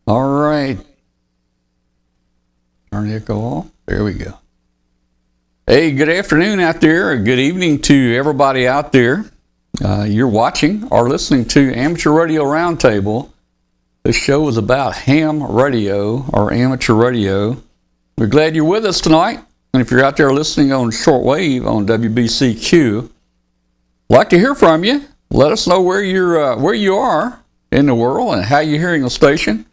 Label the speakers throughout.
Speaker 1: All right. Turn the echo off. There we go. Hey, good afternoon out there. Or good evening to everybody out there. You're watching or listening to Amateur Radio Roundtable. This show is about ham radio or amateur radio. We're glad you're with us tonight. And if you're out there listening on shortwave on WBCQ, I'd like to hear from you. Let us know where you are in the world and how you're hearing the station.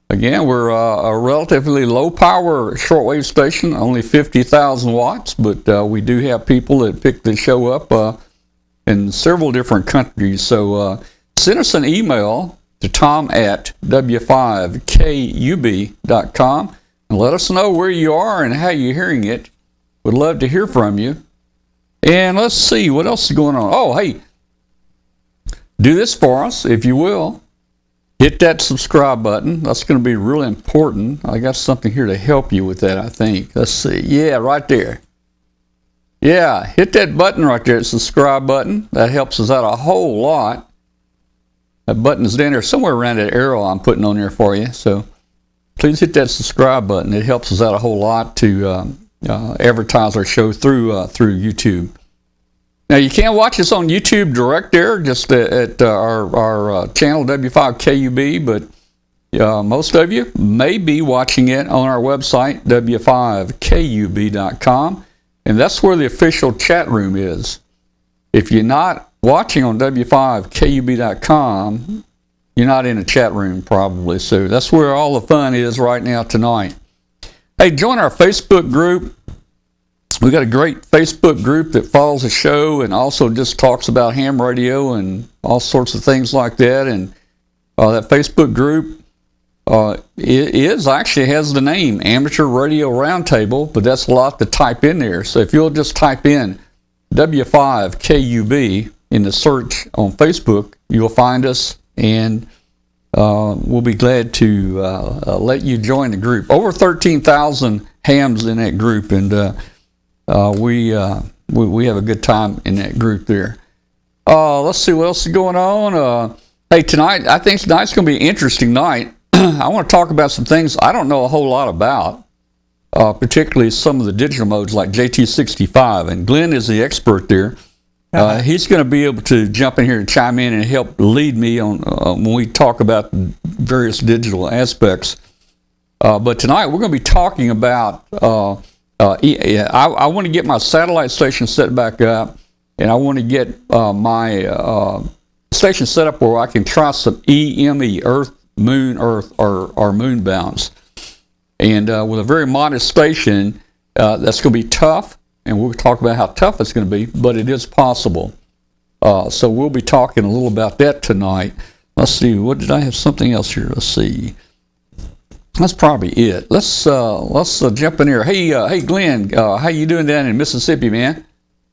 Speaker 1: Again, we're a relatively low-power shortwave station, only 50,000 watts, but we do have people that pick the show up in several different countries. So send us an email to tom@w5kub.com and let us know where you are and how you're hearing it. We'd love to hear from you. And let's see, what else is going on? Oh, hey, do this for us, if you will. Hit that subscribe button. That's going to be really important. I got something here to help you with that, I think. Let's see. Yeah, right there. Yeah, hit that button right there, subscribe button. That helps us out a whole lot. That button is down there somewhere around that arrow I'm putting on there for you. So please hit that subscribe button. It helps us out a whole lot to advertise our show through YouTube. Now, you can watch us on YouTube direct there, just at our channel, W5KUB, but most of you may be watching it on our website, W5KUB.com, and that's where the official chat room is. If you're not watching on W5KUB.com, you're not in a chat room probably, so that's where all the fun is right now tonight. Hey, join our Facebook group. We got a great Facebook group that follows the show and also just talks about ham radio and all sorts of things like that. And that Facebook group actually has the name Amateur Radio Roundtable, but that's a lot to type in there. So if you'll just type in W5KUB in the search on Facebook, you'll find us, and we'll be glad to let you join the group. Over 13,000 hams in that group, and we have a good time in that group there. Let's see what else is going on. Hey, I think tonight's going to be an interesting night. I want to talk about some things I don't know a whole lot about, particularly some of the digital modes like JT65. And Glenn is the expert there. He's going to be able to jump in here and chime in and help lead me on when we talk about various digital aspects. But tonight we're going to be talking about I want to get my satellite station set back up, and I want to get my station set up where I can try some EME, Earth, or moon bounds. And with a very modest station, that's going to be tough, and we'll talk about how tough it's going to be, but it is possible. So we'll be talking a little about that tonight. Let's see, what did I have something else here? Let's see. That's probably it. Let's jump in here. Hey, Glenn, how you doing down in Mississippi, man?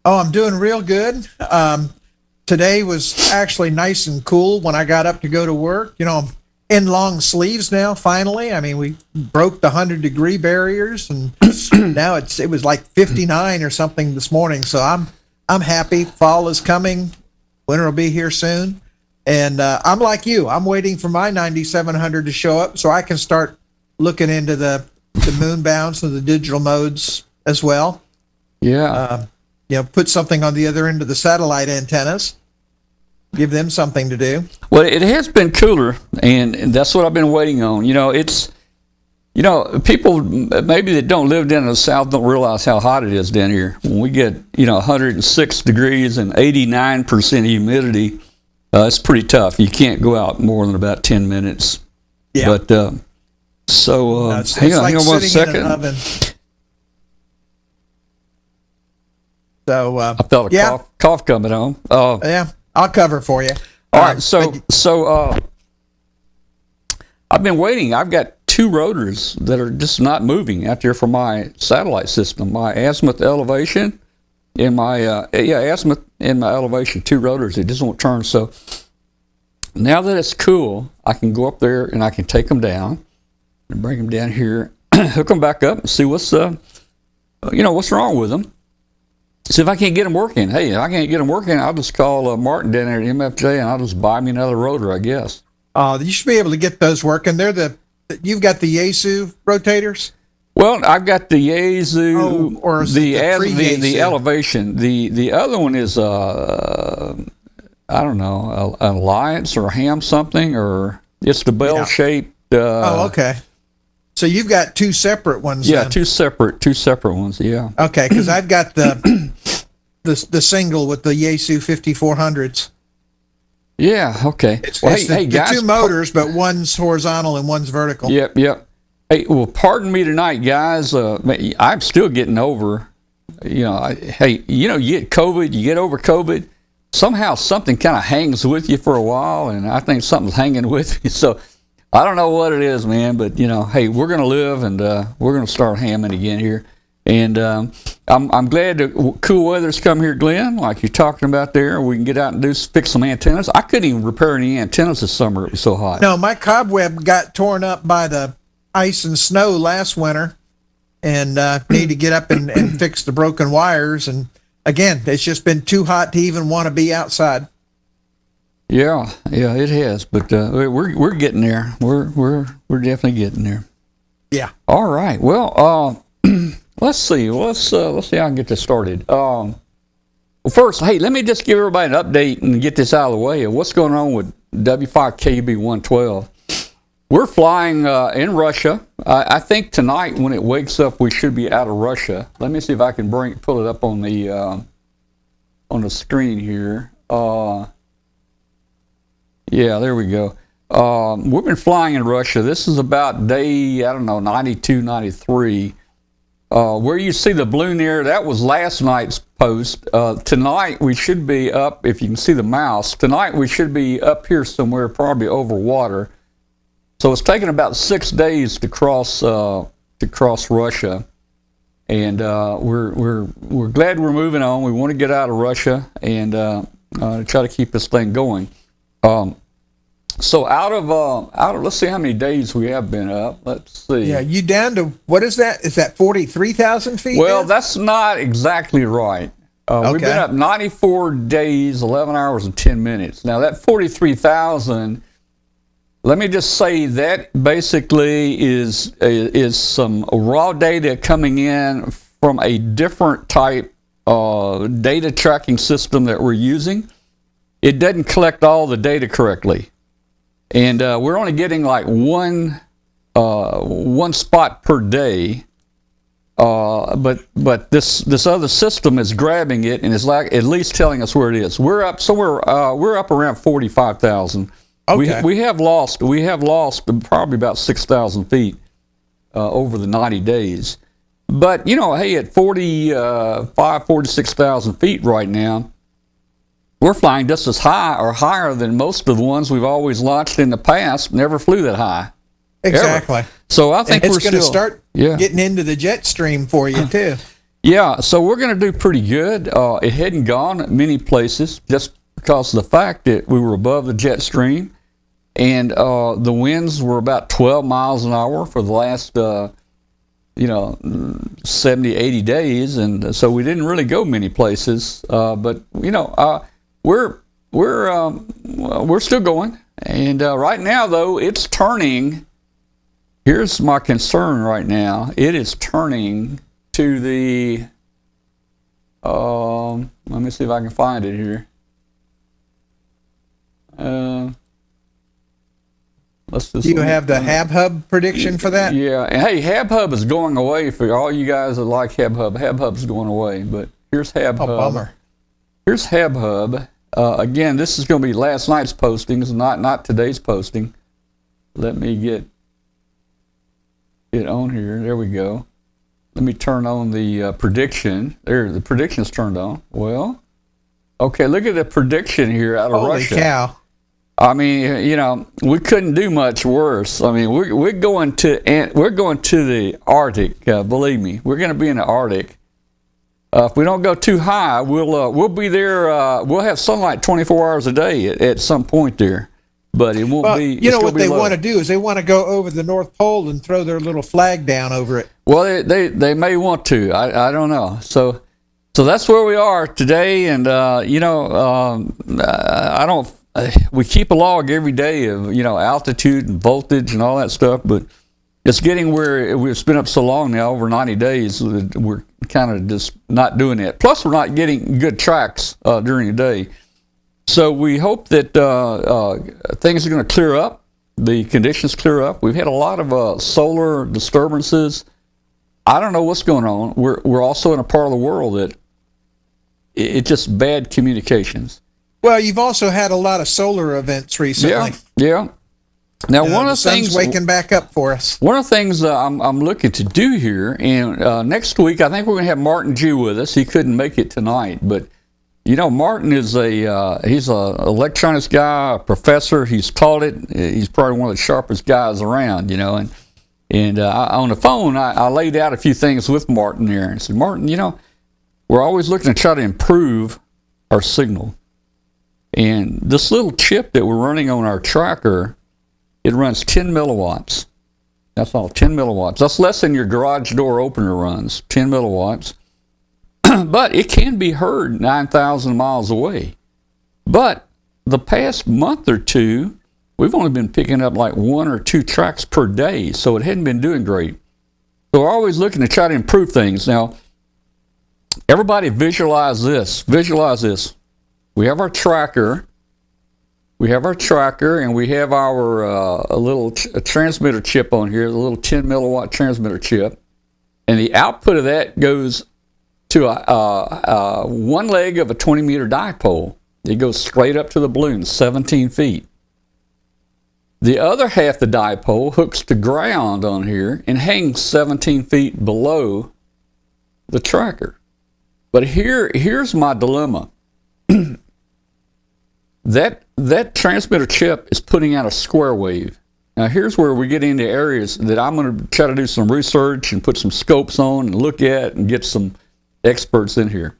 Speaker 2: Oh, I'm doing real good. Today was actually nice and cool when I got up to go to work. You know, I'm in long sleeves now. Finally, I mean, we broke the 100-degree barriers, and now it was like 59 or something this morning. So I'm happy. Fall is coming. Winter will be here soon, and I'm like you. I'm waiting for my 9700 to show up so I can start looking into the moon bounds and the digital modes as well.
Speaker 1: Yeah.
Speaker 2: Put something on the other end of the satellite antennas. Give them something to do.
Speaker 1: Well, it has been cooler, and that's what I've been waiting on. People maybe that don't live down in the South don't realize how hot it is down here. When we get, 106 degrees and 89% humidity, it's pretty tough. You can't go out more than about 10 minutes.
Speaker 2: Yeah.
Speaker 1: But, hang on one second.
Speaker 2: In an oven. So
Speaker 1: I felt a cough coming on.
Speaker 2: Yeah, I'll cover for you.
Speaker 1: All right, so I've been waiting. I've got two rotors that are just not moving out there for my satellite system. My azimuth elevation and my azimuth and my elevation, two rotors. It just won't turn. So now that it's cool, I can go up there and I can take them down and bring them down here, hook them back up, and see what's wrong with them. See if I can't get them working. Hey, if I can't get them working, I'll just call Martin down there at MFJ, and I'll just buy me another rotor, I guess.
Speaker 2: You should be able to get those working. You've got the Yaesu rotators.
Speaker 1: Well, I've got the Yaesu,
Speaker 2: or is it the
Speaker 1: the
Speaker 2: Yaesu?
Speaker 1: elevation. The other one is I don't know, Alliance or Ham something, or it's the bell shaped.
Speaker 2: Okay. So you've got two separate ones.
Speaker 1: Yeah,
Speaker 2: then.
Speaker 1: two separate ones. Yeah.
Speaker 2: Okay, because I've got the single with the Yaesu 5400s.
Speaker 1: Yeah. Okay.
Speaker 2: It's
Speaker 1: Hey,
Speaker 2: the
Speaker 1: guys,
Speaker 2: two motors, but one's horizontal and one's vertical.
Speaker 1: Yep. Hey, well, pardon me tonight, guys. I'm still getting over. You get COVID, you get over COVID. Somehow something kind of hangs with you for a while, and I think something's hanging with you. So I don't know what it is, man, but hey, we're gonna live, and we're gonna start hamming again here. And I'm glad that cool weather's come here, Glenn, like you're talking about there. We can get out and fix some antennas. I couldn't even repair any antennas this summer. It was so hot.
Speaker 2: No, my cobweb got torn up by the ice and snow last winter, and need to get up and fix the broken wires. And again, it's just been too hot to even want to be outside.
Speaker 1: Yeah, it has, but we're getting there. We're definitely getting there.
Speaker 2: Yeah.
Speaker 1: All right. Well, let's see. Let's see how I can get this started. Well, first, hey, let me just give everybody an update and get this out of the way of what's going on with W5KB 112. We're flying in Russia. I think tonight when it wakes up, we should be out of Russia. Let me see if I can pull it up on the screen here. Yeah, there we go. We've been flying in Russia. This is about day, 92, 93. Where you see the balloon there, that was last night's post. Tonight we should be up, if you can see the mouse, tonight we should be up here somewhere, probably over water. So it's taken about 6 days to cross Russia. And we're glad we're moving on. We want to get out of Russia and try to keep this thing going. So out of let's see how many days we have been up. Let's see.
Speaker 2: Yeah, you down to what is that? Is that 43,000 feet?
Speaker 1: Well,
Speaker 2: now?
Speaker 1: that's not exactly right. We've been up 94 days, 11 hours, and 10 minutes. Now that 43,000. Let me just say that basically is some raw data coming in from a different type data tracking system that we're using. It doesn't collect all the data correctly, and we're only getting like one spot per day. But this other system is grabbing it and is like at least telling us where it is. We're up somewhere. We're up around 45,000.
Speaker 2: Okay.
Speaker 1: We have lost probably about 6,000 feet over the 90 days. But, hey, at 46,000 feet right now, we're flying just as high or higher than most of the ones we've always launched in the past. Never flew that high.
Speaker 2: Exactly.
Speaker 1: Ever. So I think
Speaker 2: it's
Speaker 1: we're
Speaker 2: going to start getting into the jet stream for you, too.
Speaker 1: Yeah, so we're going to do pretty good. It hadn't gone many places just because of the fact that we were above the jet stream. And the winds were about 12 miles an hour for the last, 70, 80 days. And so we didn't really go many places. But, we're still going. And right now, though, it's turning. Here's my concern right now. It is turning to the, let me see if I can find it here.
Speaker 2: Do you have the HabHub prediction for that?
Speaker 1: Yeah. And hey, HabHub is going away for all you guys that like HabHub. HabHub's going away, but here's HabHub.
Speaker 2: Oh, bummer.
Speaker 1: Here's HabHub. Again, this is going to be last night's postings, not today's posting. Let me get it on here. There we go. Let me turn on the prediction. There, the prediction's turned on. Well, okay, look at the prediction here out of Russia.
Speaker 2: Holy cow.
Speaker 1: I mean, we couldn't do much worse. I mean, we're going to the Arctic. Believe me, we're going to be in the Arctic. If we don't go too high, we'll be there. We'll have sunlight 24 hours a day at some point there, but it won't be.
Speaker 2: You know what they want to do is they want to go over the North Pole and throw their little flag down over it.
Speaker 1: Well, they may want to. I don't know. So that's where we are today, and I we keep a log every day of, altitude and voltage and all that stuff, but it's getting where we've been up so long now, over 90 days, that we're kind of just not doing that. Plus, we're not getting good tracks during the day. So we hope that things are going to clear up, the conditions clear up. We've had a lot of solar disturbances. I don't know what's going on. We're also in a part of the world that it's just bad communications.
Speaker 2: Well, you've also had a lot of solar events recently.
Speaker 1: Yeah. Now, one of the
Speaker 2: sun's
Speaker 1: things
Speaker 2: waking back up for us.
Speaker 1: One of the things I'm looking to do here, and next week I think we're going to have Martin Jew with us. He couldn't make it tonight, but Martin is he's a electronics guy, a professor. He's taught it. He's probably one of the sharpest guys around, And on the phone, I laid out a few things with Martin there, and said, Martin, we're always looking to try to improve our signal. And this little chip that we're running on our tracker, it runs 10 milliwatts. That's all, 10 milliwatts. That's less than your garage door opener runs, 10 milliwatts. But it can be heard 9,000 miles away. But the past month or two, we've only been picking up like 1 or 2 tracks per day, so it hadn't been doing great. So we're always looking to try to improve things. Now, everybody visualize this. Visualize this. We have our tracker. And we have our a little transmitter chip on here, the little 10 milliwatt transmitter chip. And the output of that goes to one leg of a 20-meter dipole. It goes straight up to the balloon, 17 feet. The other half of the dipole hooks to ground on here and hangs 17 feet below the tracker. But here's my dilemma. That transmitter chip is putting out a square wave. Now here's where we get into areas that I'm going to try to do some research and put some scopes on and look at and get some experts in here.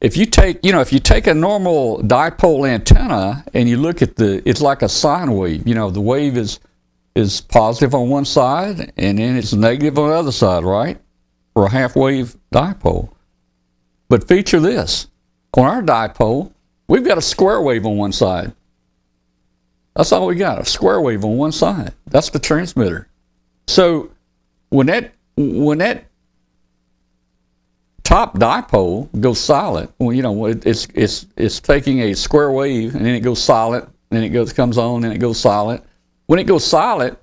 Speaker 1: If you take a normal dipole antenna and you look at it's like a sine wave. The wave is positive on one side and then it's negative on the other side, right? For a half wave dipole. But feature this. On our dipole, we've got a square wave on one side. That's all we got, a square wave on one side. That's the transmitter. So when that top dipole goes silent, it's taking a square wave and then it goes silent, and then it comes on and it goes silent. When it goes silent,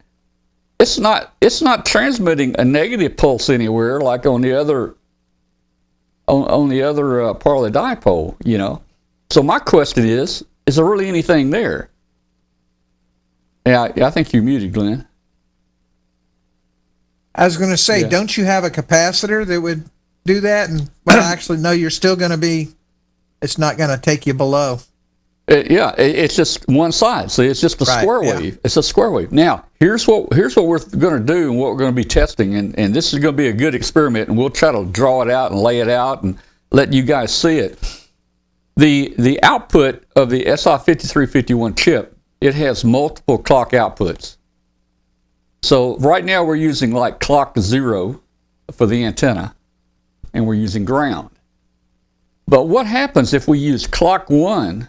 Speaker 1: it's not transmitting a negative pulse anywhere like on the other part of the dipole, So my question is there really anything there? Yeah, I think you're muted, Glenn.
Speaker 2: I was going to say, Don't you have a capacitor that would do that? And actually, no, you're still going to be. It's not going to take you below.
Speaker 1: It's just one side. See, it's just a square wave. It's a square wave. Now, here's what we're going to do and what we're going to be testing, and this is going to be a good experiment, and we'll try to draw it out and lay it out and let you guys see it. The output of the SI5351 chip, it has multiple clock outputs. So right now we're using like clock 0 for the antenna, and we're using ground. But what happens if we use clock 0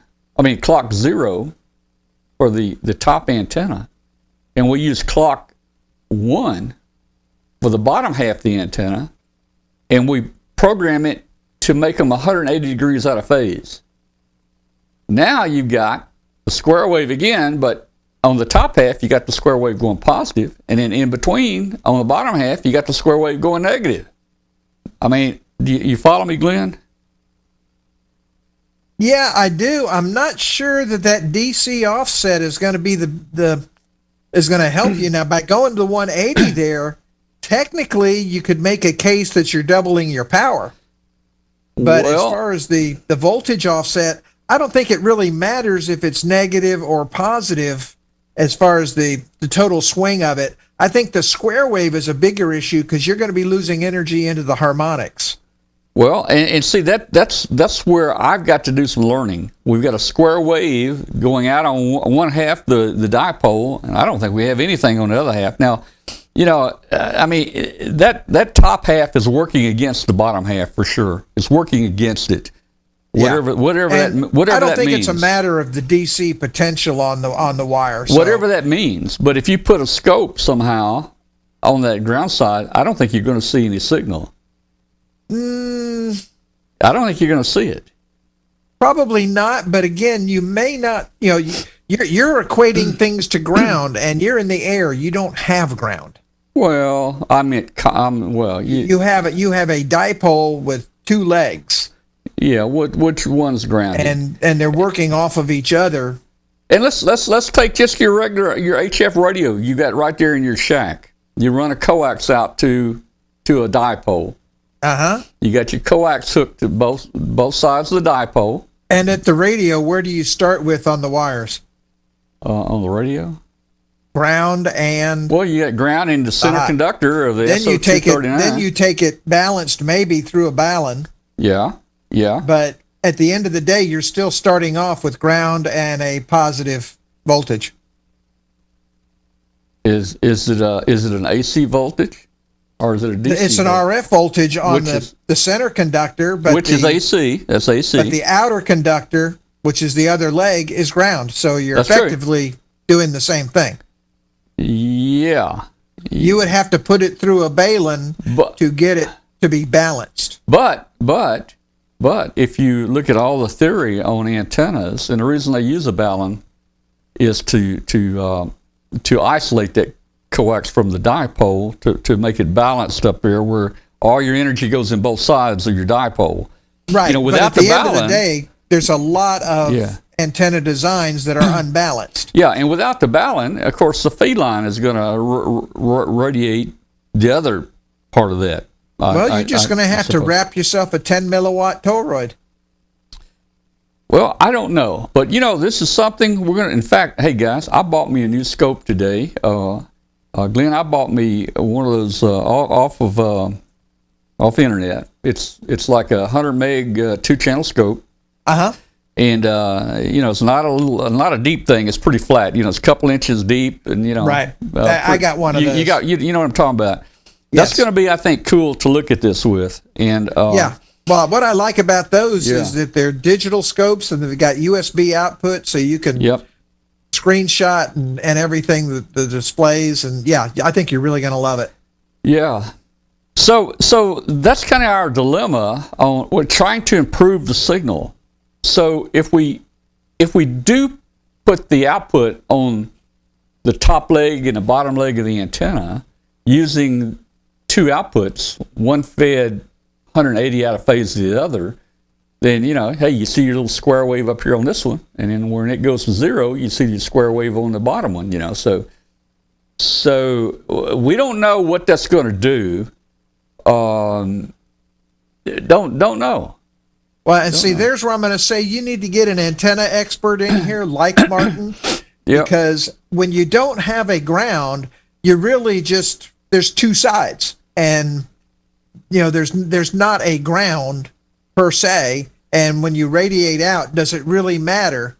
Speaker 1: for the top antenna, and we use clock 1 for the bottom half of the antenna, and we program it to make them 180 degrees out of phase? Now you've got the square wave again, but on the top half you got the square wave going positive, and then in between on the bottom half you got the square wave going negative. I mean, do you follow me, Glenn?
Speaker 2: Yeah, I do. I'm not sure that DC offset is going to be is going to help you. Now, by going to 180 there, technically you could make a case that you're doubling your power. But as far as the voltage offset, I don't think it really matters if it's negative or positive as far as the total swing of it. I think the square wave is a bigger issue because you're going to be losing energy into the harmonics.
Speaker 1: Well, and see, that's where I've got to do some learning. We've got a square wave going out on one half the dipole, and I don't think we have anything on the other half. Now, that top half is working against the bottom half for sure. It's working against it. Whatever
Speaker 2: And
Speaker 1: that whatever
Speaker 2: I don't
Speaker 1: that
Speaker 2: think
Speaker 1: means.
Speaker 2: it's a matter of the DC potential on the wire. So.
Speaker 1: Whatever that means. But if you put a scope somehow on that ground side, I don't think you're going to see any signal. I don't think you're going to see it.
Speaker 2: Probably not, but again, you may not. You're equating things to ground, and you're in the air. You don't have ground.
Speaker 1: Well, I meant
Speaker 2: You have a dipole with two legs,
Speaker 1: yeah. Which one's grounded?
Speaker 2: and they're working off of each other.
Speaker 1: And let's take just your HF radio you got right there in your shack. You run a coax out to a dipole. You got your coax hooked to both sides of the dipole.
Speaker 2: And at the radio, where do you start with on the wires?
Speaker 1: On the radio?
Speaker 2: Ground and...
Speaker 1: Well, you got ground in the center conductor of the SO239.
Speaker 2: Then you take it balanced maybe through a balun.
Speaker 1: Yeah.
Speaker 2: But at the end of the day, you're still starting off with ground and a positive voltage.
Speaker 1: Is it an AC voltage? Or is it a DC?
Speaker 2: It's an RF voltage on the center conductor, but
Speaker 1: is AC. That's AC.
Speaker 2: But the outer conductor, which is the other leg, is ground. So you're effectively doing the same thing.
Speaker 1: Yeah.
Speaker 2: You would have to put it through a balun to get it to be balanced.
Speaker 1: But if you look at all the theory on antennas, and the reason they use a balun is to isolate that coax from the dipole to make it balanced up there where all your energy goes in both sides of your dipole.
Speaker 2: Right.
Speaker 1: Without
Speaker 2: but at the end of the day, there's a lot of antenna designs that are unbalanced.
Speaker 1: Yeah, and without the balun, of course, the feed line is going to radiate the other part of that.
Speaker 2: Well, you're just going to have to wrap yourself a 10 milliwatt toroid.
Speaker 1: Well, I don't know, but this is something we're going to. In fact, hey guys, I bought me a new scope today. Glenn, I bought me one of those off the internet. It's like a 100 meg 2-channel scope. And it's not a deep thing. It's pretty flat. It's a couple inches deep, and
Speaker 2: Right. I got one of those.
Speaker 1: You know what I'm talking about. That's going to be, I think, cool to look at this with. And
Speaker 2: yeah. Well, what I like about those is that they're digital scopes and they've got USB output, so you can screenshot and everything, the displays, and I think you're really going to love it.
Speaker 1: Yeah. So that's kind of our dilemma on we're trying to improve the signal. So if we do put the output on the top leg and the bottom leg of the antenna using two outputs, one fed 180 out of phase to the other, then hey, you see your little square wave up here on this one, and then when it goes to 0, you see your square wave on the bottom one. So we don't know what that's going to do. Don't know.
Speaker 2: Well, and see, there's where I'm going to say you need to get an antenna expert in here, like Martin, because when you don't have a ground, you really there's two sides, and there's not a ground per se. And when you radiate out, does it really matter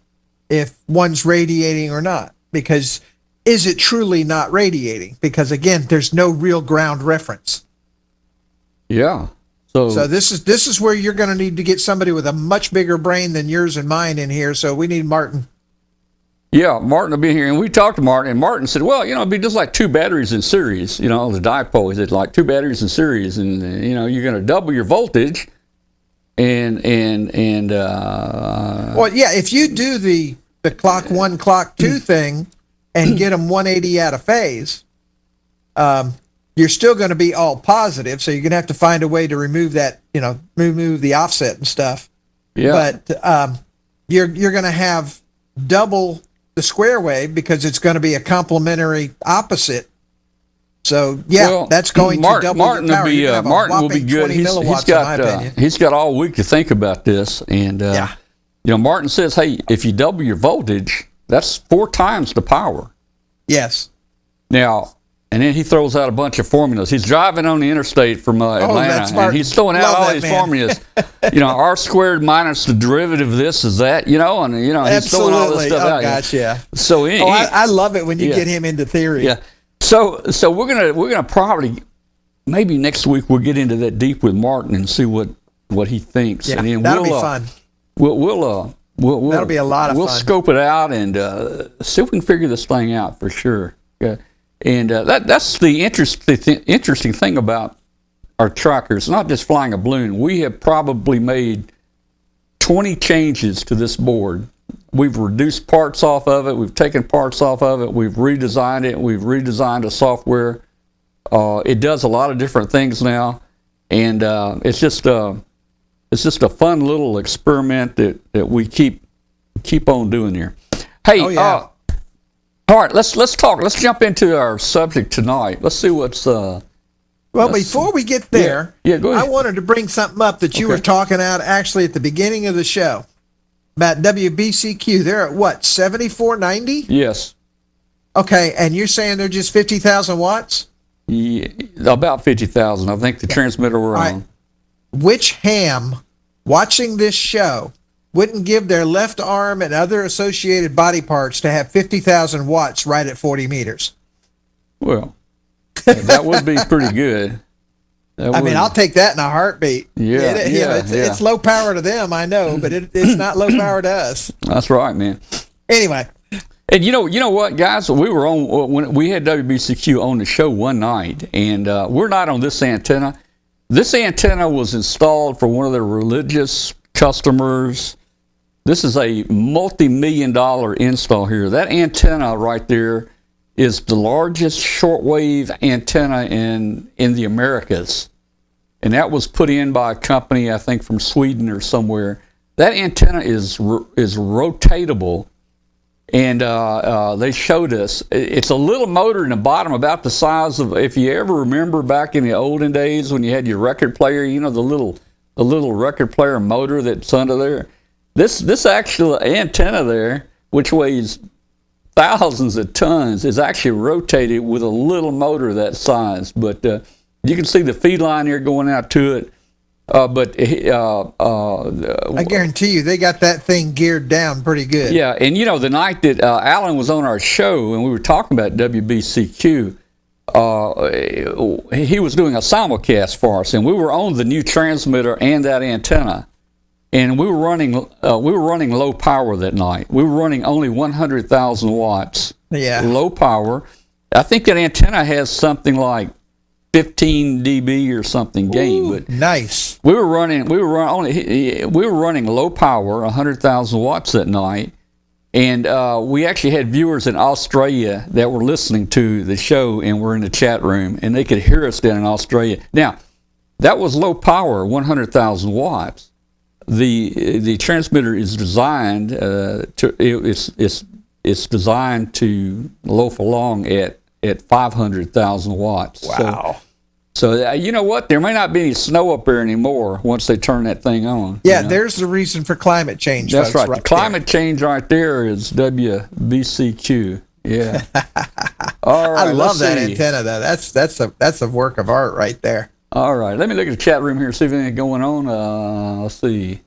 Speaker 2: if one's radiating or not? Because is it truly not radiating? Because again, there's no real ground reference.
Speaker 1: Yeah.
Speaker 2: So this is where you're going to need to get somebody with a much bigger brain than yours and mine in here. So we need Martin.
Speaker 1: Yeah, Martin will be here, and we talked to Martin, and Martin said, well, it'd be just like two batteries in series, the dipole. He said, like two batteries in series, and you're going to double your voltage, well,
Speaker 2: yeah, if you do the clock 1, clock 2 thing and get them 180 out of phase, you're still going to be all positive, so you're going to have to find a way to remove that, remove the offset and stuff.
Speaker 1: Yeah.
Speaker 2: But you're going to have double the square wave because it's going to be a complementary opposite. So that's going to double
Speaker 1: Martin
Speaker 2: your power.
Speaker 1: Martin will be good. He's got all week to think about this, and Martin says, hey, if you double your voltage, that's 4 times the power.
Speaker 2: Yes.
Speaker 1: Now, and then he throws out a bunch of formulas. He's driving on the interstate from Atlanta, and he's throwing out all these formulas. R squared minus the derivative of this is that, and he's throwing all this stuff out.
Speaker 2: Oh, gosh, yeah.
Speaker 1: So
Speaker 2: I love it when you get him into theory.
Speaker 1: Yeah. So we're gonna probably maybe next week we'll get into that deep with Martin and see what he thinks.
Speaker 2: Yeah,
Speaker 1: and then
Speaker 2: that'll be fun.
Speaker 1: we'll
Speaker 2: That'll be a lot of
Speaker 1: we'll
Speaker 2: fun.
Speaker 1: scope it out and see if we can figure this thing out for sure. Yeah. And that's the interesting thing about our trackers. Not just flying a balloon. We have probably made 20 changes to this board. We've reduced parts off of it. We've taken parts off of it. We've redesigned it. We've redesigned the software. It does a lot of different things now, and it's just a fun little experiment that we keep on doing here. Hey,
Speaker 2: Oh, yeah.
Speaker 1: all right, let's talk. Let's jump into our subject tonight. Let's see what's.
Speaker 2: Well, before we get there,
Speaker 1: Yeah, go ahead.
Speaker 2: I wanted to bring something up that you
Speaker 1: Okay.
Speaker 2: were talking about actually at the beginning of the show about WBCQ. They're at what, 7490?
Speaker 1: Yes,
Speaker 2: Okay, and you're saying they're just 50,000 watts?
Speaker 1: yeah, about 50,000. I think the transmitter we're
Speaker 2: All right.
Speaker 1: on.
Speaker 2: Which ham watching this show wouldn't give their left arm and other associated body parts to have 50,000 watts right at 40 meters?
Speaker 1: Well, that would be pretty good. That
Speaker 2: I mean,
Speaker 1: would.
Speaker 2: I'll take that in a heartbeat.
Speaker 1: Yeah,
Speaker 2: It's low power to them, I know, but it's not low power to us.
Speaker 1: That's right, man.
Speaker 2: Anyway,
Speaker 1: And you know what, guys? We were on when we had WBCQ on the show one night, and we're not on this antenna. This antenna was installed for one of their religious customers. This is a multi-million-dollar install here. That antenna right there is the largest shortwave antenna in the Americas, and that was put in by a company, I think, from Sweden or somewhere. That antenna is rotatable. And they showed us, it's a little motor in the bottom about the size of, if you ever remember back in the olden days when you had your record player, you know, the little record player motor that's under there. This actual antenna there, which weighs thousands of tons, is actually rotated with a little motor that size. But you can see the feed line here going out to it.
Speaker 2: I guarantee you they got that thing geared down pretty good.
Speaker 1: Yeah, and you know, the night that Alan was on our show and we were talking about WBCQ, he was doing a simulcast for us, and we were on the new transmitter and that antenna, and we were running low power that night. We were running only 100,000 watts.
Speaker 2: Yeah.
Speaker 1: Low power. I think that antenna has something like 15 dB or something gain, but
Speaker 2: Nice.
Speaker 1: we were running low power, 100,000 watts that night, and we actually had viewers in Australia that were listening to the show and were in the chat room, and they could hear us down in Australia. Now, that was low power, 100,000 watts. The transmitter is designed it's designed to loaf along at 500,000 watts.
Speaker 2: Wow.
Speaker 1: So you know what? There may not be any snow up there anymore once they turn that thing on.
Speaker 2: Yeah,
Speaker 1: you know?
Speaker 2: there's the reason for climate change.
Speaker 1: That's
Speaker 2: folks,
Speaker 1: right. The climate change right there is WBCQ. Yeah. All right.
Speaker 2: I love
Speaker 1: let's
Speaker 2: that
Speaker 1: see.
Speaker 2: antenna though. That's a work of art right there.
Speaker 1: All right. Let me look at the chat room here, see if anything going on. Let's see.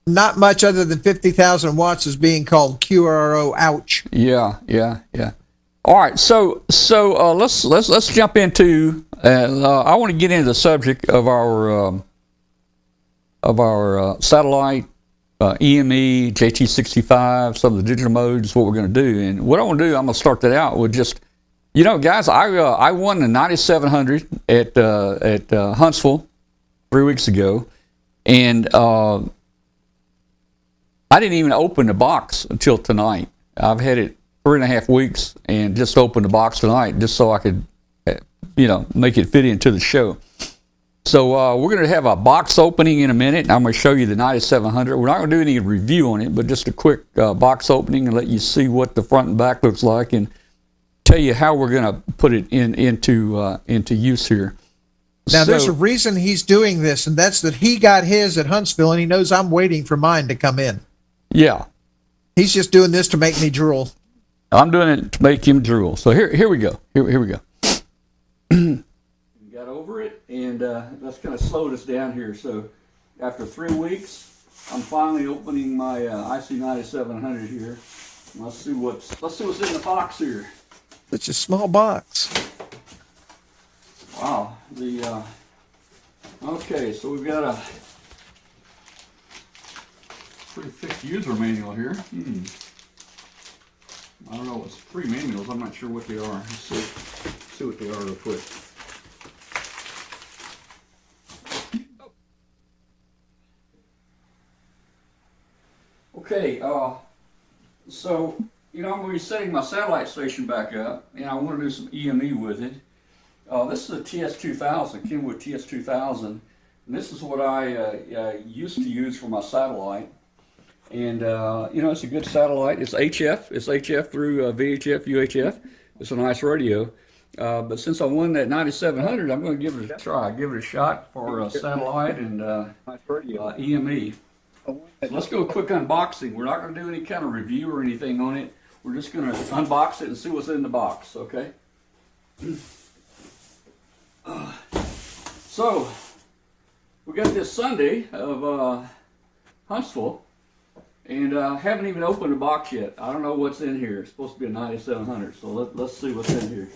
Speaker 2: Not much other than 50,000 watts is being called QRO. Ouch.
Speaker 1: Yeah. All right, so let's jump into. I want to get into the subject of our satellite, EME, JT65, some of the digital modes, what we're going to do. And what I want to do, I'm going to start that out with just, you know, guys, I won the 9700 at Huntsville 3 weeks ago, and I didn't even open the box until tonight. I've had it 3.5 weeks and just opened the box tonight just so I could, make it fit into the show. So we're going to have a box opening in a minute. I'm going to show you the 9700. We're not going to do any review on it, but just a quick box opening and let you see what the front and back looks like and tell you how we're going to put it into use here.
Speaker 2: Now, there's a reason he's doing this, and that's that he got his at Huntsville, and he knows I'm waiting for mine to come in.
Speaker 1: Yeah.
Speaker 2: He's just doing this to make me drool.
Speaker 1: I'm doing it to make him drool. So here we go. Here we go. Got over it, and that's kind of slowed us down here. So after 3 weeks, I'm finally opening my IC 9700 here. Let's see what's in the box here.
Speaker 2: Such a small box.
Speaker 1: Wow. Okay, so we've got Pretty thick user manual here. I don't know, it's three manuals. I'm not sure what they are. Let's see what they are real quick. Okay, so, I'm going to be setting my satellite station back up, and I want to do some EME with it. This is a TS2000, Kenwood TS2000, and this is what I used to use for my satellite. And, it's a good satellite. It's HF. It's HF through VHF, UHF. It's a nice radio. But since I won that 9700, I'm going to give it a try, give it a shot for satellite and EME. So let's do a quick unboxing. We're not going to do any kind of review or anything on it. We're just going to unbox it and see what's in the box, okay? So, we got this Sunday of Huntsville, and haven't even opened the box yet. I don't know what's in here. It's supposed to be a 9700, so let's see what's in here.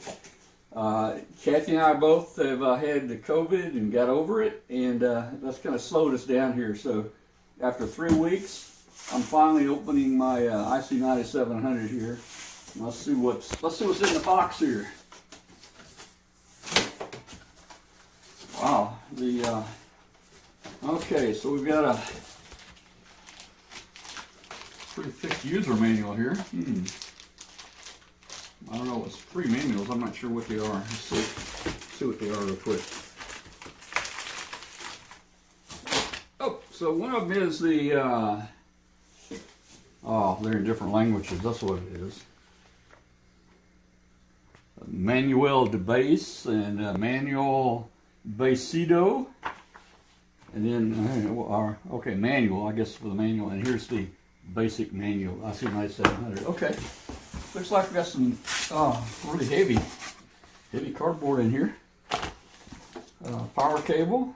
Speaker 1: Kathy and I both have had the COVID and got over it, and that's kind of slowed us down here. So after 3 weeks, I'm finally opening my IC 9700 here. Let's see what's in the box here. Wow, okay, so we've got a pretty thick user manual here. I don't know, it's three manuals. I'm not sure what they are. Let's see what they are real quick. Oh, so one of them is the, they're in different languages. That's what it is. Manuel de Base and Manual Basido. And then, okay, manual, I guess, for the manual. And here's the basic manual. IC 9700. Okay. Looks like we got some really heavy cardboard in here. Power cable.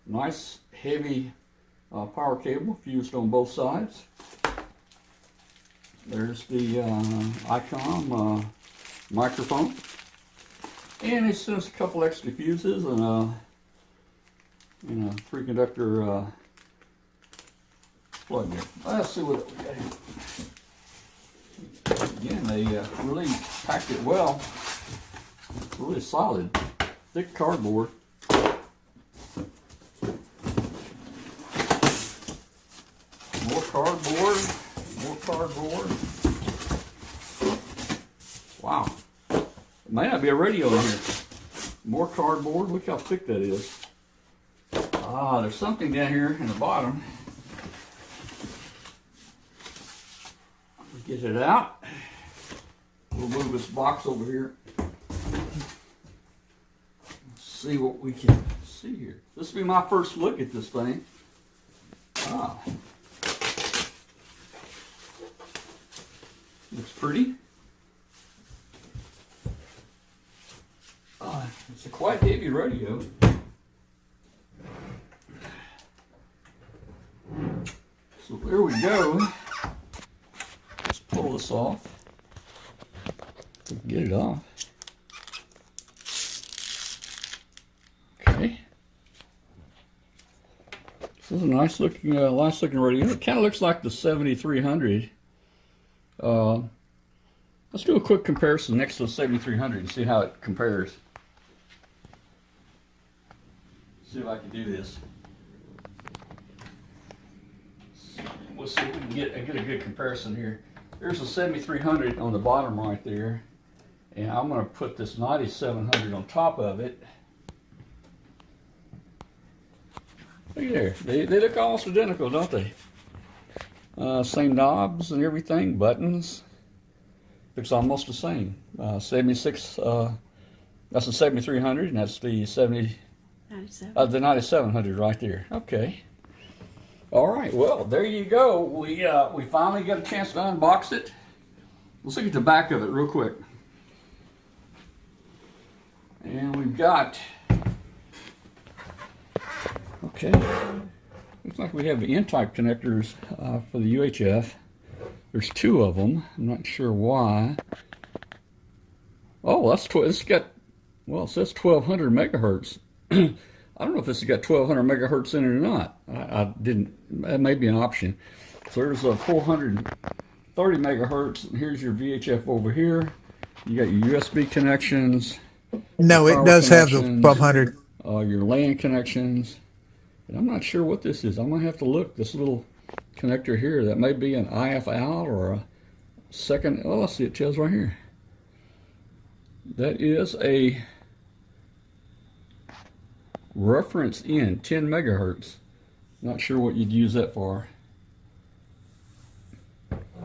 Speaker 1: Nice, heavy power cable fused on both sides. There's the ICOM microphone. And it sends a couple extra fuses and a 3-conductor plug there. Let's see what we got here. Again, they really packed it well. Really solid, thick cardboard. More cardboard. Wow. It may not be a radio in here. More cardboard. Look how thick that is. There's something down here in the bottom. Get it out. We'll move this box over here. Let's see what we can see here. This will be my first look at this thing. Looks pretty. It's a quite heavy radio. So there we go. Let's pull this off. Get it off. Okay. This is a nice looking radio. It kind of looks like the 7300. Let's do a quick comparison next to the 7300 and see how it compares. See if I can do this. We'll see if we can get a good comparison here. There's a 7300 on the bottom right there, and I'm going to put this 9700 on top of it. Look there. They look almost identical, don't they? Same knobs and everything, buttons. Looks almost the same. 76. That's the 7300, and that's the the 9700 right there. Okay. All right. Well, there you go. We finally got a chance to unbox it. Let's look at the back of it real quick. And we've got. Okay. Looks like we have the N-type connectors for the UHF. There's two of them. I'm not sure why. Oh, it's got, well, it says 1200 megahertz. I don't know if this has got 1200 megahertz in it or not. I didn't, that may be an option. So there's a 430 megahertz, and here's your VHF over here. You got your USB connections, your
Speaker 2: No, it
Speaker 1: power
Speaker 2: does have the
Speaker 1: connections,
Speaker 2: 1200.
Speaker 1: your LAN connections. And I'm not sure what this is. I'm gonna have to look. This little connector here, that may be an IF out or a second. Oh, let's see. It tells right here. That is a reference in 10 megahertz. Not sure what you'd use that for.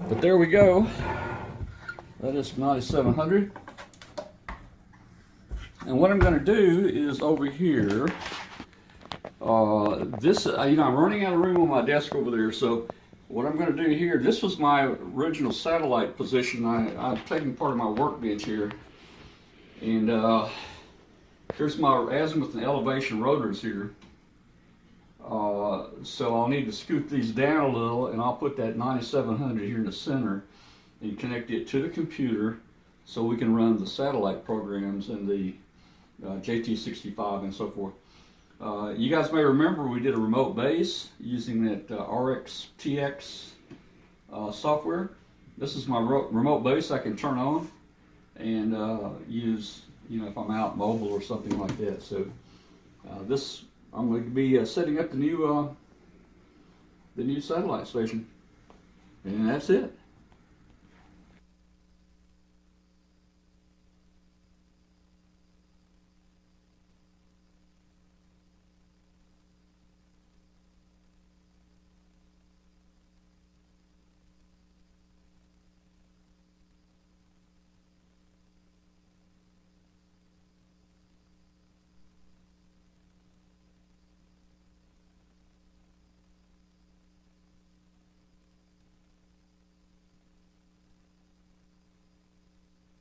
Speaker 1: But there we go. That is 9700. And what I'm going to do is over here, I'm running out of room on my desk over there, so what I'm going to do here, this was my original satellite position. I'm taking part of my workbench here. And here's my azimuth and elevation rotors here. So I'll need to scoot these down a little, and I'll put that 9700 here in the center and connect it to the computer so we can run the satellite programs and the JT65 and so forth. You guys may remember we did a remote base using that RxTX software. This is my remote base I can turn on and use, if I'm out mobile or something like that. So this, I'm going to be setting up the new satellite station, and that's it.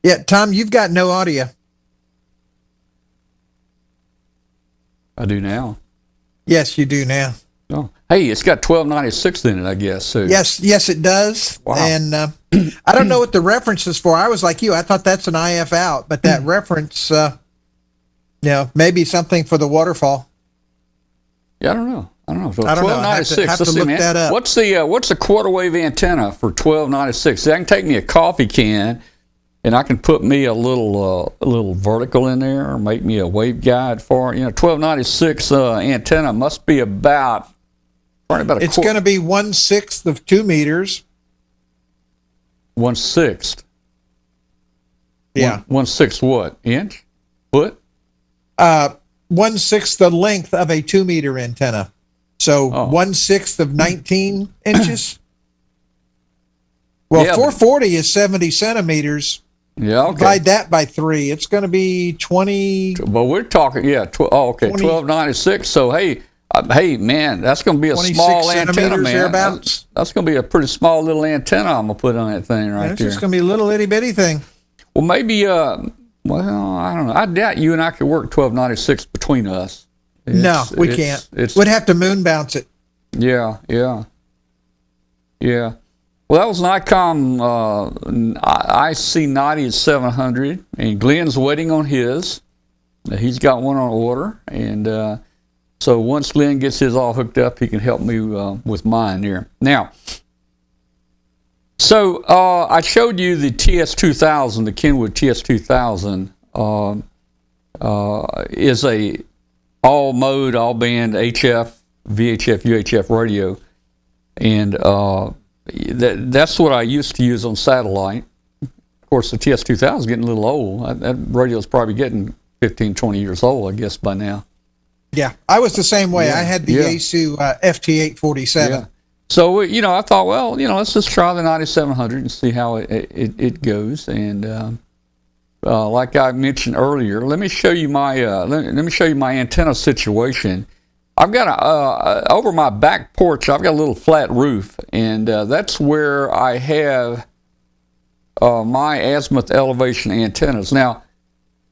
Speaker 2: Yeah, Tom, you've got no audio.
Speaker 1: I do now.
Speaker 2: Yes, you do now.
Speaker 1: Oh, hey, it's got 1296 in it, I guess. So
Speaker 2: Yes, it does.
Speaker 1: Wow.
Speaker 2: And I don't know what the reference is for. I was like you. I thought that's an IF out, but that reference, maybe something for the waterfall.
Speaker 1: Yeah, I don't know. So
Speaker 2: I don't know. I have to
Speaker 1: 1296.
Speaker 2: look
Speaker 1: Let's see, man.
Speaker 2: that up.
Speaker 1: What's the quarter wave antenna for 1296? I can take me a coffee can, and I can put me a little vertical in there, or make me a waveguide for it. 1296 antenna must be probably about a
Speaker 2: It's going to be 1/6 of 2 meters.
Speaker 1: 1/6.
Speaker 2: Yeah.
Speaker 1: 1/6 what? Inch? Foot?
Speaker 2: 1/6 the length of a 2 meter antenna. So 1/6 of 19 inches. Well,
Speaker 1: Yeah,
Speaker 2: 440 is 70 centimeters.
Speaker 1: Yeah, okay.
Speaker 2: Divide that by 3. It's going to be 20.
Speaker 1: But we're talking,
Speaker 2: 20
Speaker 1: 1296. So hey, man, that's going to be a
Speaker 2: 26
Speaker 1: small antenna,
Speaker 2: centimeters
Speaker 1: man.
Speaker 2: thereabouts.
Speaker 1: That's going to be a pretty small little antenna I'm going to put on that thing right
Speaker 2: It's
Speaker 1: there.
Speaker 2: just going to be a little itty bitty thing.
Speaker 1: Well, maybe, I don't know. I doubt you and I could work 1296 between us.
Speaker 2: No, we can't. We'd have to moon bounce it.
Speaker 1: Yeah. Well, that was an ICOM IC90-700, and Glenn's waiting on his. He's got one on order, and so once Glenn gets his all hooked up, he can help me with mine here. Now, so I showed you the TS2000, the Kenwood TS2000 is a all mode, all band HF, VHF, UHF radio, and that's what I used to use on satellite. Of course, the TS2000 is getting a little old. That radio is probably getting 15, 20 years old, I guess, by now.
Speaker 2: Yeah, I was the same way.
Speaker 1: Yeah,
Speaker 2: I had the
Speaker 1: yeah.
Speaker 2: Yaesu FT847.
Speaker 1: Yeah. So, I thought, well, let's just try the 9700 and see how it goes. And like I mentioned earlier, let me show you my antenna situation. I've got over my back porch, I've got a little flat roof, and that's where I have my azimuth elevation antennas. Now,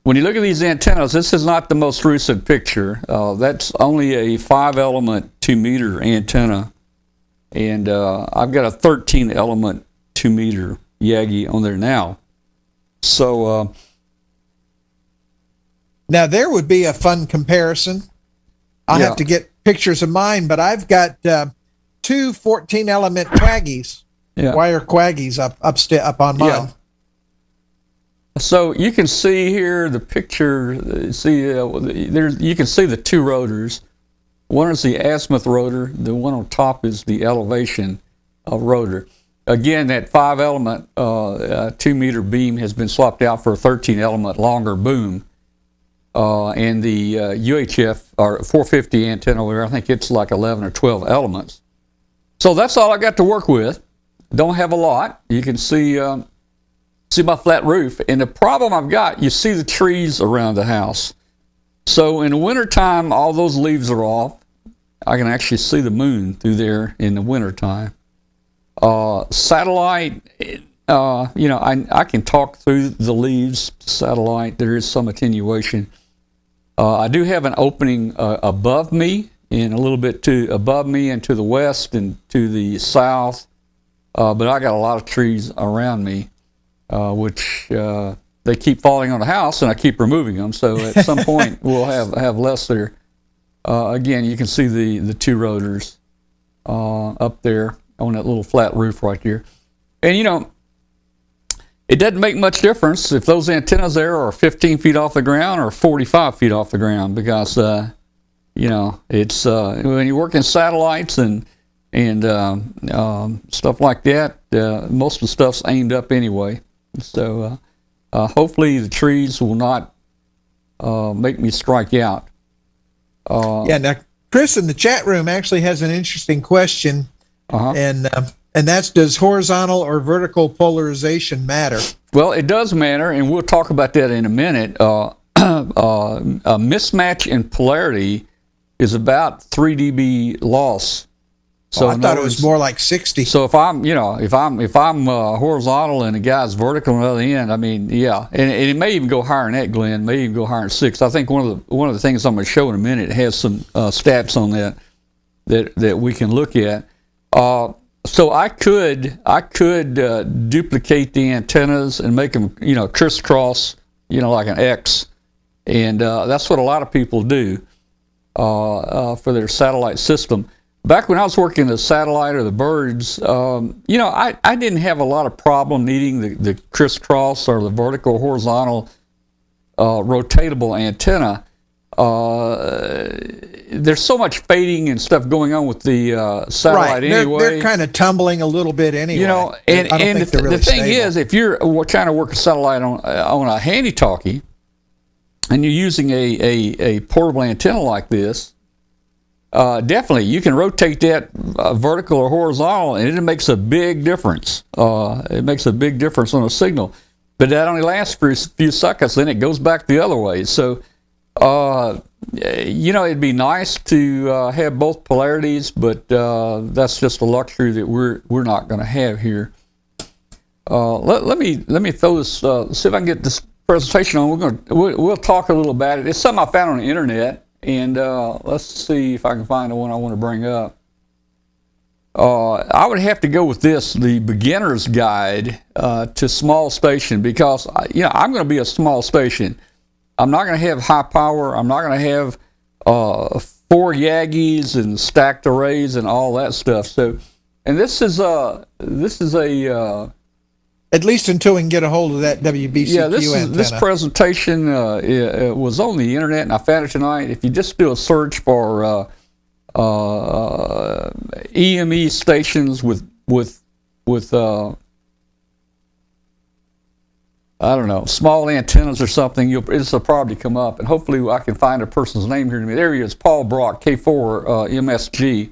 Speaker 1: when you look at these antennas, this is not the most recent picture. That's only a 5-element 2-meter antenna, and I've got a 13-element 2-meter Yagi on there now. So
Speaker 2: now there would be a fun comparison. I'll have to get pictures of mine, but I've got two 14-element quaggies,
Speaker 1: Yeah.
Speaker 2: wire quaggies up on mine.
Speaker 1: Yeah. So you can see here the picture. See, you can see the two rotors. One is the azimuth rotor. The one on top is the elevation rotor. Again, that 5-element 2-meter beam has been swapped out for a 13-element longer boom. And the UHF or 450 antenna over there, I think it's like 11 or 12 elements. So that's all I got to work with. Don't have a lot. You can see my flat roof. And the problem I've got, you see the trees around the house. So in the wintertime, all those leaves are off. I can actually see the moon through there in the wintertime. Satellite, I can talk through the leaves. Satellite, there is some attenuation. I do have an opening above me and a little bit above me and to the west and to the south. But I got a lot of trees around me, which they keep falling on the house, and I keep removing them. So at some point, we'll have less there. Again, you can see the two rotors up there on that little flat roof right there. And, it doesn't make much difference if those antennas there are 15 feet off the ground or 45 feet off the ground because, it's when you work in satellites and stuff like that, most of the stuff's aimed up anyway. So hopefully the trees will not make me strike out.
Speaker 2: Now Chris in the chat room actually has an interesting question, and that's, does horizontal or vertical polarization matter?
Speaker 1: Well, it does matter, and we'll talk about that in a minute. A mismatch in polarity is about 3 dB loss. So
Speaker 2: I thought it was more like 60.
Speaker 1: So if I'm horizontal and the guy's vertical on the other end, I mean, yeah, and it may even go higher than that, Glenn. May even go higher than 6. I think one of the things I'm going to show in a minute has some stats on that we can look at. So I could duplicate the antennas and make them crisscross, like an X, and that's what a lot of people do for their satellite system. Back when I was working the satellite or the birds, I didn't have a lot of problem needing the crisscross or the vertical, horizontal, rotatable antenna. There's so much fading and stuff going on with the satellite anyway.
Speaker 2: They're kind of tumbling a little bit anyway.
Speaker 1: And the thing is, if you're trying to work a satellite on a handy-talkie, and you're using a portable antenna like this, definitely you can rotate that vertical or horizontal, and it makes a big difference. It makes a big difference on a signal, but that only lasts for a few seconds, then it goes back the other way. So, it'd be nice to have both polarities, but that's just a luxury that we're not going to have here. Let me throw this. See if I can get this presentation on. We'll talk a little about it. It's something I found on the internet. And let's see if I can find the one I want to bring up. I would have to go with this, the beginner's guide to small station, because I'm going to be a small station. I'm not going to have high power. I'm not going to have 4 Yagis and stacked arrays and all that stuff. So, and this is a
Speaker 2: at least until we can get a hold of that WBCQ antenna.
Speaker 1: This presentation was on the internet, and I found it tonight. If you just do a search for EME stations with I don't know, small antennas or something, this will probably come up, and hopefully I can find a person's name here. There he is, Paul Brock, K4 MSG,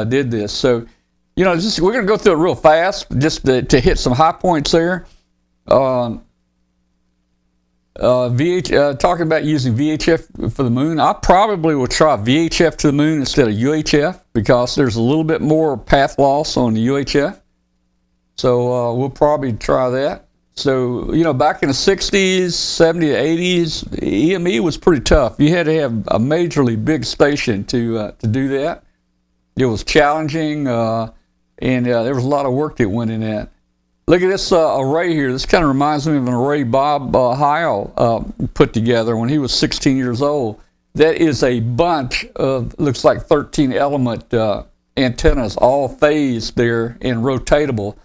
Speaker 1: did this. So, we're going to go through it real fast, just to hit some high points there. Talking about using VHF for the moon, I probably will try VHF to the moon instead of UHF, because there's a little bit more path loss on the UHF. So we'll probably try that. So, back in the 60s, 70s, 80s, EME was pretty tough. You had to have a majorly big station to do that. It was challenging, and there was a lot of work that went in that. Look at this array here. This kind of reminds me of an array Bob Heil put together when he was 16 years old. That is a bunch of, looks like 13 element antennas, all phased there and rotatable.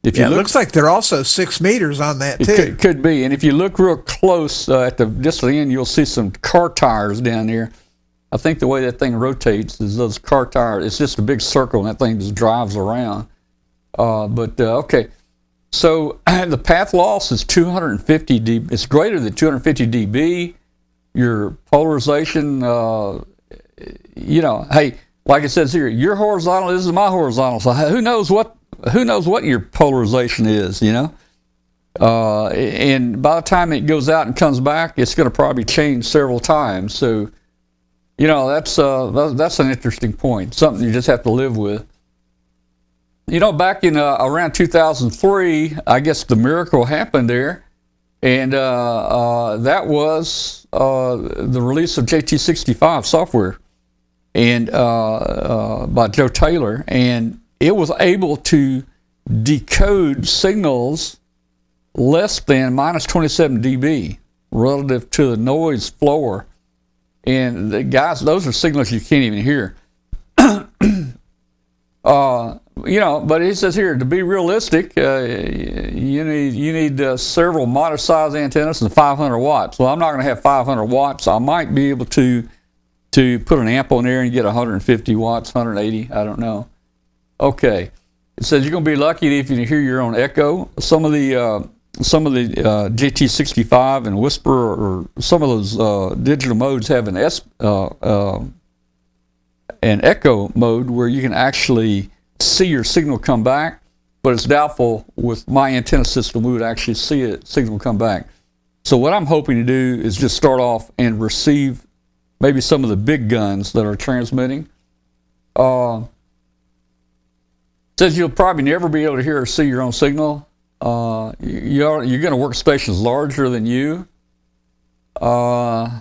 Speaker 1: If
Speaker 2: Yeah,
Speaker 1: you
Speaker 2: it
Speaker 1: look,
Speaker 2: looks like they're also 6 meters on that
Speaker 1: it
Speaker 2: too.
Speaker 1: could be. And if you look real close at the distal end, you'll see some car tires down there. I think the way that thing rotates is those car tires. It's just a big circle, and that thing just drives around. Okay. So the path loss is 250 dB. It's greater than 250 dB. Your polarization, hey, like it says here, you're horizontal. This is my horizontal. So who knows what your polarization is? And by the time it goes out and comes back, it's going to probably change several times. So, that's an interesting point. Something you just have to live with. Back in around 2003, I guess the miracle happened there, and that was the release of JT65 software, and by Joe Taylor, and it was able to decode signals less than minus 27 dB relative to the noise floor. And guys, those are signals you can't even hear. But it says here, to be realistic, you need several moderate-sized antennas and 500 watts. Well, I'm not going to have 500 watts. I might be able to put an amp on there and get 150 watts, 180. I don't know. Okay. It says you're going to be lucky if you can hear your own echo. Some of the JT65 and Whisper, or some of those digital modes have an echo mode where you can actually see your signal come back, but it's doubtful with my antenna system we would actually see a signal come back. So what I'm hoping to do is just start off and receive maybe some of the big guns that are transmitting. Says you'll probably never be able to hear or see your own signal. You're going to work stations larger than you. So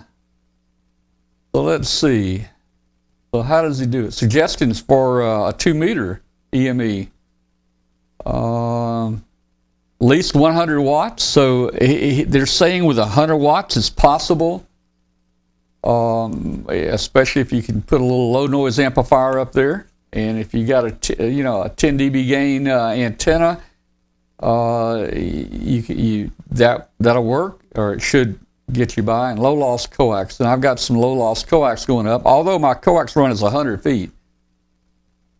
Speaker 1: let's see. So how does he do it? Suggestions for a 2-meter EME. At least 100 watts. So they're saying with 100 watts it's possible, especially if you can put a little low noise amplifier up there. And if you got a 10 dB gain antenna, that'll work, or it should get you by. And low loss coax, and I've got some low loss coax going up, although my coax run is 100 feet.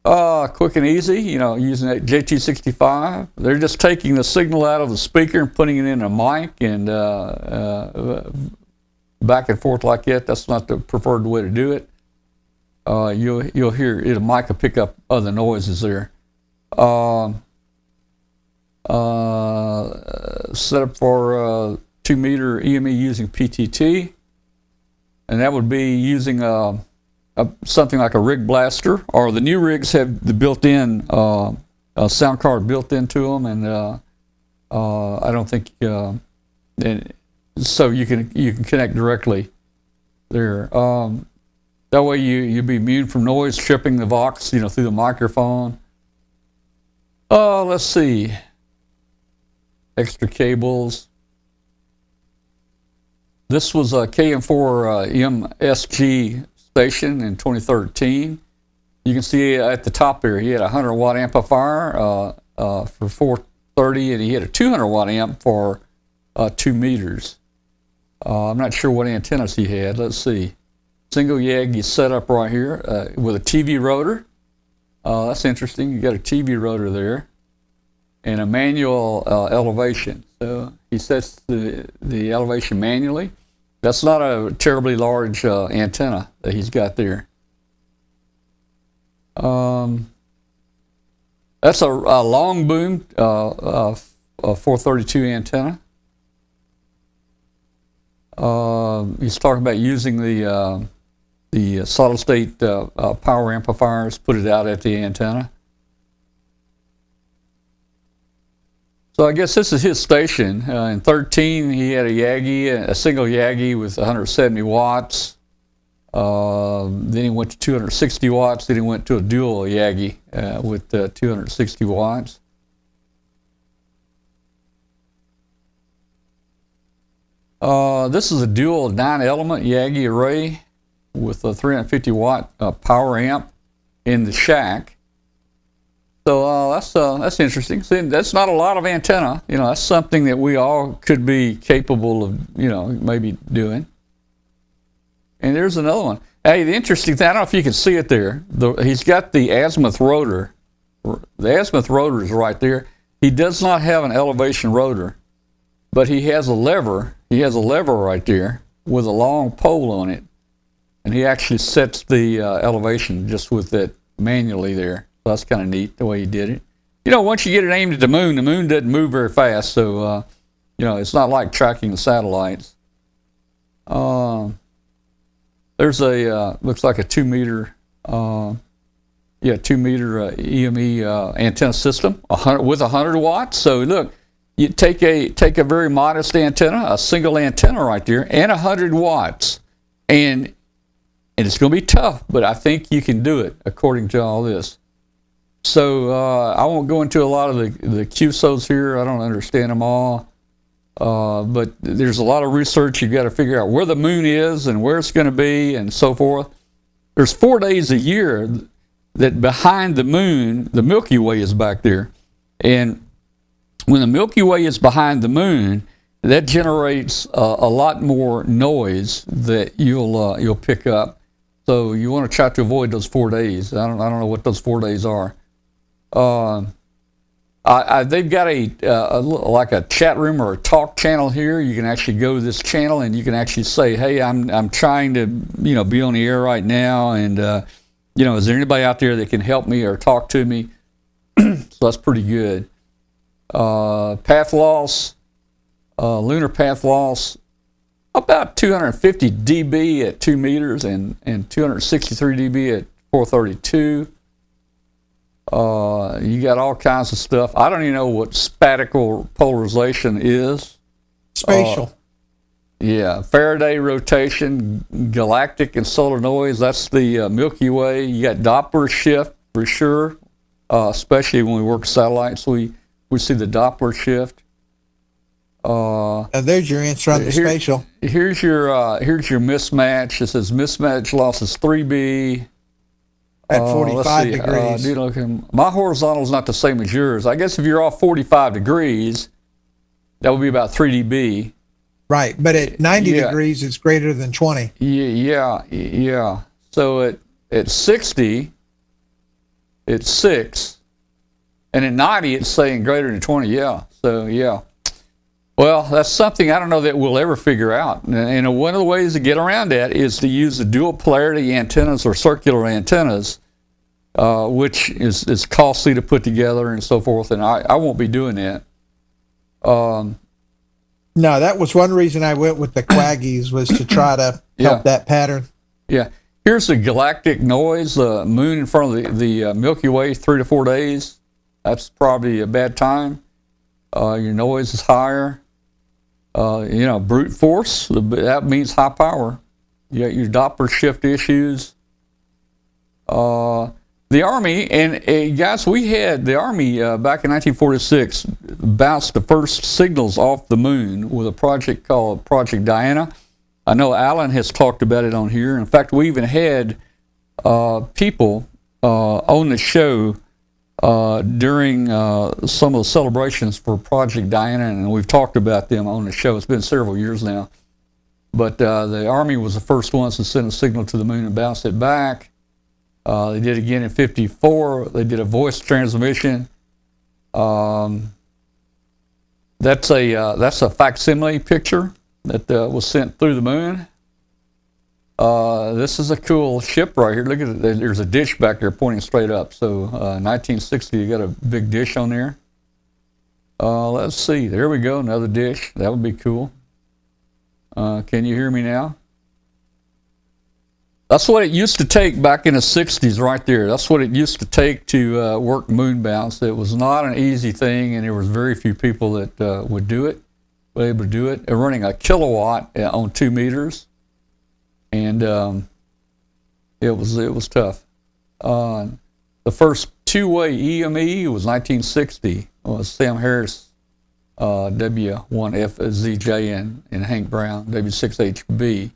Speaker 1: Quick and easy, using that JT65. They're just taking the signal out of the speaker and putting it in a mic, and back and forth like that. That's not the preferred way to do it. You'll hear it. A mic will pick up other noises there. Set up for 2-meter EME using PTT, and that would be using something like a rig blaster, or the new rigs have the built-in sound card built into them, and I don't think so you can connect directly there. That way you'll be immune from noise tripping the Vox, through the microphone. Let's see. Extra cables. This was a KM4 MSG station in 2013. You can see at the top there, he had a 100 watt amplifier for 430, and he had a 200 watt amp for 2 meters. I'm not sure what antennas he had. Let's see. Single Yagi setup right here with a TV rotor. That's interesting. You got a TV rotor there, and a manual elevation. So he sets the elevation manually. That's not a terribly large antenna that he's got there. That's a long boom 432 antenna. He's talking about using the solid state power amplifiers, put it out at the antenna. So I guess this is his station. In 13, he had a single Yagi with 170 watts. Then he went to 260 watts. Then he went to a dual Yagi with 260 watts. This is a dual 9-element Yagi array with a 350 watt power amp in the shack. So that's interesting. See, that's not a lot of antenna. That's something that we all could be capable of, maybe doing. And there's another one. Hey, the interesting thing, I don't know if you can see it there. He's got the azimuth rotor. The azimuth rotor is right there. He does not have an elevation rotor, but he has a lever. He has a lever right there with a long pole on it, and he actually sets the elevation just with that manually there. So that's kind of neat the way he did it. Once you get it aimed at the moon doesn't move very fast, so it's not like tracking the satellites. There's a looks like a 2 meter 2 meter EME antenna system with 100 watts. So look, you take a very modest antenna, a single antenna right there, and 100 watts, and it's going to be tough, but I think you can do it according to all this. So I won't go into a lot of the QSOs here. I don't understand them all. But there's a lot of research. You've got to figure out where the moon is and where it's going to be and so forth. There's 4 days a year that behind the moon, the Milky Way is back there. And when the Milky Way is behind the moon, that generates a lot more noise that you'll pick up. So you want to try to avoid those 4 days. I don't know what those 4 days are. They've got like a chat room or a talk channel here. You can actually go to this channel and you can actually say, "Hey, I'm trying to be on the air right now, and is there anybody out there that can help me or talk to me?" So that's pretty good. Path loss, lunar path loss, about 250 dB at 2 meters and 263 dB at 432. You got all kinds of stuff. I don't even know what spatial polarization is.
Speaker 2: Spatial.
Speaker 1: Yeah, Faraday rotation, galactic and solar noise. That's the Milky Way. You got Doppler shift for sure, especially when we work satellites. We see the Doppler shift.
Speaker 2: There's your answer on the spatial.
Speaker 1: Here's your mismatch. It says mismatch loss is 3B.
Speaker 2: At 45 degrees.
Speaker 1: My horizontal is not the same as yours. I guess if you're off 45 degrees, that would be about 3 dB.
Speaker 2: Right, but at 90 degrees, it's greater than 20.
Speaker 1: Yeah. So at 60, it's 6. And at 90, it's saying greater than 20. Yeah, so yeah. Well, that's something I don't know that we'll ever figure out. And one of the ways to get around that is to use the dual polarity antennas or circular antennas, which is costly to put together and so forth. And I won't be doing that.
Speaker 2: No, that was one reason I went with the Quaggies, was to try to help that pattern.
Speaker 1: Yeah. Here's the galactic noise, the moon in front of the Milky Way, 3 to 4 days. That's probably a bad time. Your noise is higher. Brute force, that means high power. You got your Doppler shift issues. The Army, and guys, we had the Army back in 1946 bounced the first signals off the moon with a project called Project Diana. I know Alan has talked about it on here. In fact, we even had people on the show during some of the celebrations for Project Diana, and we've talked about them on the show. It's been several years now. But the Army was the first ones to send a signal to the moon and bounce it back. They did it again in 54. They did a voice transmission. That's a facsimile picture that was sent through the moon. This is a cool ship right here. Look at it. There's a dish back there pointing straight up. So 1960, you got a big dish on there. Let's see. There we go. Another dish. That would be cool. Can you hear me now? That's what it used to take back in the 60s right there. That's what it used to take to work moon bounce. It was not an easy thing, and there was very few people that would do it, were able to do it. They're running a kilowatt on 2 meters. And it was tough. The first two-way EME was 1960. Was Sam Harris, W1FZJ, and Hank Brown, W6HB,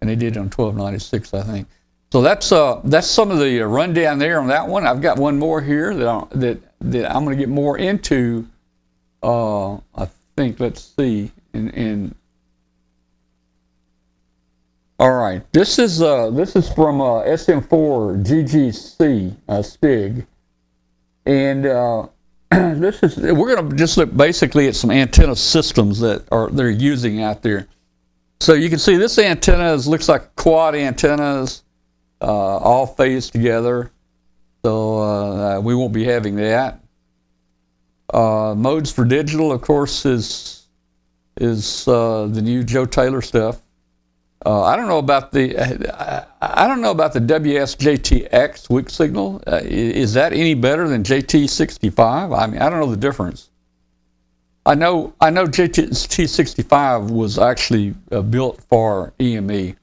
Speaker 1: and they did it on 1296, I think. So that's some of the rundown there on that one. I've got one more here that I'm going to get more into. I think, let's see, all right. This is from SM4 GGC STIG, and we're going to just look basically at some antenna systems that they're using out there. So you can see this antenna looks like quad antennas, all phased together. So we won't be having that. Modes for digital, of course, is the new Joe Taylor stuff. I don't know about the WSJTX weak signal. Is that any better than JT65? I mean, I don't know the difference. I know JT65 was actually built for EME.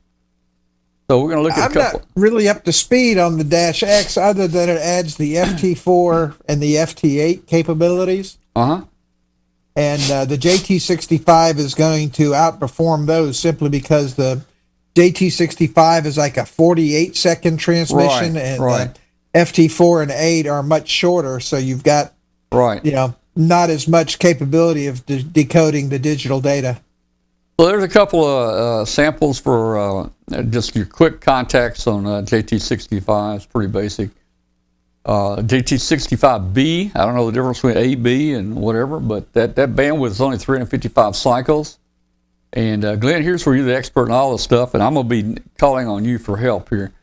Speaker 1: So we're going to look at a couple.
Speaker 2: I'm not really up to speed on the Dash X, other than it adds the FT4 and the FT8 capabilities.
Speaker 1: Uh-huh.
Speaker 2: And the JT65 is going to outperform those simply because the JT65 is like a 48-second transmission, and FT4 and 8 are much shorter. So you've got, not as much capability of decoding the digital data.
Speaker 1: Well, there's a couple of samples for just your quick contacts on JT65. It's pretty basic. JT65B, I don't know the difference between A, B, and whatever, but that bandwidth is only 355 cycles. And Glenn, here's where you're the expert in all this stuff, and I'm going to be calling on you for help here.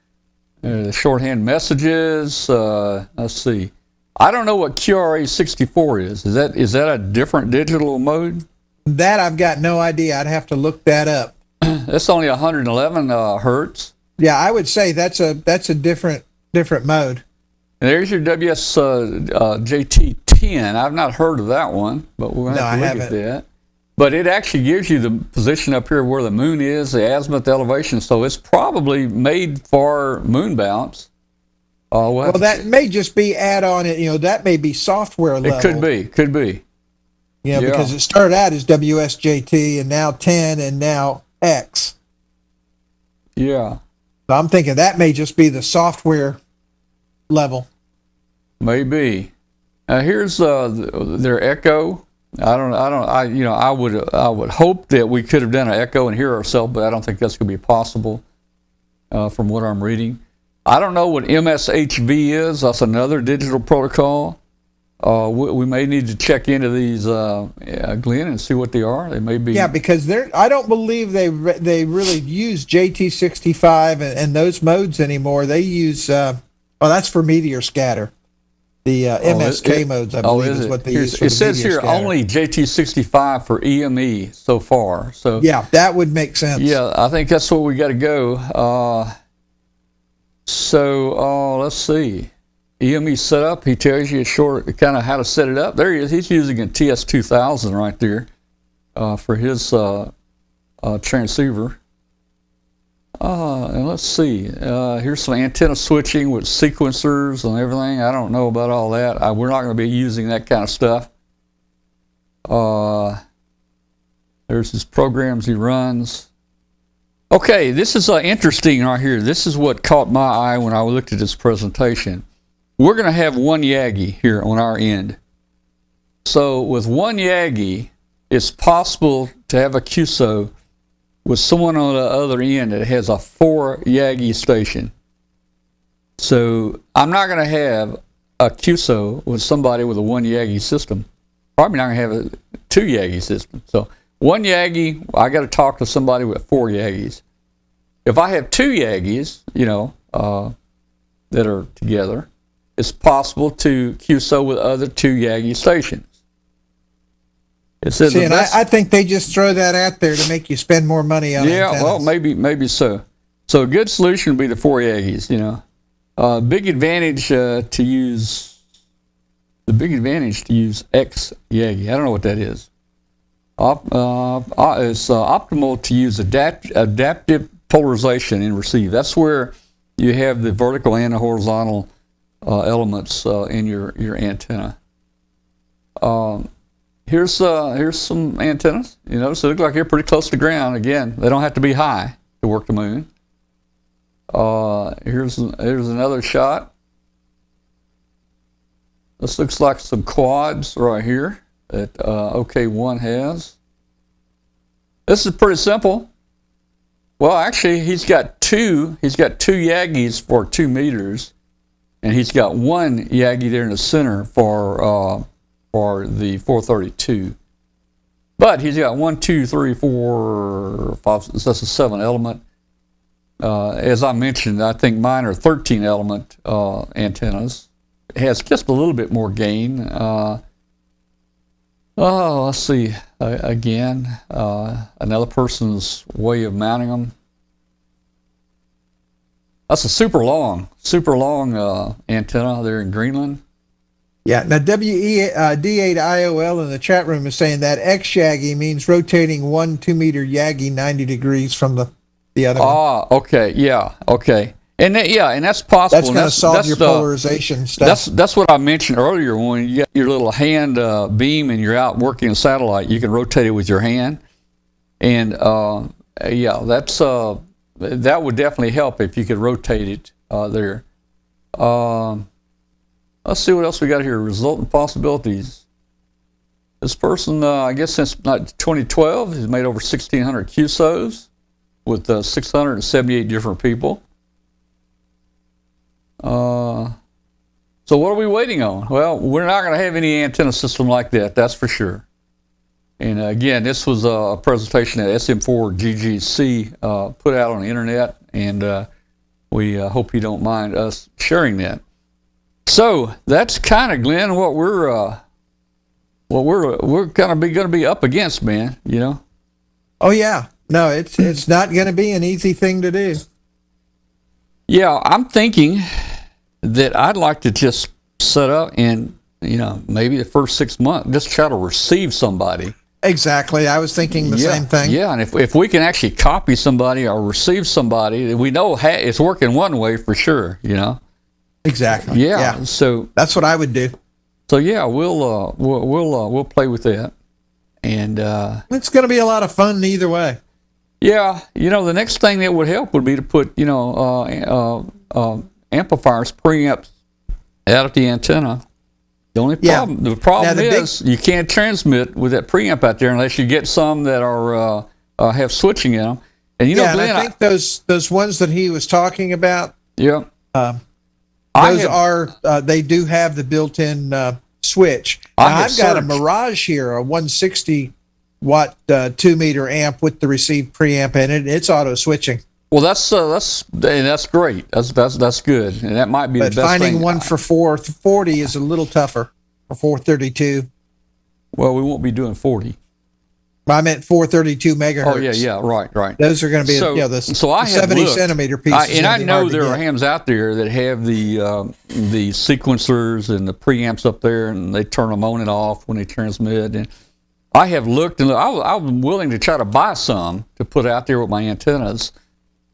Speaker 1: Shorthand messages, let's see. I don't know what QRA64 is. Is that a different digital mode?
Speaker 2: That I've got no idea. I'd have to look that up.
Speaker 1: That's only 111 hertz.
Speaker 2: Yeah, I would say that's a different mode.
Speaker 1: And there's your WSJT10. I've not heard of that one, but we'll have to look at that. But it actually gives you the position up here where the moon is, the azimuth, the elevation. So it's probably made for moon bounce.
Speaker 2: Well, that may just be add-on. That may be software level.
Speaker 1: It could be.
Speaker 2: Yeah, because it started out as WSJT and now 10 and now X.
Speaker 1: Yeah.
Speaker 2: So I'm thinking that may just be the software level.
Speaker 1: Maybe. Here's their echo. I would hope that we could have done an echo and hear ourselves, but I don't think that's going to be possible from what I'm reading. I don't know what MSHV is. That's another digital protocol. We may need to check into these, Glenn, and see what they are. They may be.
Speaker 2: Yeah, because I don't believe they really use JT65 and those modes anymore. They use, that's for meteor scatter. The MSK modes, I believe, is what they use for
Speaker 1: It says here
Speaker 2: scatter. Only
Speaker 1: JT65 for EME so far. So
Speaker 2: yeah, that would make sense.
Speaker 1: Yeah, I think that's where we got to go. Let's see. EME setup, he tells you kind of how to set it up. There he is. He's using a TS2000 right there for his transceiver. And let's see. Here's some antenna switching with sequencers and everything. I don't know about all that. We're not going to be using that kind of stuff. There's his programs he runs. Okay, this is interesting right here. This is what caught my eye when I looked at this presentation. We're going to have one Yagi here on our end. So with one Yagi, it's possible to have a QSO with someone on the other end that has a 4 Yagi station. So I'm not going to have a QSO with somebody with a 1 Yagi system. Probably not going to have a 2 Yagi system. So 1 Yagi, I got to talk to somebody with 4 Yagis. If I have 2 Yagis, that are together, it's possible to QSO with other 2 Yagi stations. It says
Speaker 2: I think they just throw that out there to make you spend more money on antennas.
Speaker 1: Well, maybe so. So a good solution would be the 4 Yagis. Big advantage to use X Yagi. I don't know what that is. It's optimal to use adaptive polarization in receive. That's where you have the vertical and the horizontal elements in your antenna. Here's some antennas. So they look like they're pretty close to the ground. Again, they don't have to be high to work the moon. Here's another shot. This looks like some quads right here that OK1 has. This is pretty simple. Well, actually, he's got two Yagis for 2 meters, and he's got one Yagi there in the center for the 432. But he's got 1, 2, 3, 4, 5. That's a 7 element. As I mentioned, I think mine are 13 element antennas. It has just a little bit more gain. Let's see. Again, another person's way of mounting them. That's a super long antenna there in Greenland.
Speaker 2: Yeah. Now, WD8IOL in the chat room is saying that X Yagi means rotating 1 2-meter Yagi 90 degrees from the other one.
Speaker 1: Okay. Yeah. Okay. And that's possible.
Speaker 2: That's going to solve your polarization stuff.
Speaker 1: That's what I mentioned earlier. When you get your little hand beam and you're out working a satellite, you can rotate it with your hand. And that would definitely help if you could rotate it there. Let's see what else we got here. Resultant possibilities. This person, I guess since 2012, has made over 1,600 QSOs with 678 different people. So what are we waiting on? Well, we're not going to have any antenna system like that, that's for sure. And again, this was a presentation that SM4GGC put out on the internet, and we hope you don't mind us sharing that. So that's kind of, Glenn, what we're kind of going to be up against, man. You know.
Speaker 2: Oh yeah, no, it's not going to be an easy thing to do.
Speaker 1: Yeah, I'm thinking that I'd like to just set up and, maybe the first 6 months, just try to receive somebody.
Speaker 2: Exactly. I was thinking the same thing.
Speaker 1: Yeah, and if we can actually copy somebody or receive somebody, we know it's working one way for sure,
Speaker 2: Exactly.
Speaker 1: Yeah. So
Speaker 2: that's what I would do.
Speaker 1: So yeah, we'll play with that. And
Speaker 2: it's going to be a lot of fun either way.
Speaker 1: Yeah, the next thing that would help would be to put, amplifiers, preamps out at the antenna. The problem is you can't transmit with that preamp out there unless you get some that are have switching in them. And Glenn,
Speaker 2: and I think those ones that he was talking about.
Speaker 1: Yeah.
Speaker 2: They do have the built-in switch. I've got a Mirage here, a 160 watt 2-meter amp with the received preamp in it. It's auto switching.
Speaker 1: Well, that's great. That's good, and that might be the best thing. But
Speaker 2: finding one for 440 is a little tougher, or 432.
Speaker 1: Well, we won't be doing 40.
Speaker 2: I meant 432 megahertz.
Speaker 1: Oh yeah, right.
Speaker 2: Those are going to be the 70 centimeter pieces.
Speaker 1: And I know there are hams out there that have the sequencers and the preamps up there, and they turn them on and off when they transmit. And I have looked, and I'm willing to try to buy some to put out there with my antennas.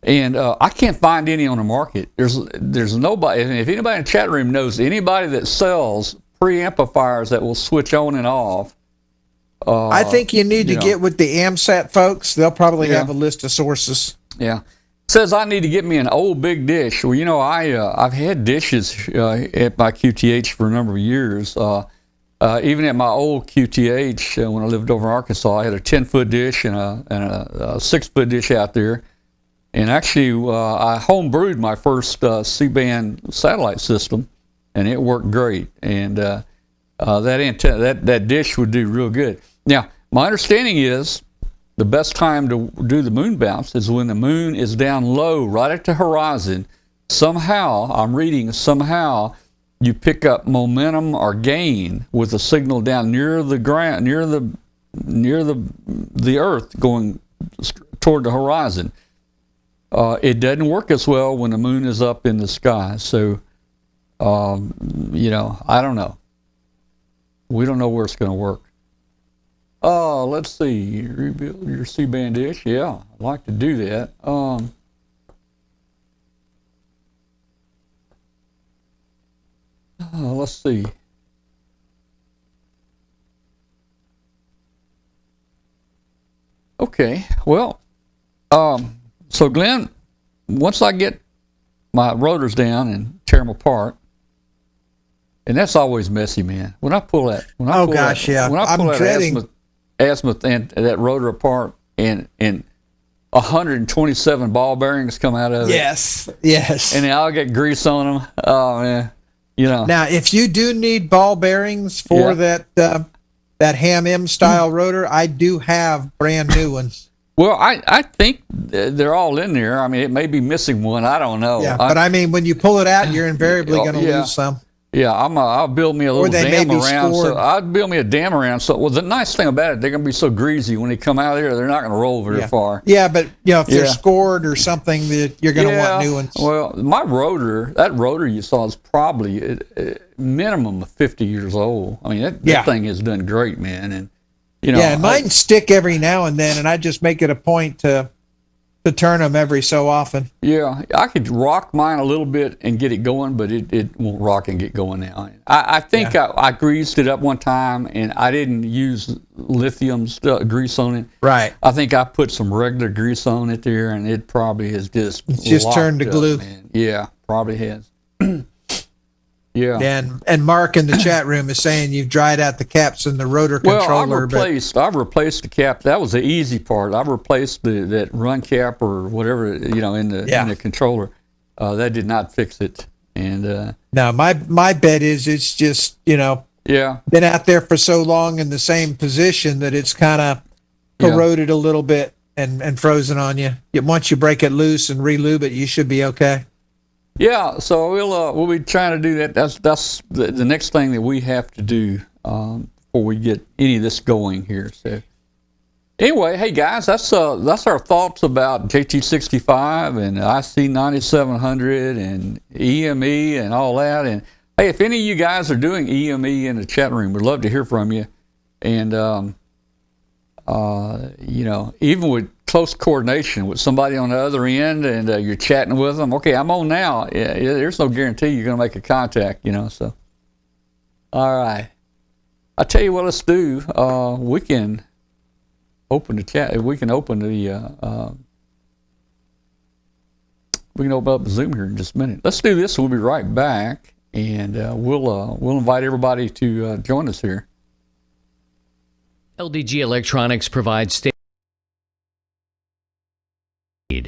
Speaker 1: And I can't find any on the market. There's nobody. And if anybody in the chat room knows anybody that sells preamplifiers that will switch on and off,
Speaker 2: I think you need to get with the AMSAT folks. They'll probably have a list of sources.
Speaker 1: Yeah. Says I need to get me an old big dish. Well, I've had dishes at my QTH for a number of years. Even at my old QTH, when I lived over in Arkansas, I had a 10-foot dish and a 6-foot dish out there. And actually, I home-brewed my first C-band satellite system, and it worked great. And that antenna, that dish would do real good. Now, my understanding is the best time to do the moon bounce is when the moon is down low, right at the horizon. Somehow, I'm reading, you pick up momentum or gain with a signal down near the ground, near the Earth, going toward the horizon. It doesn't work as well when the moon is up in the sky. So, I don't know. We don't know where it's going to work. Let's see. Rebuild your C-band dish. Yeah, I'd like to do that. Let's see. Okay. Well, so Glenn, once I get my rotors down and tear them apart. And that's always messy, man. When I pull that, when I pull
Speaker 2: gosh,
Speaker 1: that,
Speaker 2: yeah.
Speaker 1: when I
Speaker 2: I'm
Speaker 1: pull that
Speaker 2: dreading-
Speaker 1: azimuth and that rotor apart, and 127 ball bearings come out of it,
Speaker 2: Yes.
Speaker 1: and then I'll get grease on them. Oh man, you know.
Speaker 2: Now, if you do need ball bearings for that Ham M style rotor, I do have brand new ones.
Speaker 1: Well, I think they're all in there. I mean, it may be missing one. I don't know.
Speaker 2: Yeah, but I mean, when you pull it out, you're invariably going to
Speaker 1: Yeah.
Speaker 2: lose some.
Speaker 1: Yeah, I'll build me a little
Speaker 2: they may
Speaker 1: dam
Speaker 2: be
Speaker 1: around.
Speaker 2: scored.
Speaker 1: So I'll build me a dam around. So, well, the nice thing about it, they're going to be so greasy when they come out of there, they're not going to roll very far.
Speaker 2: Yeah, but if they're
Speaker 1: Yeah.
Speaker 2: scored or something, that you're going to want new ones.
Speaker 1: Well, my rotor, that rotor you saw is probably a minimum of 50 years old. I mean, that thing has done great, man. And you know,
Speaker 2: and mine stick every now and then, and I just make it a point to turn them every so often.
Speaker 1: Yeah, I could rock mine a little bit and get it going, but it won't rock and get going now. I think I greased it up one time, and I didn't use lithium grease on it.
Speaker 2: Right.
Speaker 1: I think I put some regular grease on it there, and it probably has just
Speaker 2: turned to
Speaker 1: locked
Speaker 2: glue.
Speaker 1: up, man. Yeah, probably has. Yeah.
Speaker 2: And Mark in the chat room is saying you've dried out the caps in the rotor
Speaker 1: Well,
Speaker 2: controller.
Speaker 1: I've replaced the cap. That was the easy part. I replaced that run cap or whatever, in the controller. That did not fix it. And
Speaker 2: now my bet is it's just been out there for so long in the same position that it's kind of corroded a little bit and frozen on you. Once you break it loose and re-lube it, you should be okay.
Speaker 1: Yeah, so we'll be trying to do that. That's the next thing that we have to do before we get any of this going here. So anyway, hey guys, that's our thoughts about JT65 and IC 9700 and EME and all that. And hey, if any of you guys are doing EME in the chat room, we'd love to hear from you. And even with close coordination with somebody on the other end, and you're chatting with them. Okay, I'm on now. Yeah, there's no guarantee you're going to make a contact, So, all right. I tell you what, let's do. We can open the chat. We can open the. We can open up Zoom here in just a minute. Let's do this. We'll be right back, and we'll invite everybody to join us here.
Speaker 3: LDG Electronics provides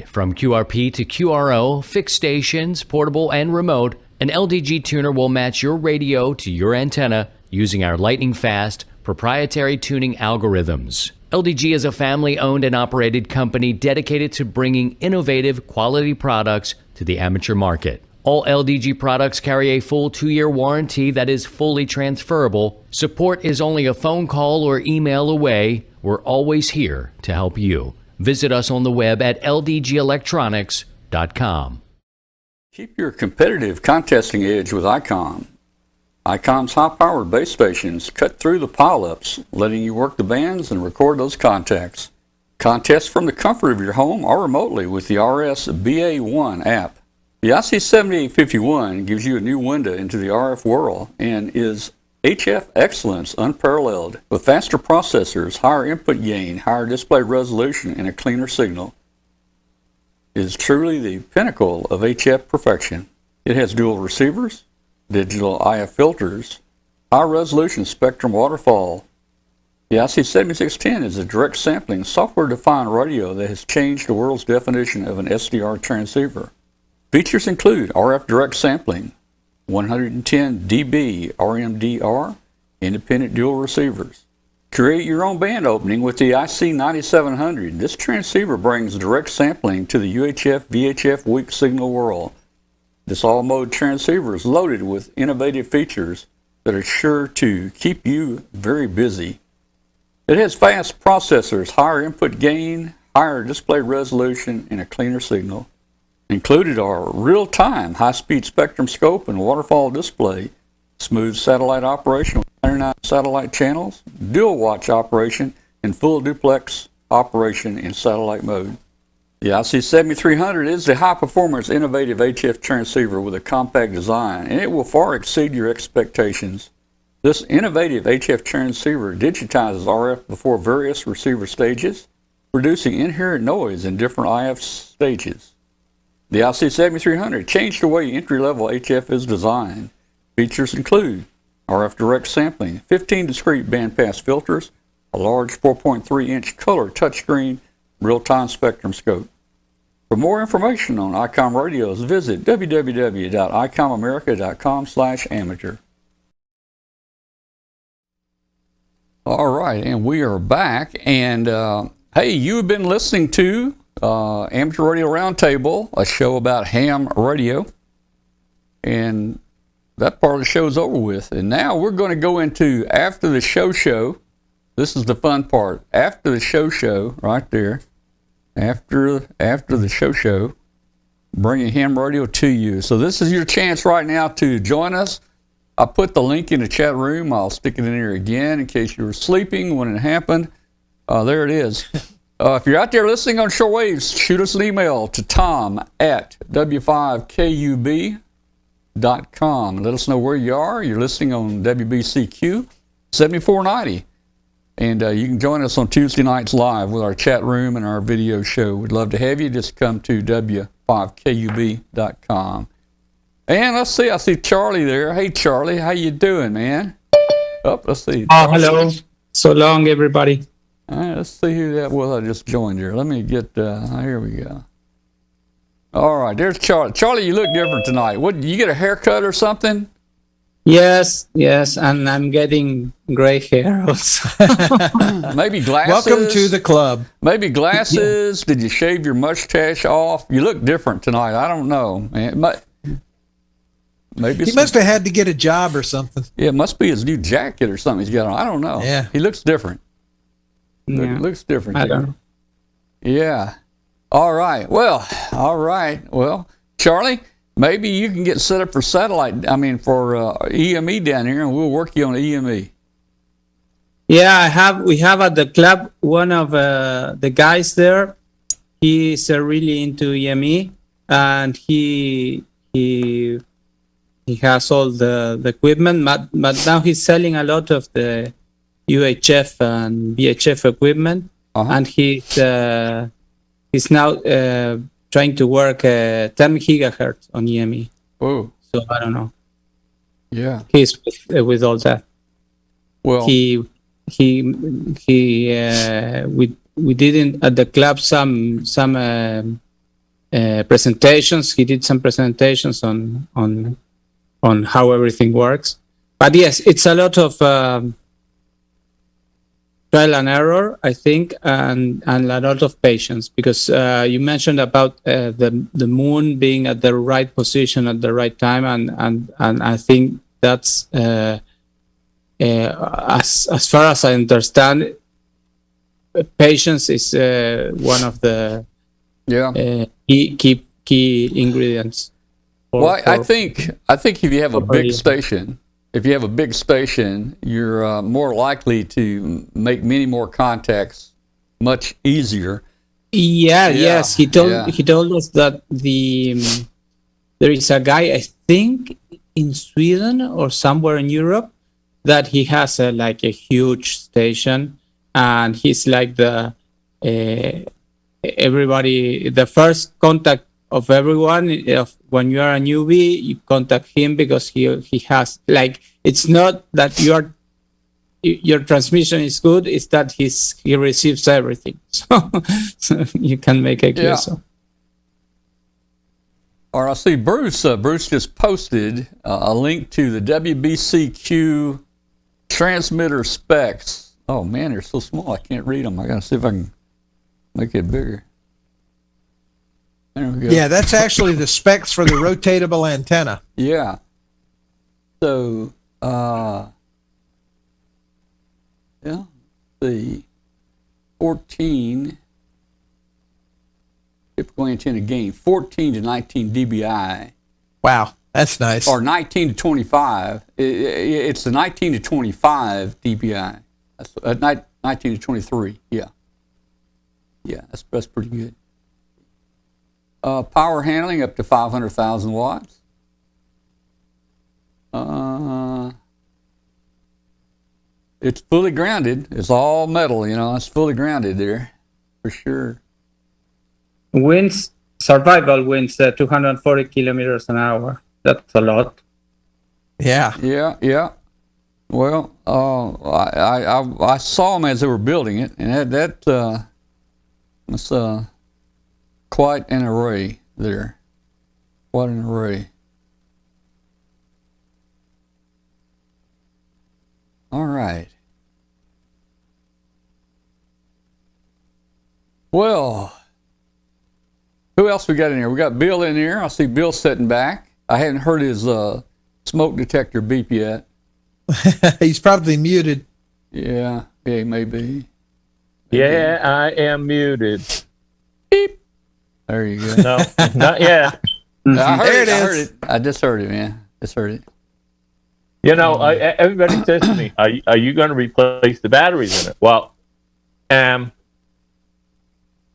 Speaker 3: from QRP to QRO, fixed stations, portable and remote. An LDG tuner will match your radio to your antenna using our lightning-fast proprietary tuning algorithms. LDG is a family-owned and operated company dedicated to bringing innovative, quality products to the amateur market. All LDG products carry a full 2-year warranty that is fully transferable. Support is only a phone call or email away. We're always here to help you. Visit us on the web at ldgelectronics.com.
Speaker 1: Keep your competitive contesting edge with ICOM. ICOM's high-powered base stations cut through the pileups, letting you work the bands and record those contacts. Contest from the comfort of your home or remotely with the RS BA1 app. The IC7851 gives you a new window into the RF world and is HF excellence unparalleled. With faster processors, higher input gain, higher display resolution, and a cleaner signal. It is truly the pinnacle of HF perfection. It has dual receivers, digital IF filters, high resolution spectrum waterfall. The IC7610 is a direct sampling software-defined radio that has changed the world's definition of an SDR transceiver. Features include RF direct sampling, 110 dB RMDR, independent dual receivers. Create your own band opening with the IC 9700. This transceiver brings direct sampling to the UHF VHF weak signal world. This all-mode transceiver is loaded with innovative features that are sure to keep you very busy. It has fast processors, higher input gain, higher display resolution, and a cleaner signal. Included are real-time high-speed spectrum scope and waterfall display, smooth satellite operation with 99 satellite channels, dual watch operation, and full duplex operation in satellite mode. The IC7300 is the high-performance innovative HF transceiver with a compact design, and it will far exceed your expectations. This innovative HF transceiver digitizes RF before various receiver stages, reducing inherent noise in different IF stages. The IC7300 changed the way entry-level HF is designed. Features include RF direct sampling, 15 discrete bandpass filters, a large 4.3-inch color touchscreen, real-time spectrum scope. For more information on ICOM radios, visit www.icomamerica.com/amateur. All right, and we are back. And hey, you've been listening to Amateur Radio Roundtable, a show about ham radio. And that part of the show's over with. And now we're going to go into after the show. This is the fun part. After the show, right there. After the show, bringing ham radio to you. So this is your chance right now to join us. I put the link in the chat room. I'll stick it in here again in case you were sleeping when it happened. There it is. If you're out there listening on shortwaves, shoot us an email to tom@w5kub.com. Let us know where you are. You're listening on WBCQ 7490. And you can join us on Tuesday nights live with our chat room and our video show. We'd love to have you. Just come to w5kub.com. And let's see, I see Charlie there. Hey, Charlie, how you doing, man? Oh, let's see.
Speaker 4: Oh, hello. So long, everybody.
Speaker 1: All right, let's see who that was I just joined here. Let me get, here we go. All right, there's Charlie. Charlie, you look different tonight. What, you get a haircut or something?
Speaker 4: Yes, and I'm getting gray hair also.
Speaker 1: Maybe glasses?
Speaker 2: Welcome to the club.
Speaker 1: Maybe glasses? Yeah. Did you shave your mustache off? You look different tonight. I don't know, man. Maybe
Speaker 2: he must have had to get a job or something.
Speaker 1: Yeah, it must be his new jacket or something he's got on. I don't know.
Speaker 2: Yeah.
Speaker 1: He looks different.
Speaker 4: Yeah.
Speaker 1: Looks different.
Speaker 4: I don't know.
Speaker 1: Yeah. All right. Well, Charlie, maybe you can get set up for satellite, for EME down here, and we'll work you on EME.
Speaker 4: Yeah, we have at the club one of the guys there. He's really into EME, and he has all the equipment, but now he's selling a lot of the UHF and VHF equipment, and he's now trying to work 10 gigahertz on EME.
Speaker 1: Oh,
Speaker 4: so I don't know.
Speaker 1: Yeah,
Speaker 4: he's with all that.
Speaker 1: Well,
Speaker 4: we did at the club some presentations. He did some presentations on how everything works. But yes, it's a lot of trial and error, I think, and a lot of patience, because you mentioned about the moon being at the right position at the right time, and I think that's as far as I understand, patience is one of the key ingredients.
Speaker 1: I think if you have a big station, you're more likely to make many more contacts much easier.
Speaker 4: Yes. He told us that there is a guy, I think, in Sweden or somewhere in Europe, that he has a huge station, and he's like the first contact of everyone. When you are a newbie, you contact him because he has, it's not that your transmission is good, it's that he receives everything. So you can make a guess. Yeah.
Speaker 1: Or I see Bruce. Bruce just posted a link to the WBCQ transmitter specs. Oh man, they're so small I can't read them. I gotta see if I can make it bigger. There we go.
Speaker 2: Yeah, that's actually the specs for the rotatable antenna.
Speaker 1: Yeah. So, the 14 typical antenna gain, 14 to 19 dBi.
Speaker 2: Wow, that's nice.
Speaker 1: Or 19 to 25. It's the 19 to 25 dBi. That's 19 to 23. Yeah. Yeah, that's pretty good. Power handling up to 500,000 watts. It's fully grounded. It's all metal, it's fully grounded there, for sure.
Speaker 4: Wins survival winds 240 kilometers an hour. That's a lot.
Speaker 2: Yeah.
Speaker 1: Yeah. Well, I saw them as they were building it, and that's quite an array there. Quite an array. All right. Well, who else we got in here? We got Bill in here. I see Bill sitting back. I hadn't heard his smoke detector beep yet.
Speaker 2: He's probably muted.
Speaker 1: Yeah, maybe.
Speaker 5: Yeah, I am muted.
Speaker 1: Beep. There you go.
Speaker 5: No, not yet.
Speaker 1: I heard
Speaker 2: There
Speaker 1: it.
Speaker 2: it
Speaker 1: I
Speaker 2: is.
Speaker 1: heard it. I just heard it, man. Just heard it.
Speaker 5: You know, everybody says to me, "Are you going to replace the batteries in it?" Well,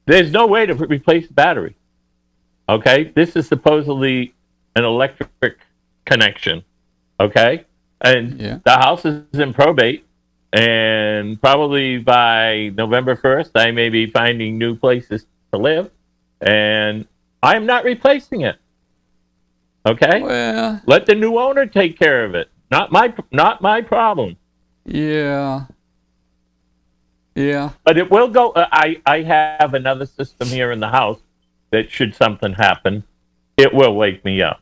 Speaker 5: there's no way to replace the battery. Okay, this is supposedly an electric connection. Okay, and the house is in probate, and probably by November 1st, I may be finding new places to live, and I am not replacing it. Okay,
Speaker 1: Well,
Speaker 5: let the new owner take care of it. Not my problem.
Speaker 1: yeah.
Speaker 5: But it will go. I have another system here in the house that should something happen, it will wake me up.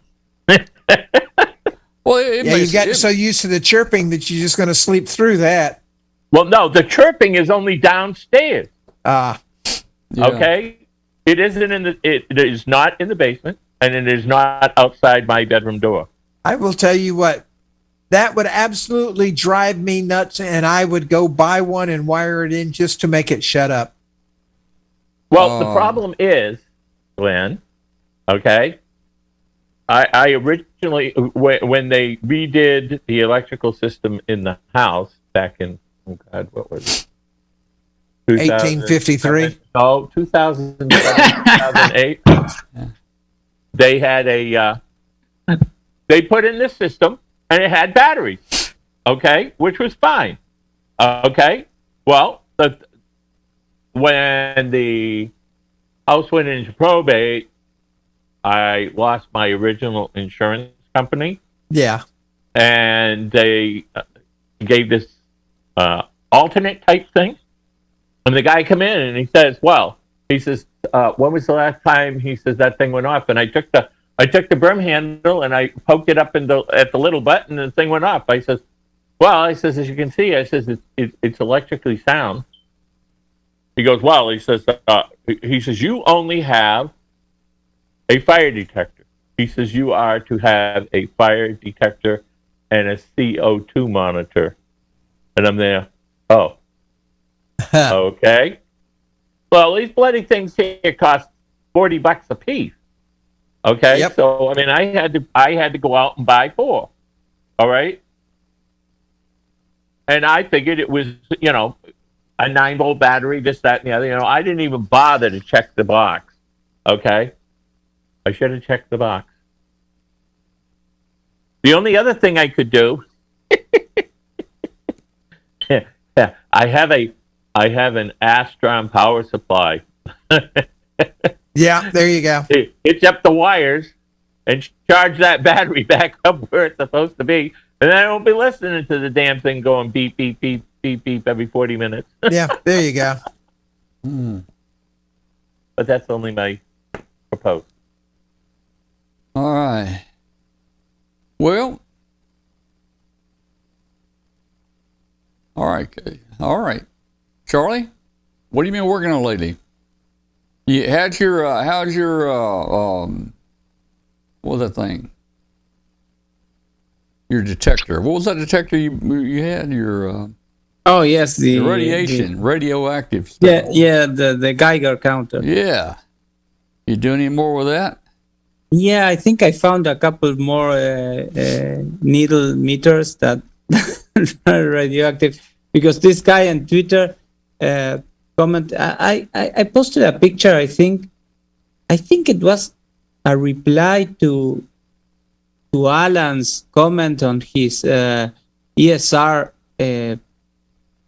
Speaker 1: Well,
Speaker 2: You got so used to the chirping that you're just going to sleep through that.
Speaker 5: Well, no, the chirping is only downstairs.
Speaker 2: Ah,
Speaker 5: Okay, it isn't in the. It is not in the basement, and it is not outside my bedroom door.
Speaker 2: I will tell you what, that would absolutely drive me nuts, and I would go buy one and wire it in just to make it shut up.
Speaker 5: Well, the problem is, Glenn. Okay, I originally when they redid the electrical system in the house back in what was it?
Speaker 2: 1853.
Speaker 5: No, 2008. They had they put in this system and it had batteries. Okay, which was fine. Okay, well, when the house went into probate, I lost my original insurance company.
Speaker 2: Yeah.
Speaker 5: And they gave this alternate type thing. And the guy come in and he says, "Well," he says, "when was the last time?" He says that thing went off. And I took the broom handle and I poked it up at the little button and the thing went off. I says, "Well," I says, "as you can see," I says, it's electrically sound." He goes, "Well," he says, "you only have a fire detector." He says, "You are to have a fire detector and a CO2 monitor." And I'm there, oh, okay. Well, these bloody things here cost $40 a piece. Okay,
Speaker 2: Yep.
Speaker 5: So I mean, I had to go out and buy 4. All right, and I figured it was, you know, a 9-volt battery, this, that, and the other. You know, I didn't even bother to check the box. Okay, I should have checked the box. The only other thing I could do, I have an Astron power supply.
Speaker 2: Yeah, there you go.
Speaker 5: Hitch up the wires and charge that battery back up where it's supposed to be, and then I won't be listening to the damn thing going beep, beep, beep, beep, beep every 40 minutes.
Speaker 2: Yeah, there you go.
Speaker 5: But that's only my proposal.
Speaker 1: All right. Well. All right. Charlie, what have you been working on lately? How's your what was that thing? Your detector. What was that detector you had? Your
Speaker 4: Oh yes,
Speaker 1: the radiation, radioactive stuff.
Speaker 4: the Geiger counter.
Speaker 1: Yeah. You doing any more with that?
Speaker 4: Yeah, I think I found a couple more needle meters that are radioactive, because this guy on Twitter comment. I posted a picture. I think it was a reply to Alan's comment on his ESR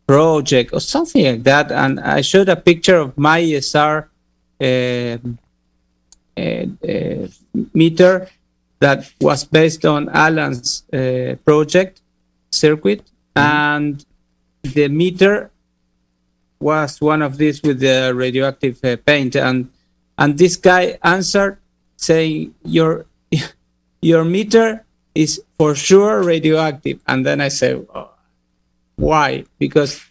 Speaker 4: project or something like that, and I showed a picture of my ESR meter that was based on Alan's project circuit, and the meter was one of these with the radioactive paint, and this guy answered saying your meter is for sure radioactive. And then I said, oh, why? Because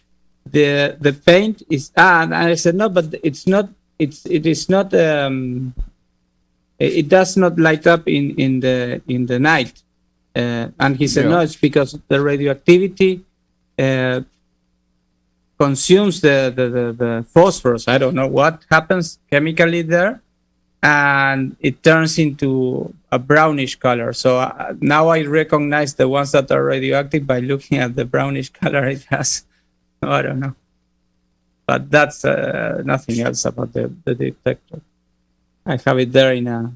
Speaker 4: the paint is, and I said, no, but it's not, it is not, it does not light up in the night. And he said, no, it's because the radioactivity consumes the phosphorus. I don't know what happens chemically there, and it turns into a brownish color. So now I recognize the ones that are radioactive by looking at the brownish color it has. No, I don't know, but that's nothing else about the detector. I have it there in a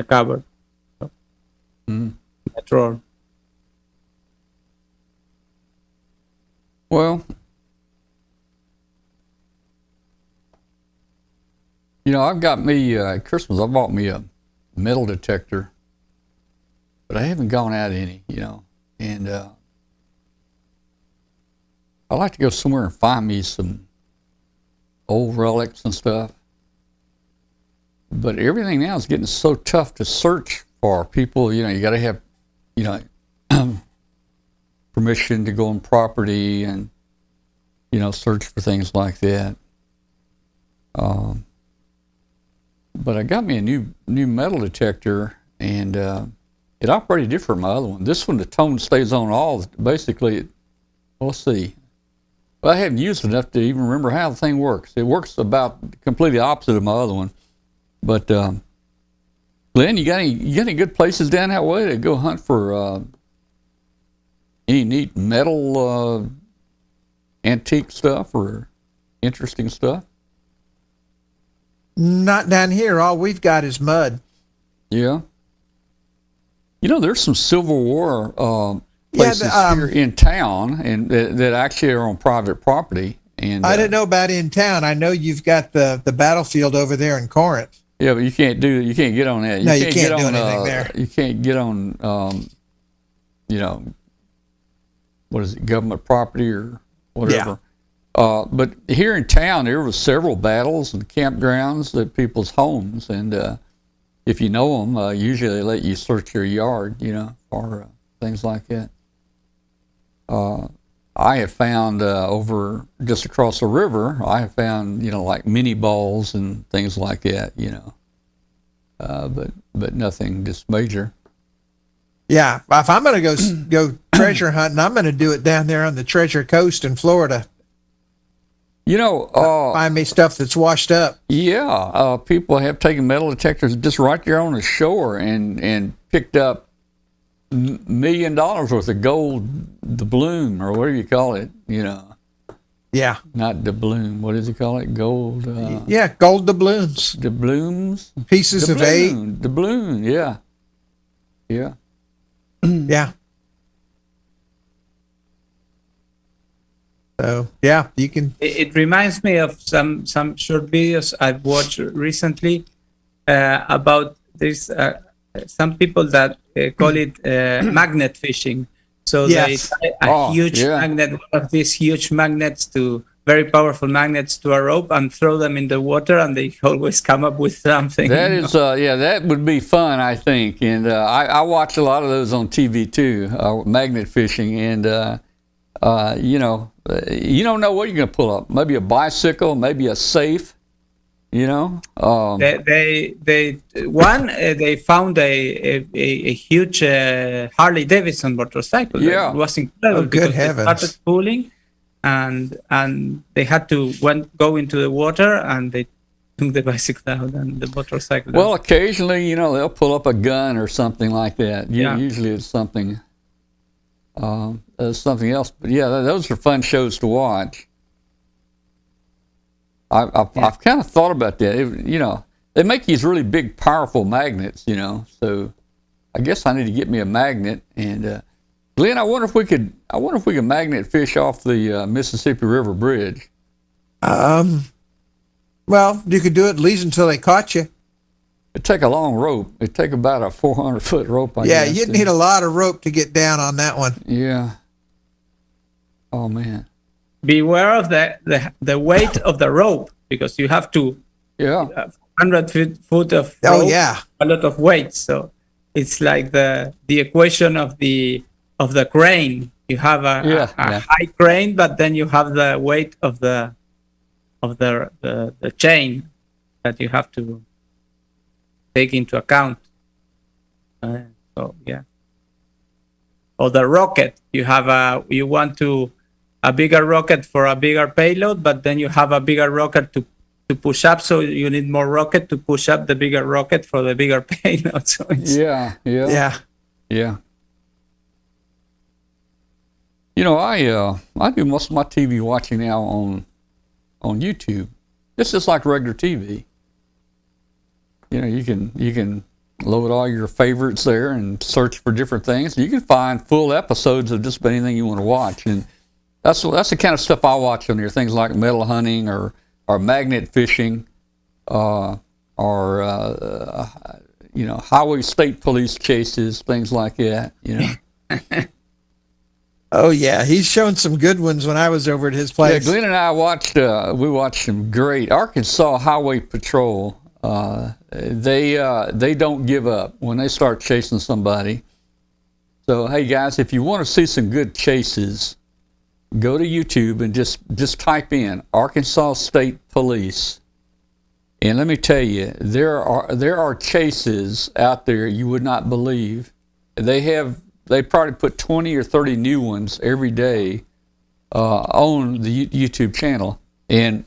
Speaker 4: cupboard, in a drawer.
Speaker 1: Well, I've got me at Christmas. I bought me a metal detector, but I haven't gone out any. And I like to go somewhere and find me some old relics and stuff. But everything now is getting so tough to search for. People, you got to have, permission to go on property and, search for things like that. But I got me a new metal detector, and it operated different from my other one. This one, the tone stays on all. Basically, let's see. Well, I haven't used it enough to even remember how the thing works. It works about completely opposite of my other one. But Glenn, you got any good places down that way to go hunt for any neat metal antique stuff or interesting stuff?
Speaker 2: Not down here. All we've got is mud.
Speaker 1: Yeah. There's some Civil War places here in town, and that actually are on private property. And
Speaker 2: I didn't know about in town. I know you've got the battlefield over there in Corinth.
Speaker 1: Yeah, but you can't get on that.
Speaker 2: You can't do anything there.
Speaker 1: You can't get on, what is it, government property or whatever.
Speaker 2: Yeah.
Speaker 1: But here in town, there was several battles and campgrounds at people's homes, and if you know them, usually they let you search your yard, for things like that. I have found over just across the river, I have found like mini balls and things like that, but nothing just major.
Speaker 2: Yeah, if I'm going to go treasure hunting, I'm going to do it down there on the Treasure Coast in Florida. Find me stuff that's washed up.
Speaker 1: Yeah, people have taken metal detectors just right there on the shore and picked up $1 million worth of gold doubloon, or whatever you call it.
Speaker 2: Yeah.
Speaker 1: Not doubloon. What does he call it? Gold.
Speaker 2: Gold doubloons.
Speaker 1: Doubloons.
Speaker 2: Pieces of 8.
Speaker 1: Doubloon. Yeah. Yeah.
Speaker 2: Yeah. So yeah, you can.
Speaker 4: It reminds me of some short videos I've watched recently about this. Some people that call it magnet fishing. So
Speaker 2: Yes.
Speaker 4: they tie a huge magnet, one of these huge magnets, very powerful magnets to a rope, and throw them in the water, and they always come up with something.
Speaker 1: That is, that would be fun, I think. And I watch a lot of those on TV too, magnet fishing. And you don't know what you're going to pull up. Maybe a bicycle, maybe a safe. They found a huge Harley Davidson motorcycle. Yeah,
Speaker 4: it was incredible.
Speaker 2: Oh, good heavens!
Speaker 4: They started pulling, and they had to go into the water, and they took the bicycle out and the motorcycle.
Speaker 1: Well, occasionally, they'll pull up a gun or something like that. Usually it's something else. But yeah, those are fun shows to watch. I've kind of thought about that. They make these really big, powerful magnets. So I guess I need to get me a magnet. And Glenn, I wonder if we could magnet fish off the Mississippi River Bridge.
Speaker 2: Well, you could do it at least until they caught you.
Speaker 1: It'd take a long rope. It'd take about a 400-foot rope. I guess.
Speaker 2: you'd need a lot of rope to get down on that one.
Speaker 1: Yeah. Oh man.
Speaker 4: Beware of the weight of the rope, because you have to
Speaker 1: Yeah.
Speaker 4: 100 foot of rope,
Speaker 2: Oh yeah.
Speaker 4: a lot of weight. So it's like the equation of the crane. You have a high crane, but then you have the weight of the chain that you have to take into account. So yeah. Or the rocket, you want a bigger rocket for a bigger payload, but then you have a bigger rocket to push up, so you need more rocket to push up the bigger rocket for the bigger payload. So
Speaker 1: Yeah.
Speaker 2: Yeah.
Speaker 1: You know, I do most of my TV watching now on YouTube. It's just like regular TV. You know, you can load all your favorites there and search for different things. You can find full episodes of just about anything you want to watch, and that's the kind of stuff I watch on there. Things like metal hunting or magnet fishing, or you know, highway state police chases, things like that. You know.
Speaker 2: Oh yeah, he's shown some good ones when I was over at his
Speaker 1: Yeah,
Speaker 2: place.
Speaker 1: Glenn and I watched some great Arkansas Highway Patrol. They don't give up when they start chasing somebody. So hey guys, if you want to see some good chases, go to YouTube and just type in Arkansas State Police. And let me tell you, there are chases out there you would not believe. They probably put 20 or 30 new ones every day on the YouTube channel. And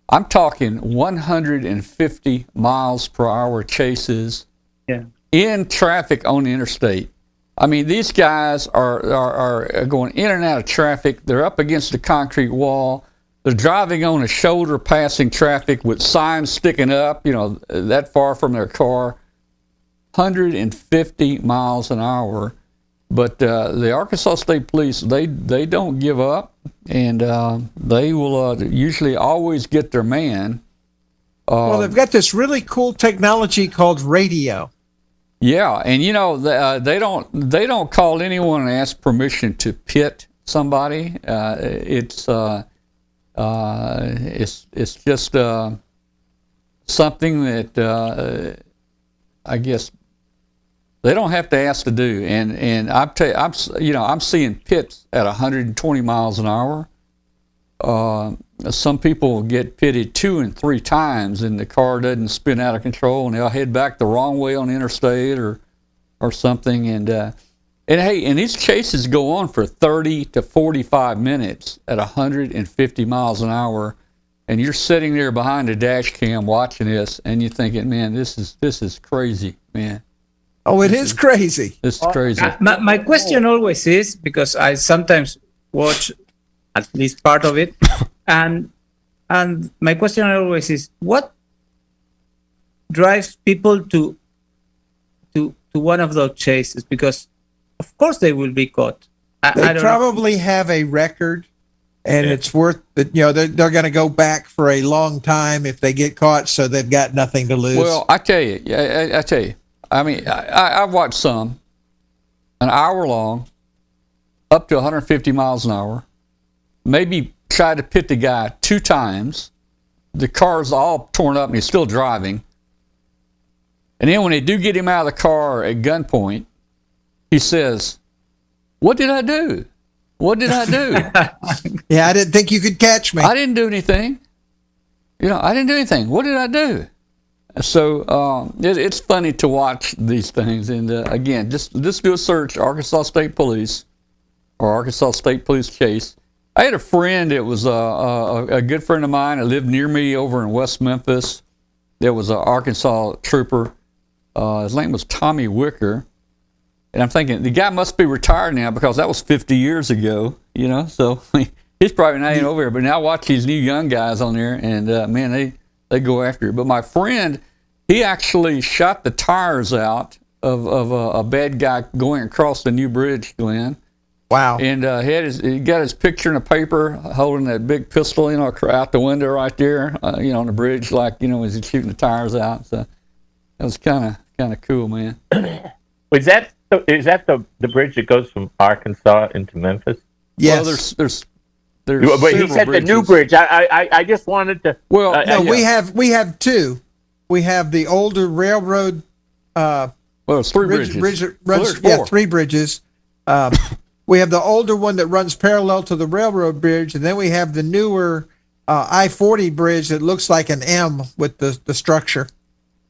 Speaker 1: I'm talking 150 miles per hour chases in traffic on the interstate. I mean, these guys are going in and out of traffic. They're up against the concrete wall. They're driving on a shoulder passing traffic with signs sticking up, you know, that far from their car. 150 miles an hour. But the Arkansas State Police, they don't give up, and they will usually always get their man.
Speaker 2: Well, they've got this really cool technology called radio.
Speaker 1: Yeah, and you know they don't call anyone and ask permission to pit somebody. It's just something that I guess they don't have to ask to do. And I'm seeing pits at 120 miles an hour. Some people get pitted 2 and 3 times, and the car doesn't spin out of control, and they'll head back the wrong way on the interstate or something. And hey, and these chases go on for 30 to 45 minutes at 150 miles an hour, and you're sitting there behind a dash cam watching this, and you're thinking, man, this is crazy, man.
Speaker 2: Oh, it is crazy.
Speaker 1: This is crazy.
Speaker 4: My question always is, because I sometimes watch at least part of it, and my question always is, what drives people to one of those chases? Because of course they will be caught.
Speaker 2: They probably have a record, and it's worth it. You know, they're going to go back for a long time if they get caught, so they've got nothing to lose.
Speaker 1: Well, I tell you. I mean, I've watched some, an hour long, up to 150 miles an hour. Maybe tried to pit the guy 2 times. The car's all torn up and he's still driving. And then when they do get him out of the car at gunpoint, he says, "What did I do? What did I do?"
Speaker 2: Yeah, I didn't think you could catch me.
Speaker 1: I didn't do anything. You know, I didn't do anything. What did I do? So it's funny to watch these things. And again, just do a search, Arkansas State Police or Arkansas State Police chase. I had a friend that was a good friend of mine that lived near me over in West Memphis. There was an Arkansas trooper. His name was Tommy Wicker. And I'm thinking, the guy must be retired now because that was 50 years ago, you know. So he's probably not even over here. But now watch these new young guys on there, and man, they go after it. But my friend, he actually shot the tires out of a bad guy going across the new bridge, Glenn.
Speaker 2: Wow.
Speaker 1: And he got his picture in the paper holding that big pistol, you know, out the window right there, you know, on the bridge, like, you know, as he's shooting the tires out. So was kind of cool, man.
Speaker 5: Is that the bridge that goes from Arkansas into Memphis?
Speaker 2: Yes.
Speaker 1: Well, there's
Speaker 5: But he
Speaker 1: several
Speaker 5: said the new
Speaker 1: bridges.
Speaker 5: bridge. I just wanted to.
Speaker 1: Well,
Speaker 2: no,
Speaker 1: yeah.
Speaker 2: we have two. We have the older railroad
Speaker 1: Well, it's three
Speaker 2: bridge
Speaker 1: bridges.
Speaker 2: that runs,
Speaker 1: Four.
Speaker 2: three bridges. We have the older one that runs parallel to the railroad bridge, and then we have the newer I-40 bridge that looks like an M with the structure.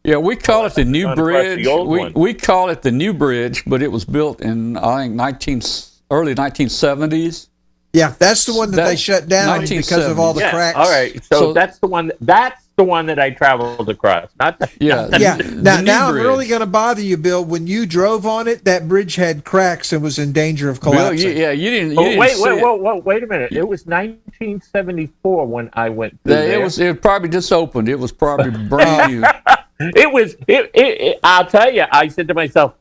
Speaker 1: Yeah, we call it the new
Speaker 5: Gone across
Speaker 1: bridge.
Speaker 5: the old one.
Speaker 1: We call it the new bridge, but it was built in I think early 1970s.
Speaker 2: Yeah, that's the one that they
Speaker 1: That-
Speaker 2: shut down because of all the
Speaker 5: Yeah,
Speaker 2: cracks.
Speaker 5: all right. So,
Speaker 1: So-
Speaker 5: that's the one. That's the one that I traveled across. Not the.
Speaker 1: Yeah,
Speaker 5: not the-
Speaker 2: Yeah.
Speaker 1: The
Speaker 2: Now,
Speaker 1: new
Speaker 2: now I'm
Speaker 1: bridge.
Speaker 2: really going to bother you, Bill. When you drove on it, that bridge had cracks and was in danger of
Speaker 1: Bill,
Speaker 2: collapsing.
Speaker 1: you didn't.
Speaker 5: Oh,
Speaker 1: You didn't
Speaker 5: wait,
Speaker 1: see
Speaker 5: wait,
Speaker 1: it.
Speaker 5: wait a minute. It was 1974 when I went through
Speaker 1: It
Speaker 5: there.
Speaker 1: was. It probably just opened. It was probably brand new.
Speaker 5: It was. I'll tell you. I said to myself,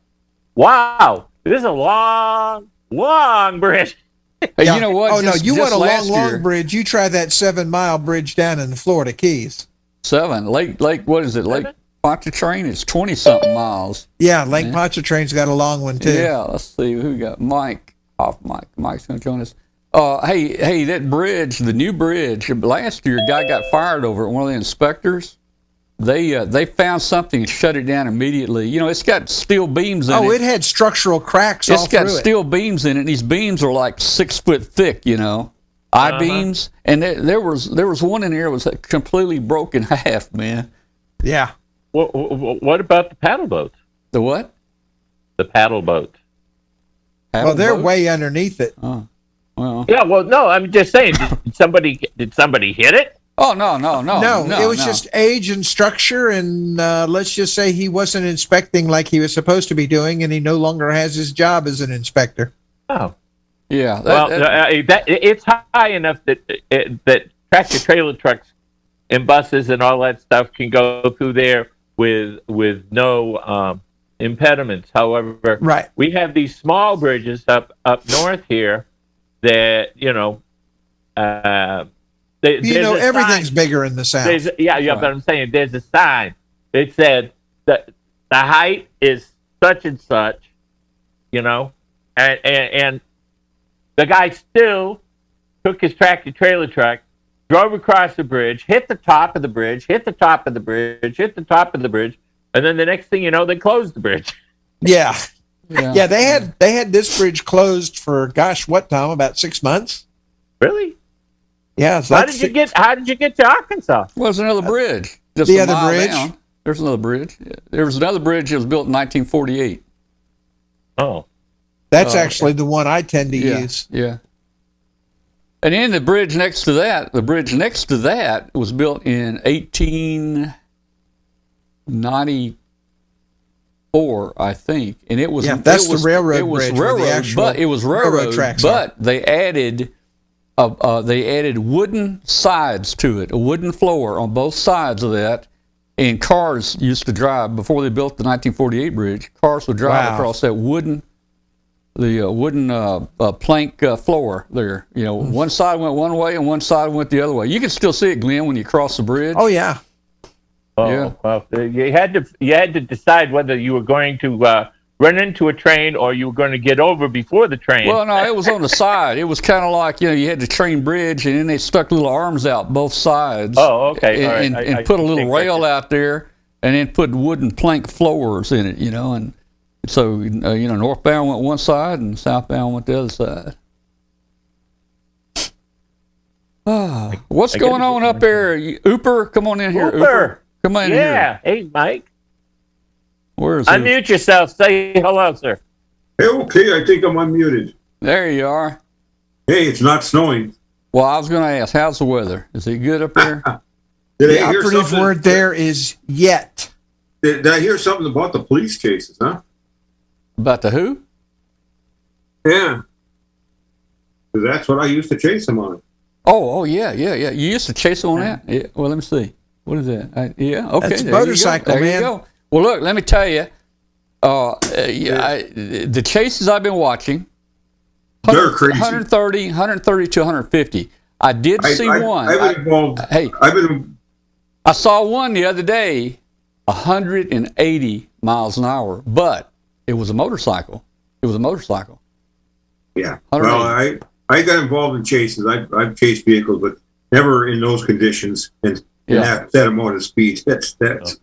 Speaker 5: "Wow, this is a long, long bridge."
Speaker 1: Hey,
Speaker 2: Yeah.
Speaker 1: you know what?
Speaker 2: Oh, no,
Speaker 1: Just-
Speaker 2: you
Speaker 1: just
Speaker 2: want a long,
Speaker 1: last year,
Speaker 2: long bridge. You try that 7-mile bridge down in the Florida Keys.
Speaker 1: 7 Lake. What is it? Lake Pontchartrain. It's 20-something miles.
Speaker 2: Yeah, Lake Pontchartrain's got a long one, too.
Speaker 1: Yeah. Let's see who we got. Mike. Mike's going to join us. Hey, that bridge, the new bridge. Last year, a guy got fired over it. One of the inspectors. They found something and shut it down immediately. You know, it's got steel beams in it.
Speaker 2: Oh, it had structural cracks all
Speaker 1: It's got
Speaker 2: through it.
Speaker 1: steel beams in it, and these beams are like 6 foot thick, you know, I-beams. And there was one in there that was completely broken half, man.
Speaker 2: Yeah.
Speaker 5: What about the paddle boats?
Speaker 1: The what?
Speaker 5: The paddle boats.
Speaker 2: Well, they're
Speaker 1: Paddle boat?
Speaker 2: way underneath it.
Speaker 1: Well,
Speaker 5: Yeah. Well, no. I'm just saying. Did somebody hit it?
Speaker 1: oh no,
Speaker 2: No, it was just age and structure, and let's just say he wasn't inspecting like he was supposed to be doing, and he no longer has his job as an inspector.
Speaker 5: Oh.
Speaker 1: yeah.
Speaker 5: Well, it's high enough that tractor trailer trucks and buses and all that stuff can go through there with no impediments. However,
Speaker 2: Right.
Speaker 5: we have these small bridges up north here that
Speaker 2: Everything's bigger in the South.
Speaker 5: But I'm saying there's a sign that said that the height is such and such, you know, and the guy still took his tractor trailer truck, drove across the bridge, hit the top of the bridge, hit the top of the bridge, hit the top of the bridge, and then the next thing you know, they closed the bridge.
Speaker 2: Yeah.
Speaker 1: Yeah.
Speaker 2: Yeah, they had this bridge closed for what, Tom? About 6 months?
Speaker 5: Really?
Speaker 2: Yeah. So
Speaker 5: How
Speaker 2: that's
Speaker 5: did you get to Arkansas?
Speaker 1: Well, there's another bridge. Just
Speaker 2: the
Speaker 1: a
Speaker 2: other
Speaker 1: mile
Speaker 2: bridge?
Speaker 1: down. There's another bridge. There was another bridge that was built in 1948.
Speaker 5: Oh.
Speaker 2: That's actually the one I tend to
Speaker 1: Yeah,
Speaker 2: use.
Speaker 1: yeah. And then the bridge next to that was built in 1894, I think, and it was
Speaker 2: that's
Speaker 1: it was,
Speaker 2: the railroad
Speaker 1: it was
Speaker 2: bridge where the
Speaker 1: railroad,
Speaker 2: actual
Speaker 1: but it was
Speaker 2: railroad tracks are.
Speaker 1: but they added wooden sides to it, a wooden floor on both sides of that, and cars used to drive before they built the 1948 bridge. Cars would drive
Speaker 2: Wow.
Speaker 1: across that wooden plank floor there. You know, one side went one way and one side went the other way. You can still see it, Glenn, when you cross the bridge.
Speaker 2: Oh, yeah.
Speaker 5: Oh,
Speaker 1: Yeah.
Speaker 5: well, you had to decide whether you were going to run into a train or you were going to get over before the train.
Speaker 1: Well, no, it was on the side. It was kind of like, you know, you had the train bridge, and then they stuck little arms out both sides.
Speaker 5: Oh, okay.
Speaker 1: And,
Speaker 5: All right.
Speaker 1: and,
Speaker 5: I
Speaker 1: put a little
Speaker 5: think
Speaker 1: rail out there, and then put wooden plank floors in it, you know. And so, northbound went one side, and southbound went the other side. What's
Speaker 5: I
Speaker 1: going
Speaker 5: gotta
Speaker 1: on
Speaker 5: get
Speaker 1: up there? Ooper, come on in here.
Speaker 5: Ooper.
Speaker 1: Come on in
Speaker 5: Yeah.
Speaker 1: here.
Speaker 5: Hey, Mike.
Speaker 1: Where is he?
Speaker 5: Unmute yourself. Say hello, sir.
Speaker 6: Hey, okay, I think I'm unmuted.
Speaker 1: There you are.
Speaker 6: Hey, it's not snowing.
Speaker 1: Well, I was going to ask, how's the weather? Is it good up there?
Speaker 6: Did
Speaker 2: The
Speaker 6: I hear
Speaker 2: operative
Speaker 6: something?
Speaker 2: word there is yet.
Speaker 6: Did I hear something about the police chases, huh?
Speaker 1: About the who?
Speaker 6: Yeah. 'Cause that's what I used to chase them on.
Speaker 1: Oh, yeah. You used to chase on that? Yeah. Well, let me see. What is that? Yeah, okay.
Speaker 2: That's
Speaker 1: there you go.
Speaker 2: motorcycle,
Speaker 1: There
Speaker 2: man.
Speaker 1: you go. Well, look, let me tell you. The chases I've been watching,
Speaker 6: They're crazy.
Speaker 1: 130 to 150. I did see one.
Speaker 6: I've been involved.
Speaker 1: Hey,
Speaker 6: I've been.
Speaker 1: I saw one the other day 180 miles an hour, but it was a motorcycle. It was a motorcycle.
Speaker 6: Yeah.
Speaker 1: 180.
Speaker 6: Well, I got involved in chases. I've chased vehicles, but never in those conditions and that amount of speed. That's those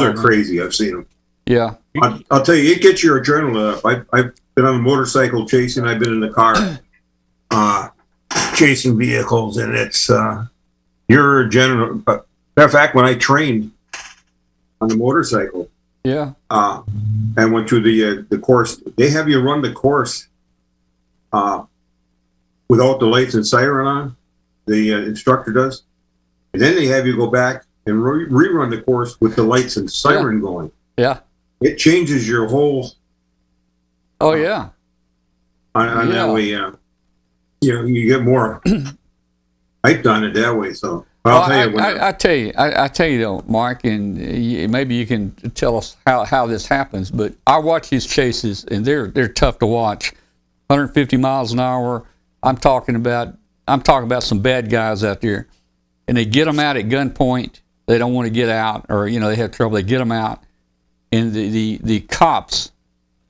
Speaker 6: are crazy. I've seen them.
Speaker 1: Yeah.
Speaker 6: I'll tell you, it gets your adrenaline up. I've been on a motorcycle chasing. I've been in the car chasing vehicles, and it's your adrenaline. Matter of fact, when I trained on the motorcycle,
Speaker 1: Yeah.
Speaker 6: I went through the course. They have you run the course without the lights and siren on. The instructor does, and then they have you go back and rerun the course with the lights and siren going.
Speaker 1: Yeah.
Speaker 6: It changes your whole.
Speaker 1: Oh yeah.
Speaker 6: On that way, you get more hyped on it that way. So
Speaker 1: Well, I tell you though, Mark, and maybe you can tell us how this happens. But I watch these chases, and they're tough to watch. 150 miles an hour. I'm talking about some bad guys out there, and they get them out at gunpoint. They don't want to get out, or they have trouble. They get them out, and the cops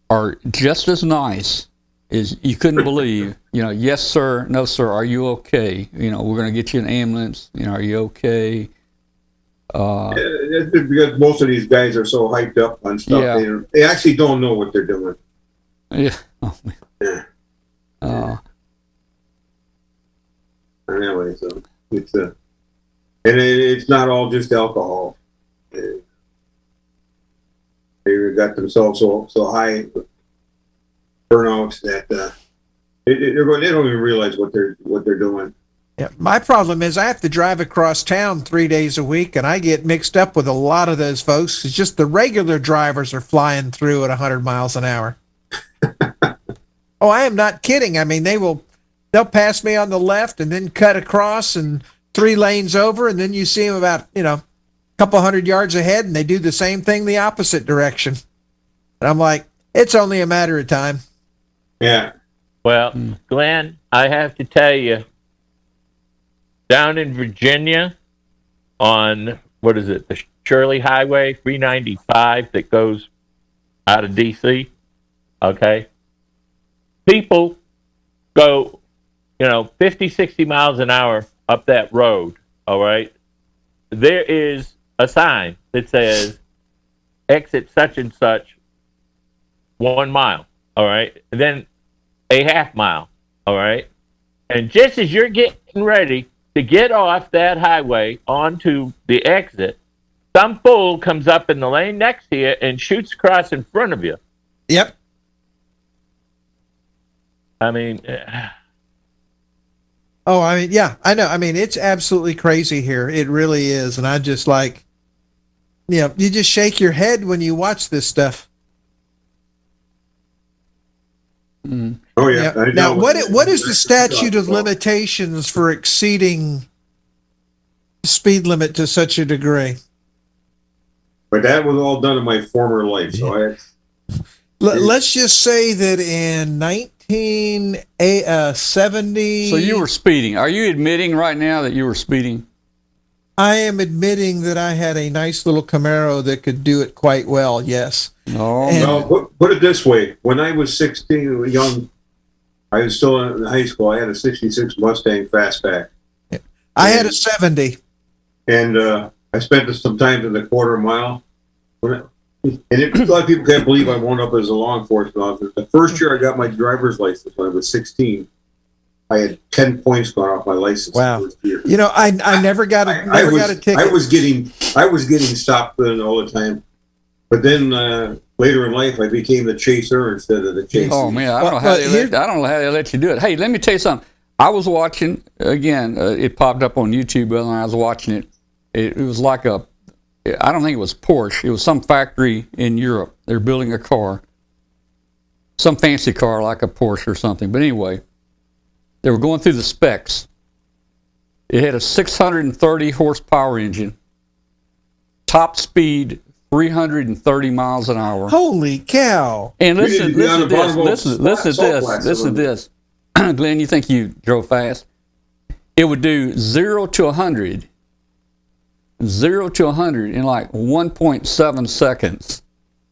Speaker 1: are just as nice as you couldn't believe. Yes sir, no sir, are you okay? We're going to get you an ambulance. Are you okay?
Speaker 6: It's because most of these guys are so hyped up on stuff.
Speaker 1: Yeah.
Speaker 6: They actually don't know what they're doing.
Speaker 1: Yeah. Oh, man.
Speaker 6: Yeah. Anyway, so it's and it's not all just alcohol. They got themselves so high with burnouts that they don't even realize what they're doing.
Speaker 2: Yeah, my problem is I have to drive across town 3 days a week, and I get mixed up with a lot of those folks. It's just the regular drivers are flying through at 100 miles an hour. Oh, I am not kidding. I mean, they'll pass me on the left and then cut across and 3 lanes over, and then you see them about a couple hundred yards ahead, and they do the same thing the opposite direction. And I'm like, it's only a matter of time.
Speaker 6: Yeah.
Speaker 5: Well, Glenn, I have to tell you, down in Virginia on, the Shirley Highway, 395 that goes out of D.C., okay? People go, 50, 60 miles an hour up that road, all right? There is a sign that says, exit such and such, 1 mile, all right? And then a half mile, all right? And just as you're getting ready to get off that highway onto the exit, some fool comes up in the lane next to you and shoots across in front of you.
Speaker 2: Yep.
Speaker 5: I mean...
Speaker 2: Oh, I mean, yeah, I know. I mean, it's absolutely crazy here. It really is. And I just you just shake your head when you watch this stuff.
Speaker 6: Oh yeah.
Speaker 2: Yeah. Now, what is the statute of limitations for exceeding speed limit to such a degree?
Speaker 6: But that was all done in my former life, so
Speaker 2: Let's just say that in 1970.
Speaker 1: So you were speeding. Are you admitting right now that you were speeding?
Speaker 2: I am admitting that I had a nice little Camaro that could do it quite well. Yes.
Speaker 6: No, put it this way. When I was 16, young, I was still in high school. I had a 66 Mustang Fastback.
Speaker 2: I had a 70.
Speaker 6: And I spent some time in the quarter mile. A lot of people can't believe I wound up as a law enforcement officer. The first year I got my driver's license when I was 16, I had 10 points gone off my license.
Speaker 2: Wow.
Speaker 6: The first year.
Speaker 2: I never got a ticket.
Speaker 6: I was getting stopped all the time. But then later in life, I became the chaser instead of the chaser.
Speaker 1: Oh man, I don't know how they let you do it. Hey, let me tell you something. I was watching again. It popped up on YouTube, and I was watching it. It was like I don't think it was Porsche. It was some factory in Europe. They're building a car, some fancy car like a Porsche or something. But anyway, they were going through the specs. It had a 630 horsepower engine, top speed 330 miles an hour.
Speaker 2: Holy cow!
Speaker 1: And listen to this. Glenn, you think you drove fast? It would do 0 to 100 0 to 100 in like 1.7 seconds.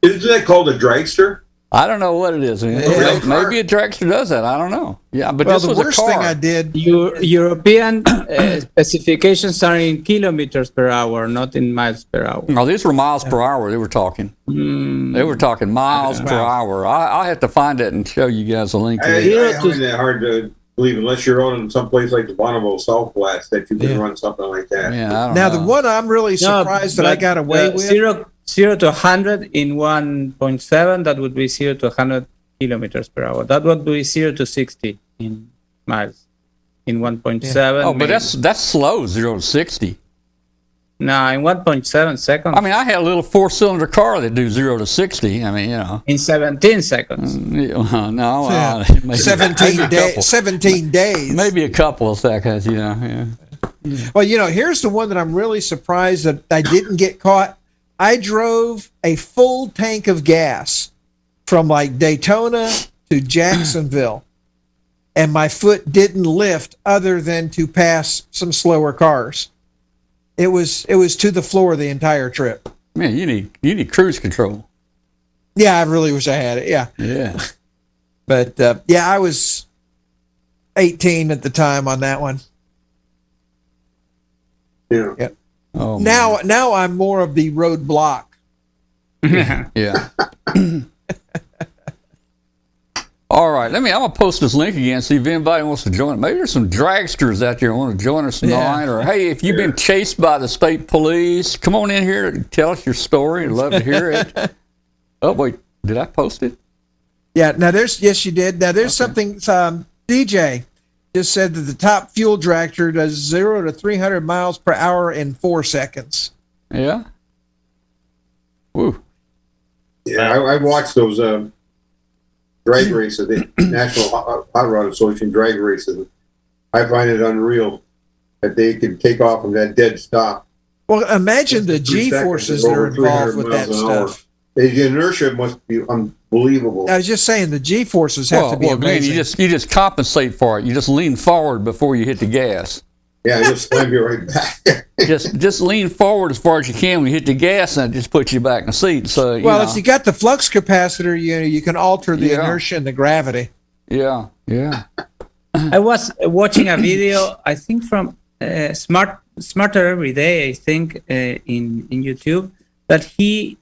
Speaker 6: Isn't that called a dragster?
Speaker 1: I don't know what it is. Maybe a dragster does that. I don't know. Yeah, but
Speaker 2: Well,
Speaker 1: this
Speaker 2: the
Speaker 1: was
Speaker 2: worst
Speaker 1: a car.
Speaker 2: thing I did.
Speaker 4: European specifications are in kilometers per hour, not in miles per hour.
Speaker 1: No, these were miles per hour. They were talking. They were talking miles per hour. I'll have to find it and show you guys a link.
Speaker 6: I find that hard to believe unless you're out in some place like the Bonneville South Flats that you can run something like that.
Speaker 1: Yeah, I don't
Speaker 2: Now,
Speaker 1: know.
Speaker 2: the one I'm really surprised that I got away with.
Speaker 4: 0 to 100 in 1.7, that would be 0 to 100 kilometers per hour. That would be 0 to 60 in miles in 1.7.
Speaker 1: Oh, but that's slow, 0 to 60.
Speaker 4: No, in 1.7 seconds.
Speaker 1: I mean, I had a little 4-cylinder car that do 0 to 60. I mean,
Speaker 4: in 17 seconds.
Speaker 1: Maybe
Speaker 2: 17 days.
Speaker 1: Maybe a couple of seconds, yeah.
Speaker 2: Well, here's the one that I'm really surprised that I didn't get caught. I drove a full tank of gas from like Daytona to Jacksonville, and my foot didn't lift other than to pass some slower cars. It was to the floor the entire trip.
Speaker 1: Man, you need cruise control.
Speaker 2: Yeah, I really wish I had it. Yeah.
Speaker 1: Yeah.
Speaker 2: But I was 18 at the time on that one.
Speaker 6: Yeah.
Speaker 2: Yep.
Speaker 1: Oh,
Speaker 2: Now I'm more of the roadblock.
Speaker 1: yeah. All right, I'm gonna post this link again, see if anybody wants to join. Maybe there's some dragsters out there who want to join us tonight, or hey, if you've been chased by the state police, come on in here and tell us your story. I'd love to hear it. Oh wait, did I post it?
Speaker 2: Yeah. Now yes, you did. Now there's something. DJ just said that the top fuel dragster does 0 to 300 miles per hour in 4 seconds.
Speaker 1: Yeah. Woo.
Speaker 6: Yeah, I watched those drag races, the National Hot Rod Association drag races. I find it unreal that they can take off from that dead stop.
Speaker 2: Well, imagine the G-forces that are involved with that stuff.
Speaker 6: The inertia must be unbelievable.
Speaker 2: I was just saying the G-forces have to be
Speaker 1: Glenn,
Speaker 2: amazing.
Speaker 1: you just compensate for it. You just lean forward before you hit the gas.
Speaker 6: Yeah, it'll slam you right back.
Speaker 1: just lean forward as far as you can when you hit the gas, and it just puts you back in the seat. So
Speaker 2: if you got the flux capacitor, you can alter the inertia and the gravity.
Speaker 1: Yeah.
Speaker 4: I was watching a video, I think from Smarter Every Day, I think in YouTube, that he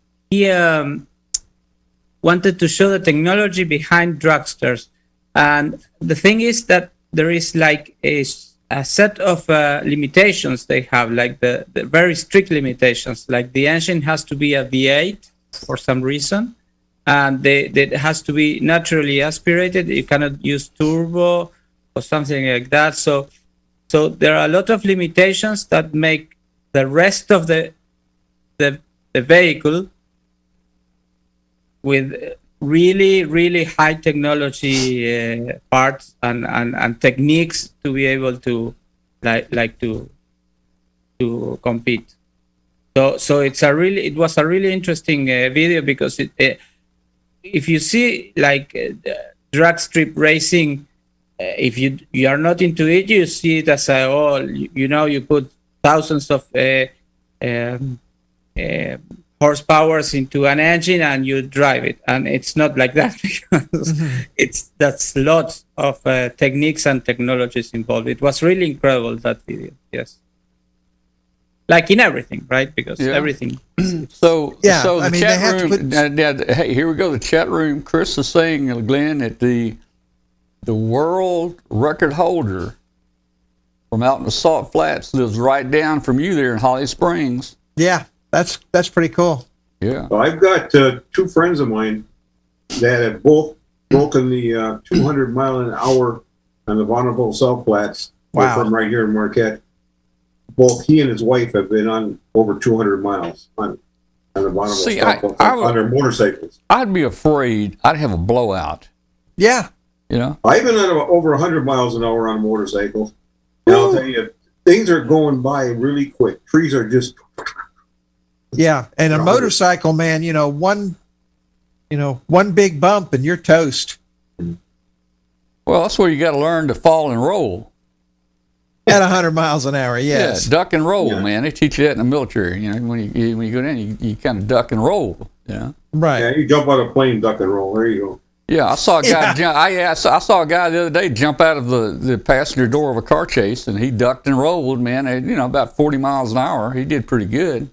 Speaker 4: wanted to show the technology behind dragsters, and the thing is that there is like a set of limitations they have, like the very strict limitations, like the engine has to be a V8 for some reason, and it has to be naturally aspirated. You cannot use turbo or something like that. So there are a lot of limitations that make the rest of the vehicle with really, really high technology parts and techniques to be able to to compete. So it was a really interesting video, because if you see like drag strip racing, if you are not into it, you see it as you put thousands of horsepowers into an engine and you drive it, and it's not like that, because that's lots of techniques and technologies involved. It was really incredible, that video. Yes, like in everything, right? Because everything.
Speaker 1: So the
Speaker 2: they
Speaker 1: chat
Speaker 2: have to
Speaker 1: room. Hey, here we go. The chat room. Chris is saying, Glenn, that the world record holder from out in the Salt Flats lives right down from you there in Holly Springs.
Speaker 2: Yeah, that's pretty cool.
Speaker 1: Yeah.
Speaker 6: So I've got 2 friends of mine that have both broken the 200 mile an hour on the Bonneville South Flats.
Speaker 2: Wow.
Speaker 6: From right here in Marquette. Both he and his wife have been on over 200 miles on the Bonneville South Flats on their motorcycles.
Speaker 1: I'd be afraid I'd have a blowout.
Speaker 2: Yeah.
Speaker 6: I've been on over 100 miles an hour on a motorcycle. And I'll tell you, things are going by really quick. Trees are just...
Speaker 2: Yeah, and a motorcycle, man, one big bump and you're toast.
Speaker 1: Well, that's where you got to learn to fall and roll.
Speaker 2: At 100 miles an hour, yes.
Speaker 1: Yeah, duck and roll,
Speaker 6: Yeah.
Speaker 1: man. They teach you that in the military. You know, when you go down, you kind of duck and roll. You know.
Speaker 2: Right.
Speaker 6: Yeah, you jump out of a plane, duck and roll. There you go.
Speaker 1: Yeah, I saw a guy.
Speaker 2: Yeah.
Speaker 1: I saw a guy the other day jump out of the passenger door of a car chase, and he ducked and rolled, man. At, about 40 miles an hour. He did pretty good.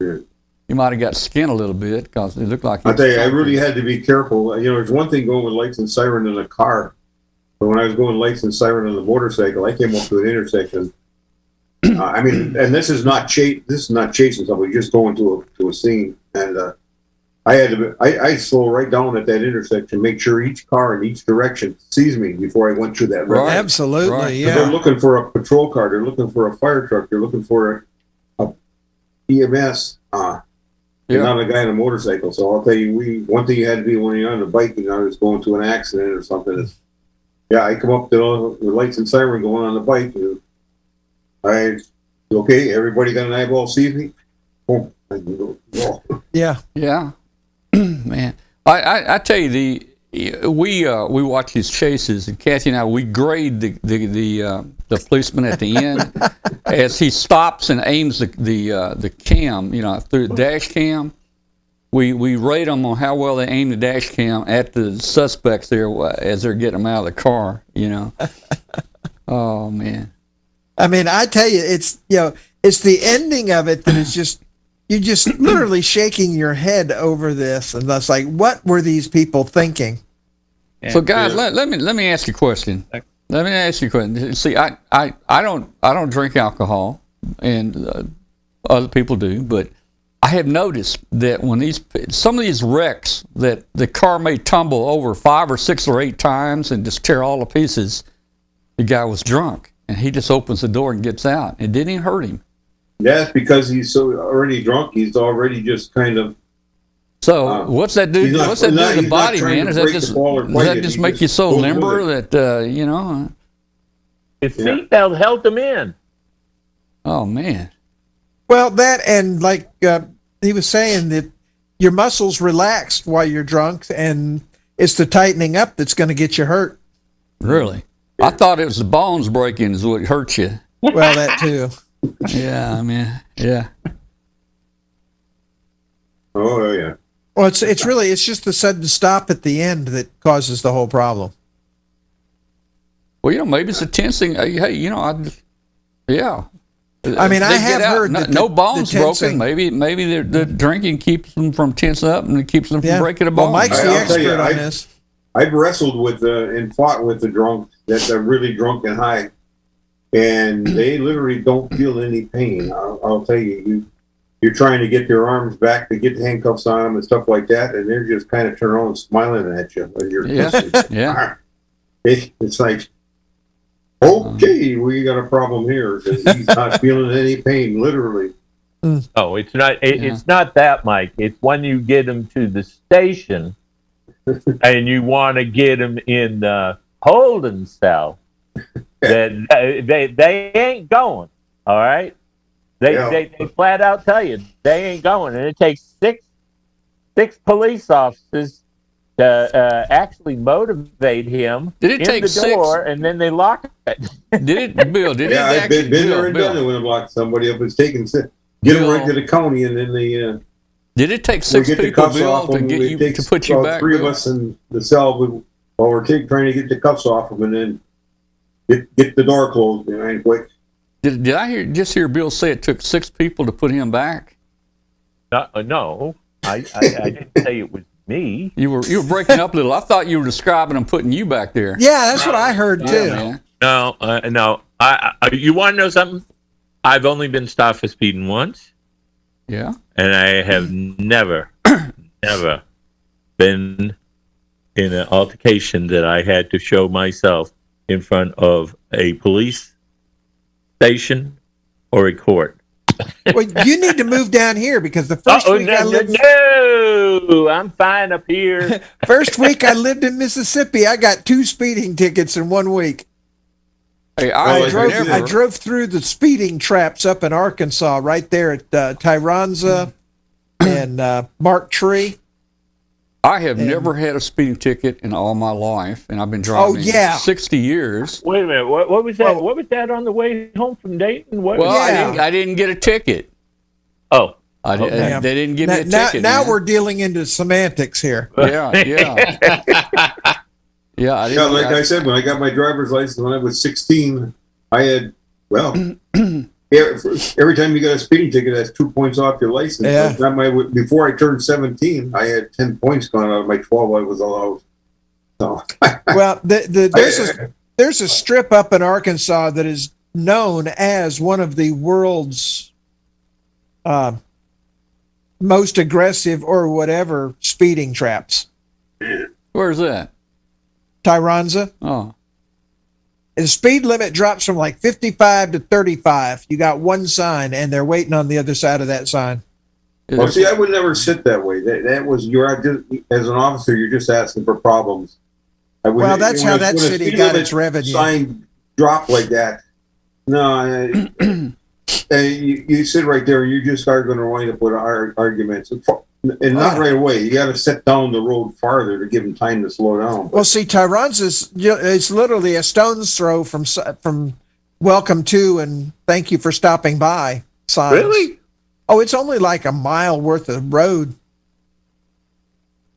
Speaker 6: Yeah.
Speaker 1: He might have got skinned a little bit because it looked like.
Speaker 6: I tell you, I really had to be careful. There's one thing going with lights and siren in a car, but when I was going lights and siren on the motorcycle, I came up to an intersection. And this is not chasing somebody, just going to a scene, and I had to. I slow right down at that intersection, make sure each car in each direction sees me before I went through that red light.
Speaker 2: Absolutely,
Speaker 1: Right.
Speaker 2: yeah.
Speaker 6: They're looking for a patrol car. They're looking for a fire truck. They're looking for a EMS.
Speaker 1: Yeah.
Speaker 6: Not a guy on a motorcycle. So I'll tell you, one thing you had to be when you're on the bike and I was going to an accident or something is, I come up to the lights and siren going on the bike. And okay, everybody got an eyeball sees me. Boom. I can go. Oh.
Speaker 2: Yeah.
Speaker 1: Yeah, man. I tell you, we watch these chases, and Kathy and I, we grade the policeman at the end as he stops and aims the cam, through the dash cam. We rate them on how well they aim the dash cam at the suspects there as they're getting them out of the car. Oh man.
Speaker 2: I mean, I tell you, it's the ending of it that is just, you're just literally shaking your head over this, and that's like, what were these people thinking?
Speaker 1: So guys, let me ask you a question. Let me ask you a question. See, I don't drink alcohol, and other people do, but I have noticed that when some of these wrecks that the car may tumble over 5 or 6 or 8 times and just tear all to pieces, the guy was drunk and he just opens the door and gets out. It didn't even hurt him.
Speaker 6: That's because he's so already drunk. He's already just kind of.
Speaker 1: So what's that do? What's that do to the body, man? Does that just make you so limber that
Speaker 5: His seatbelt held him in.
Speaker 1: Oh man.
Speaker 2: Well, that, and like he was saying, that your muscles relaxed while you're drunk, and it's the tightening up that's going to get you hurt.
Speaker 1: Really? I thought it was the bones breaking is what hurt you.
Speaker 2: Well, that too.
Speaker 1: Yeah, man. Yeah.
Speaker 6: Oh yeah.
Speaker 2: Well, it's just the sudden stop at the end that causes the whole problem.
Speaker 1: Well, maybe it's a tensing. Hey, yeah.
Speaker 2: I mean, I
Speaker 1: They
Speaker 2: have
Speaker 1: get out.
Speaker 2: heard
Speaker 1: no,
Speaker 2: that
Speaker 1: no
Speaker 2: the
Speaker 1: bones
Speaker 2: tensing-
Speaker 1: broken. Maybe the drinking keeps them from tensing up and it keeps them from breaking a bone.
Speaker 2: Well, Mike's the
Speaker 6: I'll tell you,
Speaker 2: expert on this.
Speaker 6: I've wrestled with and fought with the drunk that are really drunk and high, and they literally don't feel any pain. I'll tell you, you're trying to get their arms back to get the handcuffs on them and stuff like that, and they're just kind of turning around and smiling at you.
Speaker 1: Yeah.
Speaker 6: It's like, okay, we got a problem here because he's not feeling any pain, literally.
Speaker 5: Oh, it's not. It's not that, Mike. It's when you get them to the station, and you want to get them in the holding cell. That they ain't going. All right. They flat out tell you they ain't going, and it takes six police officers to actually motivate him.
Speaker 1: Did it
Speaker 5: in
Speaker 1: take
Speaker 5: the door, and then they lock it?
Speaker 1: Bill? Did
Speaker 6: Yeah,
Speaker 1: it
Speaker 6: I've been there and
Speaker 1: Bill,
Speaker 6: done it when I locked somebody up. It's taken get them right to the county, and then they
Speaker 1: Did it take
Speaker 6: we
Speaker 1: 6
Speaker 6: get the
Speaker 1: people,
Speaker 6: cuffs
Speaker 1: Bill,
Speaker 6: off
Speaker 1: to
Speaker 6: them.
Speaker 1: get
Speaker 6: It
Speaker 1: you
Speaker 6: takes
Speaker 1: to put you
Speaker 6: about
Speaker 1: back?
Speaker 6: 3 of
Speaker 1: Bill?
Speaker 6: us in the cell while we're trying to get the cuffs off them, and then get the door closed behind quick.
Speaker 1: Did I just hear Bill say it took 6 people to put him back?
Speaker 5: No, I didn't say it was me.
Speaker 1: You were breaking up a little. I thought you were describing them putting you back there.
Speaker 2: Yeah, that's what I heard too.
Speaker 1: Man.
Speaker 5: No, no. You want to know something? I've only been stopped for speeding once,
Speaker 1: Yeah.
Speaker 5: and I have never been in an altercation that I had to show myself in front of a police station or a court.
Speaker 2: Well, you need to move down here because the first week I lived.
Speaker 5: No, I'm fine up here.
Speaker 2: First week I lived in Mississippi, I got 2 speeding tickets in 1 week.
Speaker 1: Hey,
Speaker 2: I drove through the speeding traps up in Arkansas, right there at Tyronza and Mark Tree.
Speaker 1: I have never had a speeding ticket in all my life, and I've been driving 60 years.
Speaker 5: Wait a minute. What was that?
Speaker 2: Well-
Speaker 5: What was that on the way home from Dayton? What
Speaker 1: Well,
Speaker 2: Yeah.
Speaker 1: I didn't get a ticket.
Speaker 5: Oh.
Speaker 1: They didn't give me a
Speaker 2: Now,
Speaker 1: ticket.
Speaker 2: now
Speaker 1: man.
Speaker 2: we're dealing into semantics here.
Speaker 1: Yeah. I
Speaker 6: Yeah,
Speaker 1: didn't,
Speaker 6: like I said, when I got my driver's license when I was 16, I had, well, every time you got a speeding ticket, that's 2 points off your license.
Speaker 2: Yeah.
Speaker 6: By the time before I turned 17, I had 10 points gone out of my 12 I was allowed. So,
Speaker 2: Well, there's a strip up in Arkansas that is known as one of the world's most aggressive or whatever speeding traps.
Speaker 1: where's that?
Speaker 2: Tyronza.
Speaker 1: Oh,
Speaker 2: The speed limit drops from like 55 to 35. You got one sign, and they're waiting on the other side of that sign.
Speaker 6: well, see, I would never sit that way. That was as an officer, you're just asking for problems.
Speaker 2: Well, that's how that city got its revenue.
Speaker 6: Sign drop like that. No, you sit right there, and you just are going to wind up with arguments, and not right away. You got to set down the road farther to give them time to slow down.
Speaker 2: Well, see, Tyronza's it's literally a stone's throw from welcome to and thank you for stopping by signs.
Speaker 5: Really?
Speaker 2: Oh, it's only like a mile worth of road.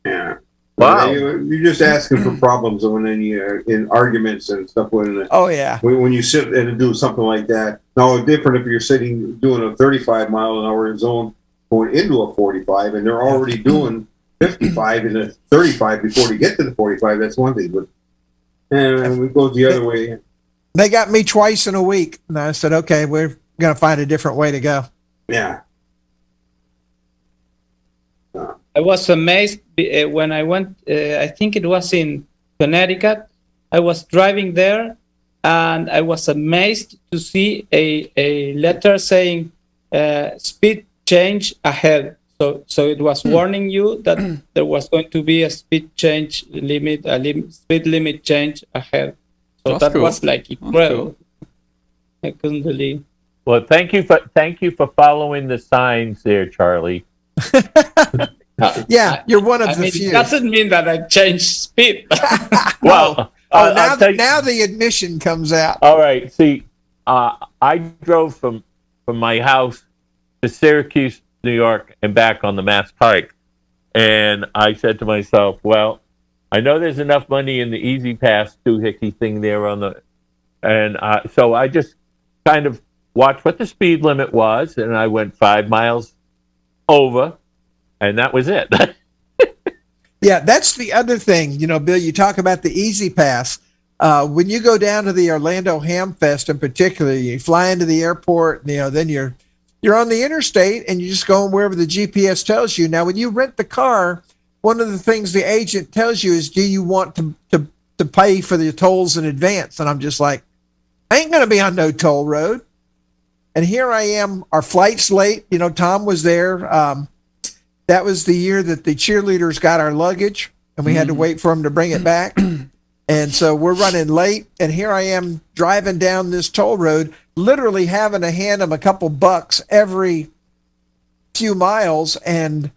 Speaker 6: Yeah.
Speaker 5: Wow.
Speaker 6: You're just asking for problems when in arguments and stuff.
Speaker 2: Oh yeah.
Speaker 6: When you sit and do something like that. Now, it's different if you're doing a 35 mile an hour zone going into a 45, and they're already doing 55 in a 35 before they get to the 45. That's one thing, but and it goes the other way.
Speaker 2: They got me twice in a week, and I said, okay, we're gonna find a different way to go.
Speaker 6: Yeah.
Speaker 4: I was amazed when I went, I think it was in Connecticut. I was driving there and I was amazed to see a letter saying speed change ahead. So it was warning you that there was going to be a speed change limit, speed limit change ahead. So
Speaker 1: That's
Speaker 4: that
Speaker 1: cool.
Speaker 4: was like incredible. I couldn't believe.
Speaker 5: Well, thank you for following the signs there, Charlie.
Speaker 2: Yeah, you're one of
Speaker 4: I
Speaker 2: the
Speaker 4: mean,
Speaker 2: few.
Speaker 4: it doesn't mean that I changed speed.
Speaker 5: Well,
Speaker 2: now the admission comes out.
Speaker 5: all right. See, I drove from my house to Syracuse, New York, and back on the Mass Pike, and I said to myself, well, I know there's enough money in the Easy Pass doohickey thing there and so I just kind of watched what the speed limit was, and I went 5 miles over, and that was it.
Speaker 2: Yeah, that's the other thing. Bill, you talk about the Easy Pass. When you go down to the Orlando Ham Fest in particular, you fly into the airport, then you're on the interstate and you just go wherever the GPS tells you. Now, when you rent the car, one of the things the agent tells you is, do you want to pay for the tolls in advance? And I'm just like, I ain't going to be on no toll road. And here I am, our flight's late. Tom was there. That was the year that the cheerleaders got our luggage and we had to wait for them to bring it back. And so we're running late. And here I am driving down this toll road, literally having to hand them a couple bucks every few miles. And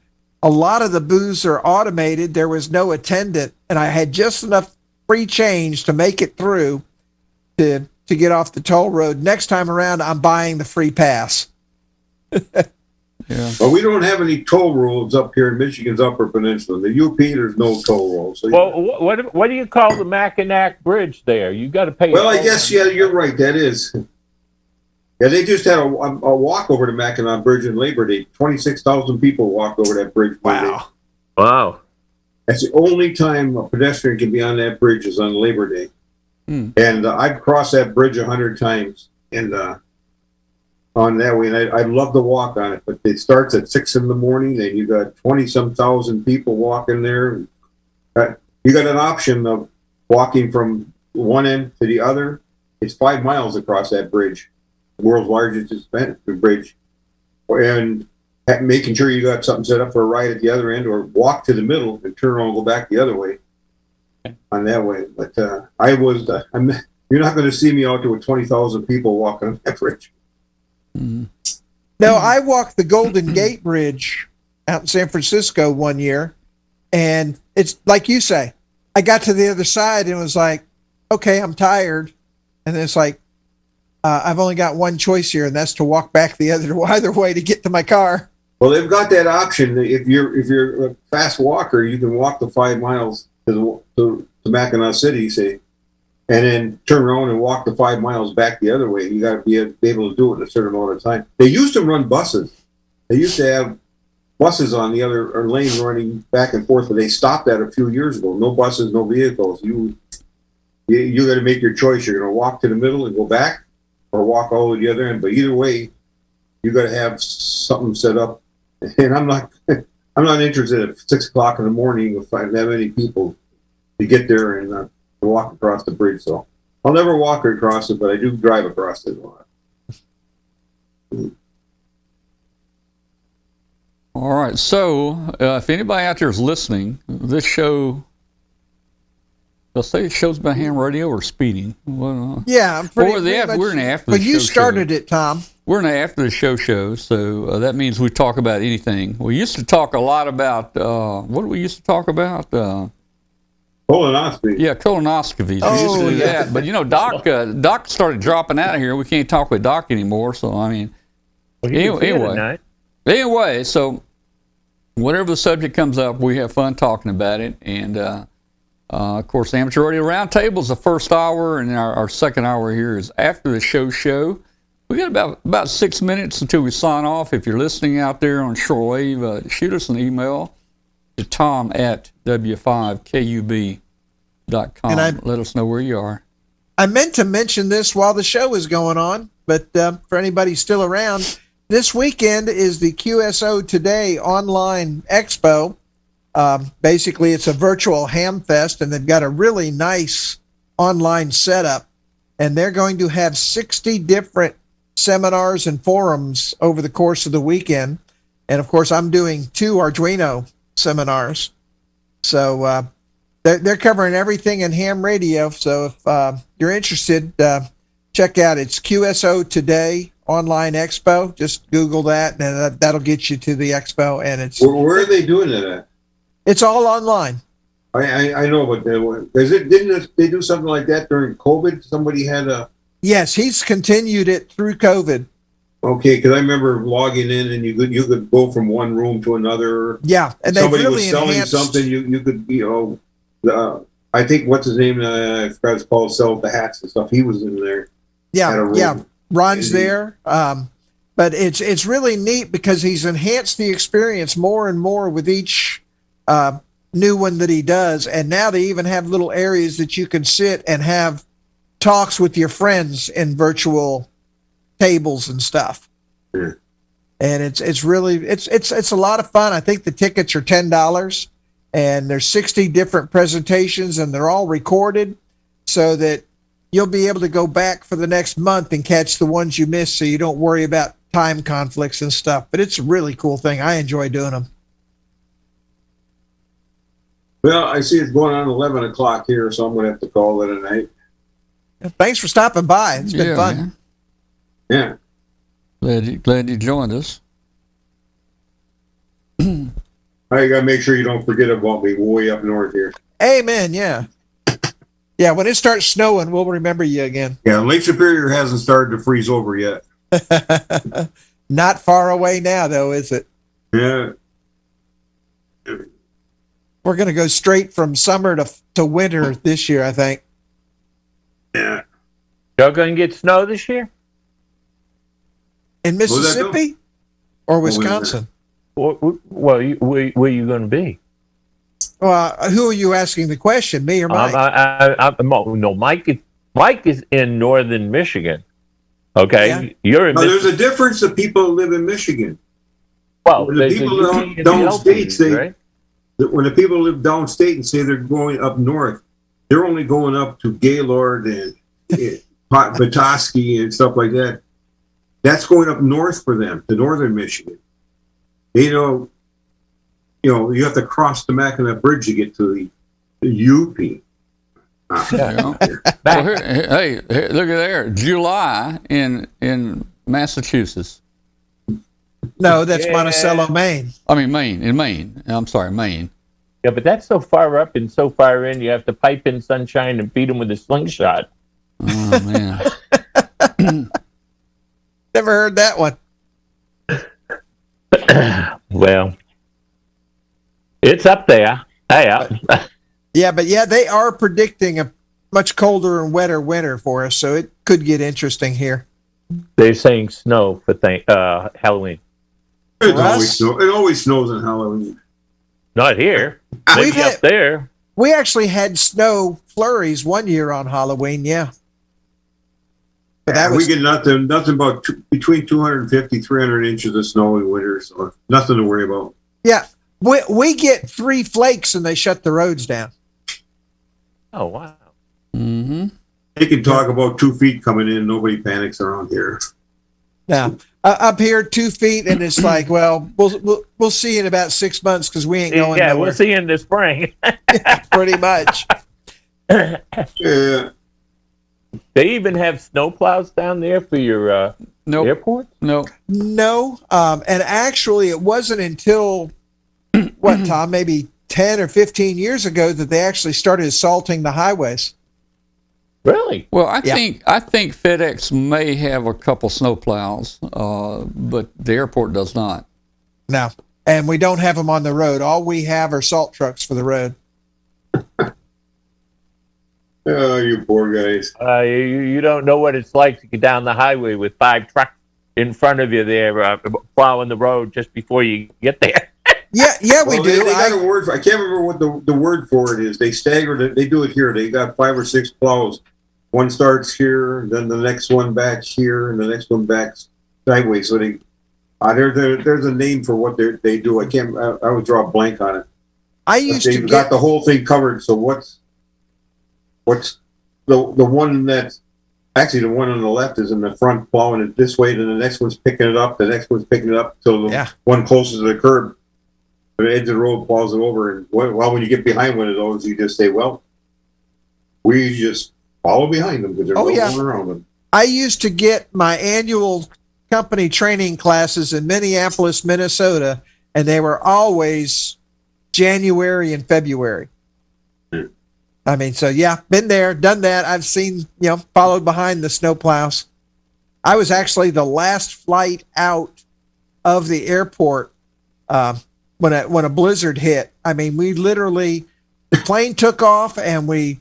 Speaker 2: a lot of the booths are automated. There was no attendant. And I had just enough free change to make it through to get off the toll road. Next time around, I'm buying the free pass.
Speaker 1: yeah.
Speaker 6: Well, we don't have any toll roads up here in Michigan's Upper Peninsula. The UP, there's no toll roads. So
Speaker 5: Well, what do you call the Mackinac Bridge there? You got to pay.
Speaker 6: well, I guess, yeah, you're right. That is. Yeah, they just had a walk over to Mackinac Bridge in Labor Day. 26,000 people walked over that bridge.
Speaker 2: Wow.
Speaker 5: Wow.
Speaker 6: That's the only time a pedestrian can be on that bridge is on Labor Day. And I've crossed that bridge 100 times and on that way, and I love to walk on it. But it starts at 6 in the morning, and you got 20-some thousand people walking there. You got an option of walking from one end to the other. It's 5 miles across that bridge, the world's largest bridge, and making sure you got something set up for a ride at the other end, or walk to the middle and turn around and go back the other way. On that way, but you're not going to see me out there with 20,000 people walking on that bridge.
Speaker 2: Now, I walked the Golden Gate Bridge out in San Francisco one year, And it's like you say, I got to the other side and it was like, okay, I'm tired. And then it's like, I've only got one choice here, and that's to walk back the other way to get to my car.
Speaker 6: Well, they've got that option. If you're a fast walker, you can walk the 5 miles to Mackinac City, say, and then turn around and walk the 5 miles back the other way. You got to be able to do it in a certain amount of time. They used to run buses. They used to have buses on the other lane running back and forth, but they stopped that a few years ago. No buses, no vehicles. You got to make your choice. You're going to walk to the middle and go back, or walk all the way to the other end. But either way, you got to have something set up. And I'm not interested at 6 o'clock in the morning if I have that many people to get there and walk across the bridge. So I'll never walk across it, but I do drive across it a lot.
Speaker 1: All right. So if anybody out there is listening, this show, they'll say it shows by ham radio or speeding. Well,
Speaker 2: Yeah,
Speaker 1: we're in the after the
Speaker 2: but you
Speaker 1: show
Speaker 2: started it, Tom.
Speaker 1: We're in the after the show, so that means we talk about anything. We used to talk a lot about, what did we used to talk about?
Speaker 6: Colonoscopy.
Speaker 1: Yeah, colonoscopies. We used
Speaker 2: Oh,
Speaker 1: to do
Speaker 2: yeah.
Speaker 1: that. But, Doc started dropping out of here. We can't talk with Doc anymore, so, I mean,
Speaker 5: Well, you can see it at
Speaker 1: anyway.
Speaker 5: night.
Speaker 1: Anyway, so whatever the subject comes up, we have fun talking about it. And, of course, Amateur Radio Roundtable is the first hour, and our second hour here is after the show. We got about 6 minutes until we sign off. If you're listening out there on shortwave, shoot us an email to tom@w5kub.com.
Speaker 2: And
Speaker 1: let us know where you are.
Speaker 2: I meant to mention this while the show was going on, but for anybody still around, this weekend is the QSO Today online expo. Basically, it's a virtual ham fest, and they've got a really nice online setup. And they're going to have 60 different seminars and forums over the course of the weekend. And of course, I'm doing 2 Arduino seminars. So they're covering everything in ham radio. So if you're interested, check out it's QSO Today Online Expo. Just Google that, and that'll get you to the expo. And
Speaker 6: Where are they doing it at?
Speaker 2: it's all online.
Speaker 6: I know, but didn't they do something like that during COVID? Somebody had a...
Speaker 2: Yes, he's continued it through COVID.
Speaker 6: Okay, because I remember logging in and you could go from one room to another.
Speaker 2: Yeah, and they
Speaker 6: Somebody
Speaker 2: really
Speaker 6: was selling
Speaker 2: enhanced
Speaker 6: something. You could I think what's his name? I forgot his called sell the hats and stuff. He was in there. Had a room.
Speaker 2: Yeah. Ron's
Speaker 6: And he-
Speaker 2: there. But it's really neat because he's enhanced the experience more and more with each new one that he does. And now they even have little areas that you can sit and have talks with your friends in virtual tables and stuff.
Speaker 6: Yeah.
Speaker 2: And it's really a lot of fun. I think the tickets are $10, and there's 60 different presentations, and they're all recorded so that you'll be able to go back for the next month and catch the ones you missed, so you don't worry about time conflicts and stuff. But it's a really cool thing. I enjoy doing them.
Speaker 6: Well, I see it's going on 11 o'clock here, so I'm going to have to call it a night.
Speaker 2: Thanks for stopping by. It's been fun.
Speaker 1: Man.
Speaker 6: Yeah.
Speaker 1: Glad you joined us.
Speaker 6: I got to make sure you don't forget about me way up north here.
Speaker 2: Amen. Yeah. Yeah. When it starts snowing, we'll remember you again.
Speaker 6: Yeah, Lake Superior hasn't started to freeze over yet.
Speaker 2: Not far away now, though, is it?
Speaker 6: Yeah.
Speaker 2: We're going to go straight from summer to winter this year, I think.
Speaker 6: Yeah.
Speaker 5: Y'all going to get snow this year?
Speaker 2: In
Speaker 6: was that,
Speaker 2: Mississippi or
Speaker 6: was that?
Speaker 2: Wisconsin?
Speaker 5: Well, where you going to be?
Speaker 2: Who are you asking the question, me or Mike?
Speaker 5: No, Mike is in northern Michigan. Okay,
Speaker 2: Yeah.
Speaker 5: You're in.
Speaker 6: Now, there's a difference of people that live in Michigan.
Speaker 5: Well,
Speaker 6: the
Speaker 5: there's
Speaker 6: people
Speaker 5: a UP and the
Speaker 6: downstate
Speaker 5: LPs,
Speaker 6: say-
Speaker 5: right?
Speaker 6: When the people live downstate and say they're going up north, they're only going up to Gaylord and Petoskey and stuff like that. That's going up north for them, to northern Michigan. You have to cross the Mackinac Bridge to get to the UP.
Speaker 1: Yeah. Well, hey, look at there. July in Massachusetts.
Speaker 2: No, that's
Speaker 5: Yeah.
Speaker 2: Monticello, Maine.
Speaker 1: I mean, Maine. In Maine. I'm sorry, Maine.
Speaker 5: Yeah, but that's so far up and so far in, you have to pipe in sunshine and feed them with a slingshot.
Speaker 1: Oh man.
Speaker 2: Never heard that one.
Speaker 5: Well, it's up there.
Speaker 2: Yeah, but yeah, they are predicting a much colder and wetter winter for us, so it could get interesting here.
Speaker 5: They're saying snow for Halloween.
Speaker 6: It
Speaker 2: For
Speaker 6: always,
Speaker 2: us?
Speaker 6: it always snows on Halloween.
Speaker 5: Not here.
Speaker 2: We've
Speaker 5: Maybe up
Speaker 2: had-
Speaker 5: there.
Speaker 2: We actually had snow flurries one year on Halloween, yeah. But that
Speaker 6: We
Speaker 2: was
Speaker 6: get nothing about between 250, 300 inches of snow in winter, so nothing to worry about.
Speaker 2: yeah. We get 3 flakes and they shut the roads down.
Speaker 5: Oh, wow.
Speaker 1: Mm-hmm.
Speaker 6: They can talk about 2 feet coming in. Nobody panics around here.
Speaker 2: Now up here 2 feet, and it's like, well, we'll see in about 6 months because we ain't going
Speaker 5: Yeah,
Speaker 2: nowhere.
Speaker 5: we'll see you in the spring.
Speaker 2: Pretty much.
Speaker 6: Yeah.
Speaker 5: They even have snowplows down there for your
Speaker 1: Nope.
Speaker 5: airport?
Speaker 1: Nope.
Speaker 2: No, and actually, it wasn't until what, Tom? Maybe 10 or 15 years ago that they actually started assaulting the highways.
Speaker 5: Really?
Speaker 1: Well, I
Speaker 2: Yeah.
Speaker 1: think FedEx may have a couple snowplows, but the airport does not.
Speaker 2: No, and we don't have them on the road. All we have are salt trucks for the road.
Speaker 6: Oh, you poor guys.
Speaker 5: You don't know what it's like to get down the highway with 5 trucks in front of you there plowing the road just before you get there.
Speaker 2: Yeah, we
Speaker 6: Well,
Speaker 2: do.
Speaker 6: They got a word for. I can't remember what the word for it is. They staggered it. They do it here. They got 5 or 6 plows. One starts here, then the next one back here, and the next one back sideways. So they there's a name for what they do. I can't. I would draw a blank on it.
Speaker 2: I
Speaker 6: But
Speaker 2: used to
Speaker 6: they've
Speaker 2: get
Speaker 6: got the whole thing covered. So what's the one that's actually the one on the left is in the front plowing it this way, then the next one's picking it up, the next one's picking it up till the one closest to the curb, the edge of the road plows it over. And when you get behind one of those, you just say, well, we just follow behind them because there's no going around them.
Speaker 2: I used to get my annual company training classes in Minneapolis, Minnesota, and they were always January and February. I mean, so yeah, been there, done that. I've seen, followed behind the snowplows. I was actually the last flight out of the airport when a blizzard hit. I mean, we literally, the plane took off and we,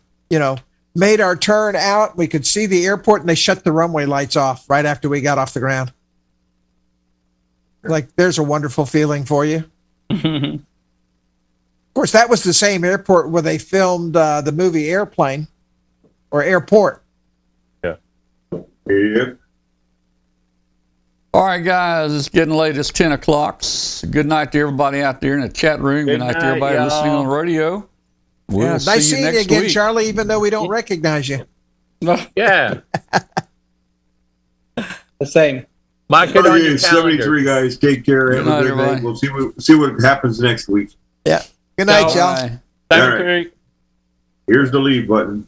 Speaker 2: made our turn out. We could see the airport and they shut the runway lights off right after we got off the ground. Like, there's a wonderful feeling for you. Of course, that was the same airport where they filmed the movie Airplane or Airport.
Speaker 5: Yeah.
Speaker 6: Yep.
Speaker 1: All right, guys, it's getting late. It's 10 o'clock. Good night to everybody out there in the chat room. Good night to everybody
Speaker 5: y'all.
Speaker 1: listening on the radio. We'll
Speaker 2: Nice
Speaker 1: see
Speaker 2: seeing you
Speaker 1: next
Speaker 2: again,
Speaker 1: week.
Speaker 2: Charlie, even though we don't recognize you.
Speaker 5: Yeah.
Speaker 4: The same.
Speaker 5: Mark it on
Speaker 6: Okay,
Speaker 5: your calendar.
Speaker 6: 73 guys. Take care. Have
Speaker 1: Good night,
Speaker 6: a good night.
Speaker 1: everybody.
Speaker 6: We'll see what happens next week.
Speaker 2: Yeah. Good night, y'all.
Speaker 1: Bye.
Speaker 6: All right. Here's the leave button.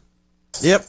Speaker 2: Yep.